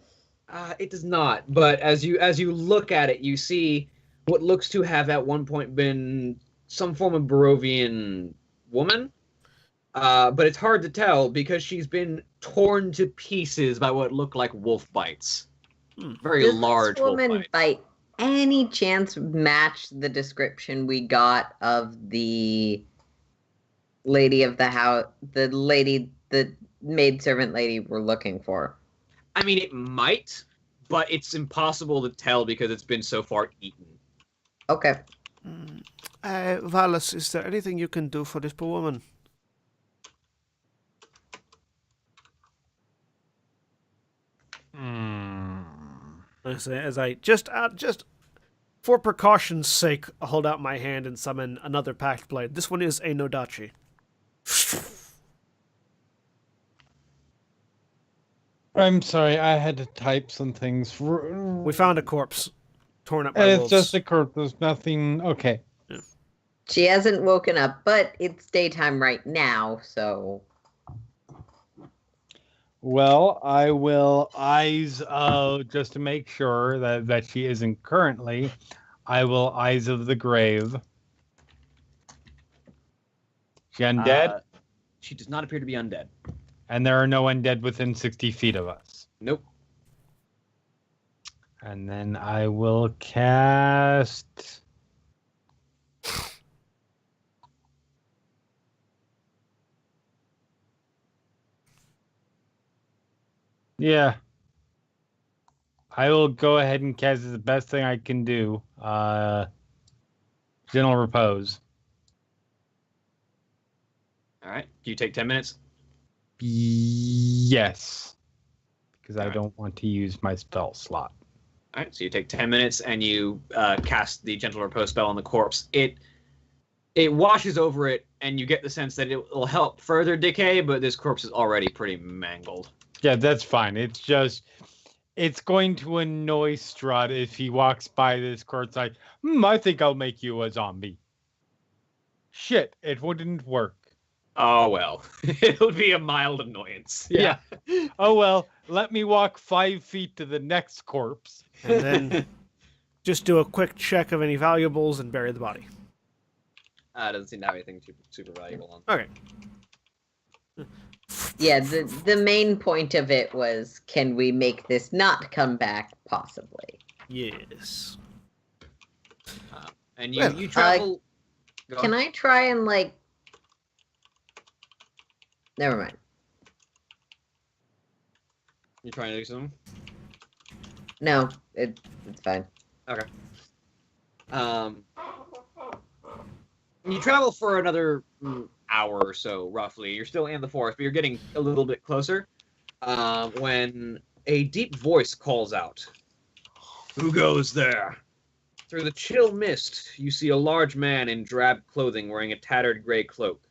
It does not. But as you look at it, you see what looks to have at one point been some form of Barovian woman. But it's hard to tell because she's been torn to pieces by what look like wolf bites. Very Does large this woman wolf bites. by any chance match the description we got of the lady of the house, the maidservant lady we're looking for? I mean, it might, but it's impossible to tell because it's been so far eaten. Okay. Valis, is there anything you can do for this poor woman? As I just for precaution's sake, hold out my hand and summon another pact blade. This one is a Nodachi. I'm sorry, I had to type some things. We found a corpse torn up by And it's wolves. just a corpse. There's nothing. Okay. She hasn't woken up, but it's daytime right now, so Well, I will eyes just to make sure that she isn't currently. I will eyes of the grave. She undead, She does not appear to be undead. and there are no undead within 60 feet of us. Nope. And then I will cast. Yeah. I will go ahead and cast it the best thing I can do. Gentle repose. All right. Do you take 10 minutes? Yes. Because I Alright. don't want to use my spell slot. All right. So you take 10 minutes and you cast the gentle repose spell on the corpse. It washes over it, and you get the sense that it will help further decay, but this corpse is already pretty mangled. Yeah, that's fine. It's just, it's going to annoy Strahd if he walks by this corpse like, I think I'll make you a zombie. Shit, it wouldn't work. Oh, well. It'll be a mild annoyance. Yeah. Oh, well, let me walk 5 feet to the next corpse. And then just do a quick check of any valuables and bury the body. Doesn't seem to have anything super valuable on. Okay. Yeah, the main point of it was, can we make this not come back? Possibly. Yes. And Well, you travel. Go Can on. I try and Never mind. You trying to do something? No, it's fine. Okay. You travel for another hour or so, roughly. You're still in the forest, but you're getting a little bit closer. When a deep voice calls out, "Who goes there?" Through the chill mist, you see a large man in drab clothing wearing a tattered gray cloak.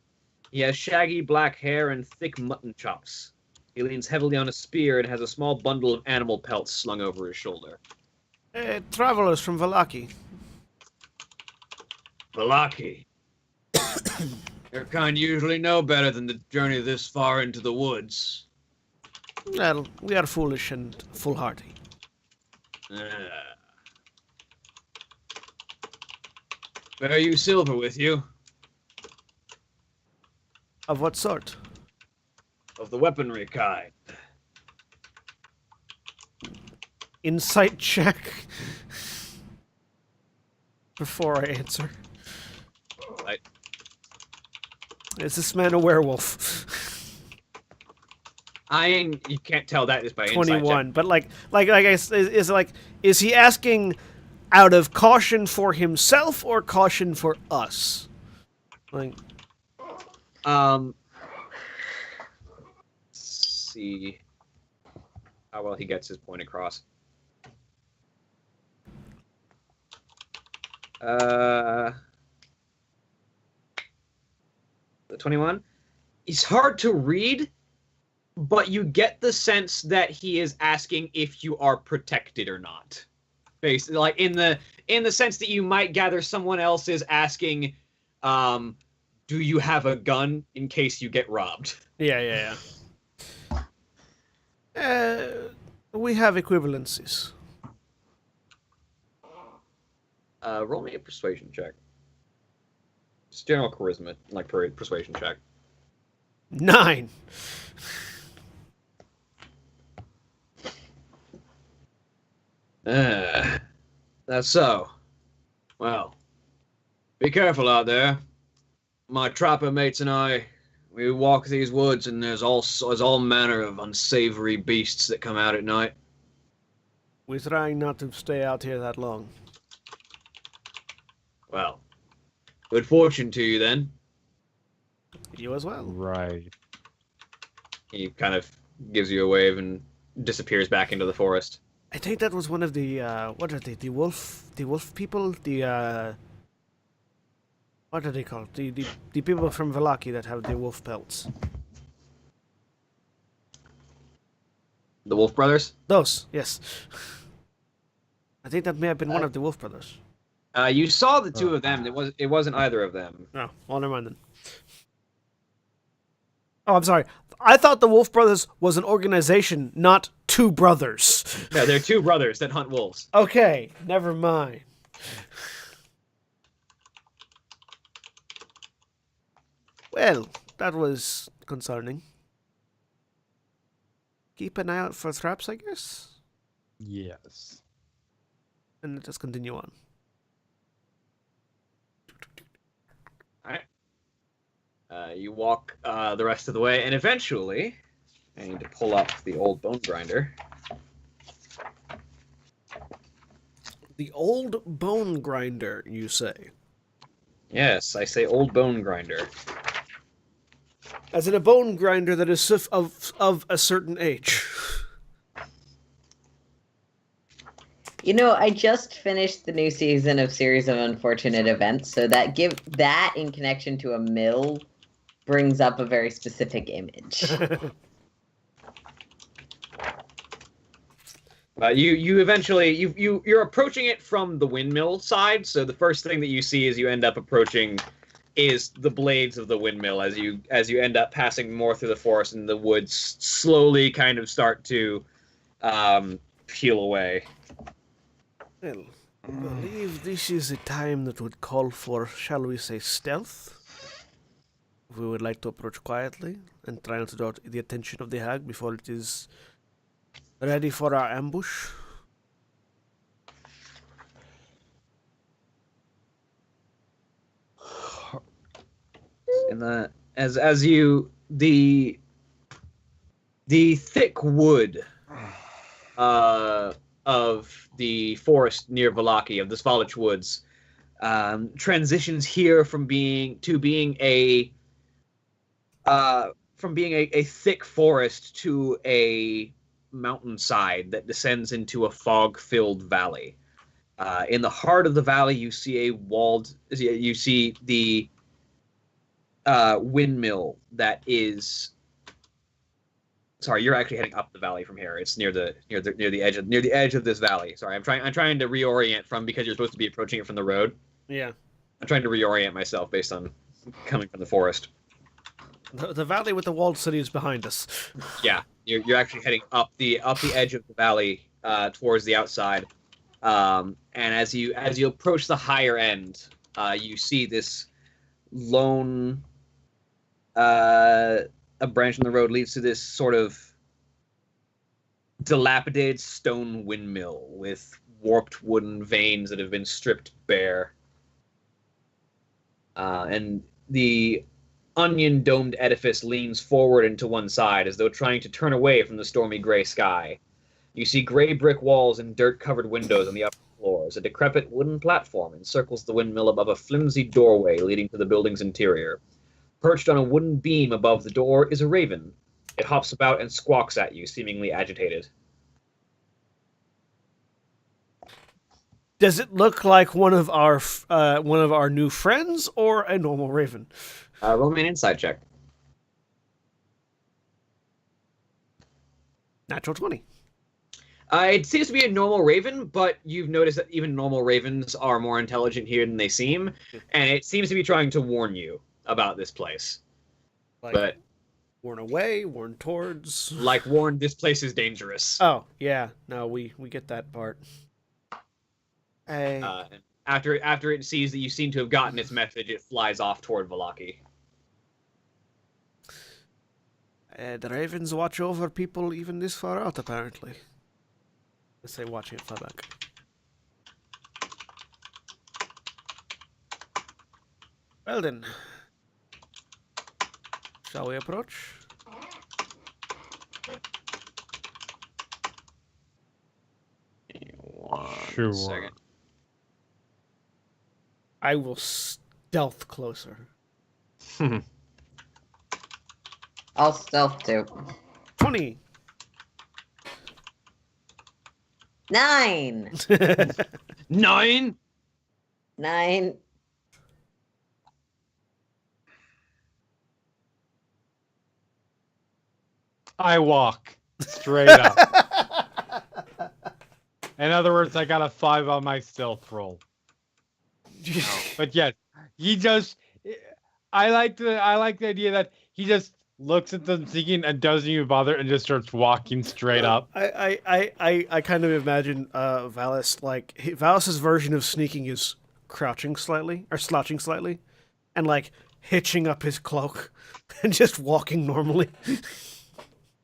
He has shaggy black hair and thick mutton chops. He leans heavily on a spear and has a small bundle of animal pelts slung over his shoulder. Travelers from Valaki. Balaki. Your kind usually know better than to journey this far into the woods. Well, we are foolish and foolhardy. Bear you silver with you? Of what sort? Of the weaponry kind. Insight check. Before I answer. Is this man a werewolf? You can't tell that just by insight 21. check. But is he asking out of caution for himself or caution for us? Let's see how well he gets his point across. The 21. He's hard to read, but you get the sense that he is asking if you are protected or not. Basically, like in the sense that you might gather someone else is asking, do you have a gun in case you get robbed? Yeah. We have equivalencies. Roll me a persuasion check. Just general charisma, like persuasion check. 9. That's so. Well, be careful out there. My trapper mates and I, we walk these woods, and there's all manner of unsavory beasts that come out at night. We're trying not to stay out here that long. Well, good fortune to you then. You as well. Right. He kind of gives you a wave and disappears back into the forest. I think that was one of the what are they? The wolf people? What are they called? The people from Valaki that have the wolf pelts. The Wolf Brothers? Those, yes. I think that may have been one of the Wolf Brothers. You saw the two of them. It wasn't either of them. No, well, never mind then. Oh, I'm sorry. I thought the Wolf Brothers was an organization, not two brothers. No, they're two brothers that hunt wolves. Okay, never mind. Well, that was concerning. Keep an eye out for traps, I guess. Yes. And let us continue on. Alright. You walk the rest of the way, and eventually, I need to pull up the old bone grinder. The old bone grinder, you say? Yes, I say old bone grinder. As in a bone grinder that is of a certain age. You know, I just finished the new season of Series of Unfortunate Events, so that in connection to a mill brings up a very specific image. You eventually you're approaching it from the windmill side, so the first thing that you see as you end up approaching is the blades of the windmill as you end up passing more through the forest, and the woods slowly kind of start to peel away. Well, I believe this is a time that would call for, shall we say, stealth? we would like to approach quietly and try not to draw the attention of the hag before it is ready for our ambush. And as you the thick wood of the forest near Valaki, of the Svalich Woods, transitions here from being a thick forest to a mountainside that descends into a fog-filled valley. In the heart of the valley, you see the windmill that is. Sorry, you're actually heading up the valley from here. It's near the edge of this valley. Sorry, I'm trying to reorient because you're supposed to be approaching it from the road. Yeah. I'm trying to reorient myself based on coming from the forest. The valley with the walled city is behind us. Yeah, you're actually heading up the edge of the valley towards the outside. And as you approach the higher end, you see this lone a branch in the road leads to this sort of dilapidated stone windmill with warped wooden vanes that have been stripped bare. And the onion-domed edifice leans forward and to one side as though trying to turn away from the stormy gray sky. You see gray brick walls and dirt-covered windows on the upper floors. A decrepit wooden platform encircles the windmill above a flimsy doorway leading to the building's interior. Perched on a wooden beam above the door is a raven. It hops about and squawks at you, seemingly agitated. Does it look like one of our new friends or a normal raven? Roll me an insight check. Natural 20. It seems to be a normal raven, but you've noticed that even normal ravens are more intelligent here than they seem, and it seems to be trying to warn you about this place. But warn away, warn towards. Like warn, this place is dangerous. Oh yeah, no, we get that part. Hey. After it sees that you seem to have gotten its message, it flies off toward Valaki. The ravens watch over people even this far out, apparently. Let's say watching it fly back. Well then. Shall we approach? Sure. Second. I will stealth closer. I'll stealth too. 20. 9. 9? 9. I walk straight up. In other words, I got a 5 on my stealth roll. But yes, he just. I like the idea that he just looks at them thinking and doesn't even bother and just starts walking straight up. I kind of imagine Valis, like Valis's version of sneaking is crouching slightly or slouching slightly, and like hitching up his cloak and just walking normally.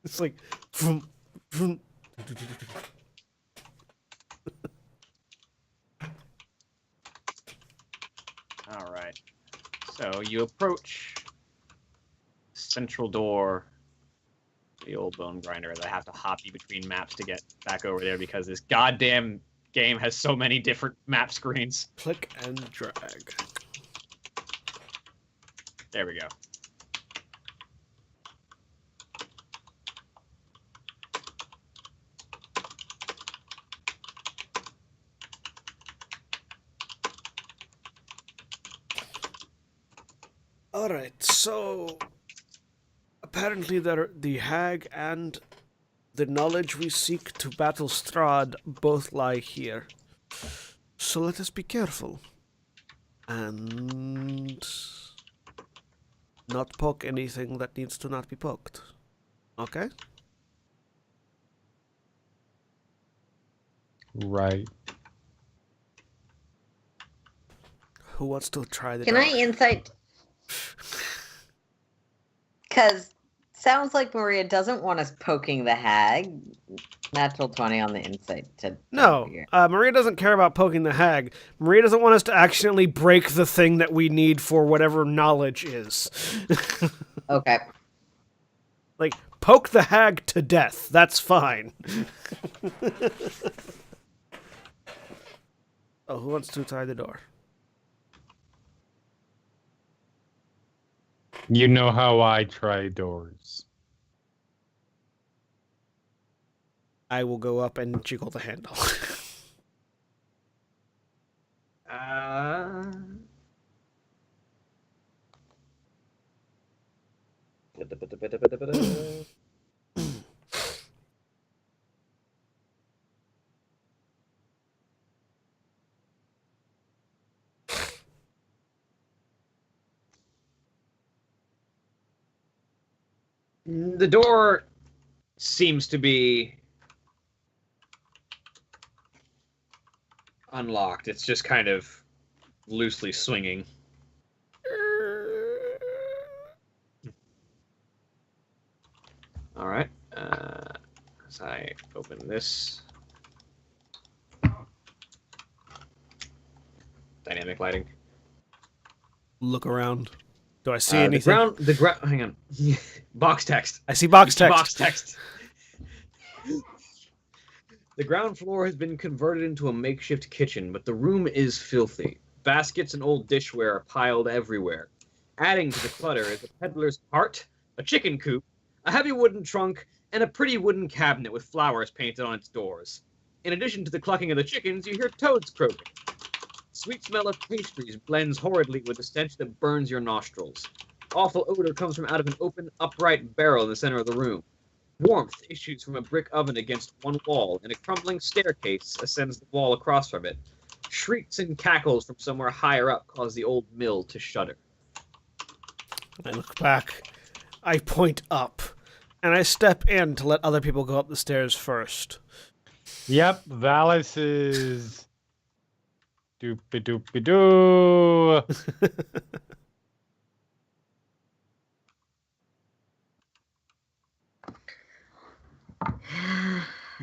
It's like, vroom, vroom. All right. So you approach central door, the old bone grinder. I have to hop you between maps to get back over there because this goddamn game has so many different map screens. Click and drag. There we go. Alright, so apparently the hag and the knowledge we seek to battle Strahd both lie here. So let us be careful. And not poke anything that needs to not be poked. Okay? Right. Who wants to try the Can dark? I insight? Because sounds like Maria doesn't want us poking the hag. Natural 20 on the insight to No, figure. Maria doesn't care about poking the hag. Maria doesn't want us to accidentally break the thing that we need for whatever knowledge is. Okay. Like, poke the hag to death. That's fine. Oh, who wants to tie the door? You know how I try doors. I will go up and jiggle the handle. The door seems to be unlocked. It's just kind of loosely swinging. All right. As I open this, dynamic lighting. Look around. Do I see The anything? ground. Hang on. Box text. I see box text. Box text. The ground floor has been converted into a makeshift kitchen, but the room is filthy. Baskets and old dishware are piled everywhere. Adding to the clutter is a peddler's cart, a chicken coop, a heavy wooden trunk, and a pretty wooden cabinet with flowers painted on its doors. In addition to the clucking of the chickens, you hear toads croaking. Sweet smell of pastries blends horridly with the stench that burns your nostrils. Awful odor comes from out of an open, upright barrel in the center of the room. Warmth issues from a brick oven against one wall, and a crumbling staircase ascends the wall across from it. Shrieks and cackles from somewhere higher up cause the old mill to shudder. I look back. I point up. And I step in to let other people go up the stairs first. Yep, Valis is doopy doopy doo.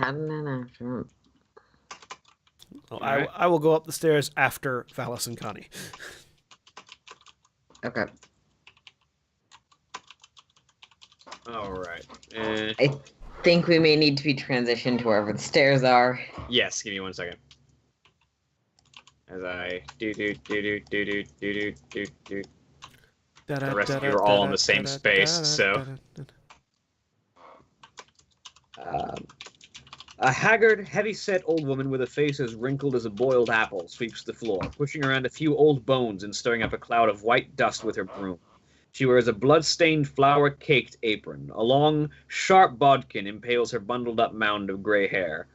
I don't know. Well, Alright. I will go up the stairs after Valis and Connie. Okay. All right. I think we may need to be transitioned to wherever the stairs are. Yes, give me 1 second. As I do. The rest of you are all in the same space, so. A haggard, heavy-set old woman with a face as wrinkled as a boiled apple sweeps the floor, pushing around a few old bones and stirring up a cloud of white dust with her broom. She wears a blood-stained, flour-caked apron. A long, sharp bodkin impales her bundled-up mound of gray hair.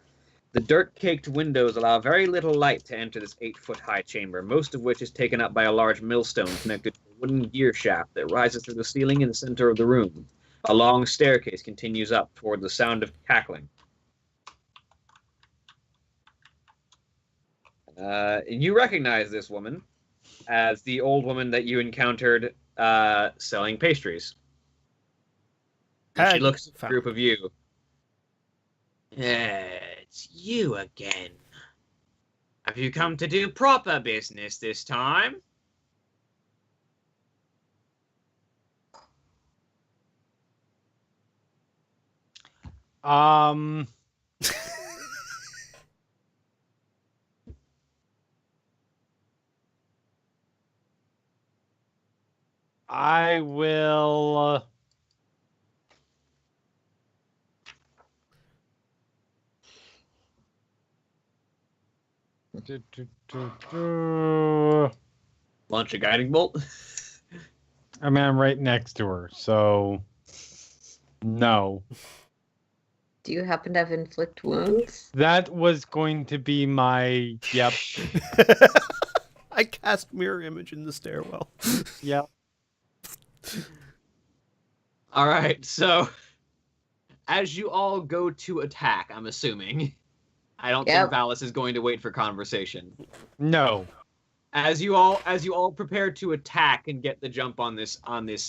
The dirt-caked windows allow very little light to enter this 8-foot-high chamber, most of which is taken up by a large millstone connected to a wooden gear shaft that rises through the ceiling in the center of the room. A long staircase continues up toward the sound of cackling. You recognize this woman as the old woman that you encountered selling pastries. And she looks at the group of you. It's you again. Have you come to do proper business this time? I will. Launch a guiding bolt. I mean, I'm right next to her, so no. Do you happen to have inflict wounds? That was going to be my yep. I cast mirror image in the stairwell. Yep. All right, so as you all go to attack, I'm assuming. I don't think Valis is going to wait for conversation. No. As you all prepare to attack and get the jump on this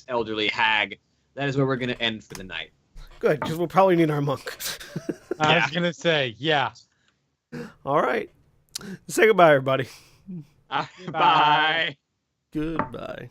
elderly hag, that is where we're going to end for the night. Good, because we'll probably need our monk. I was gonna say, yeah. All right. Say goodbye, everybody. Bye. Goodbye.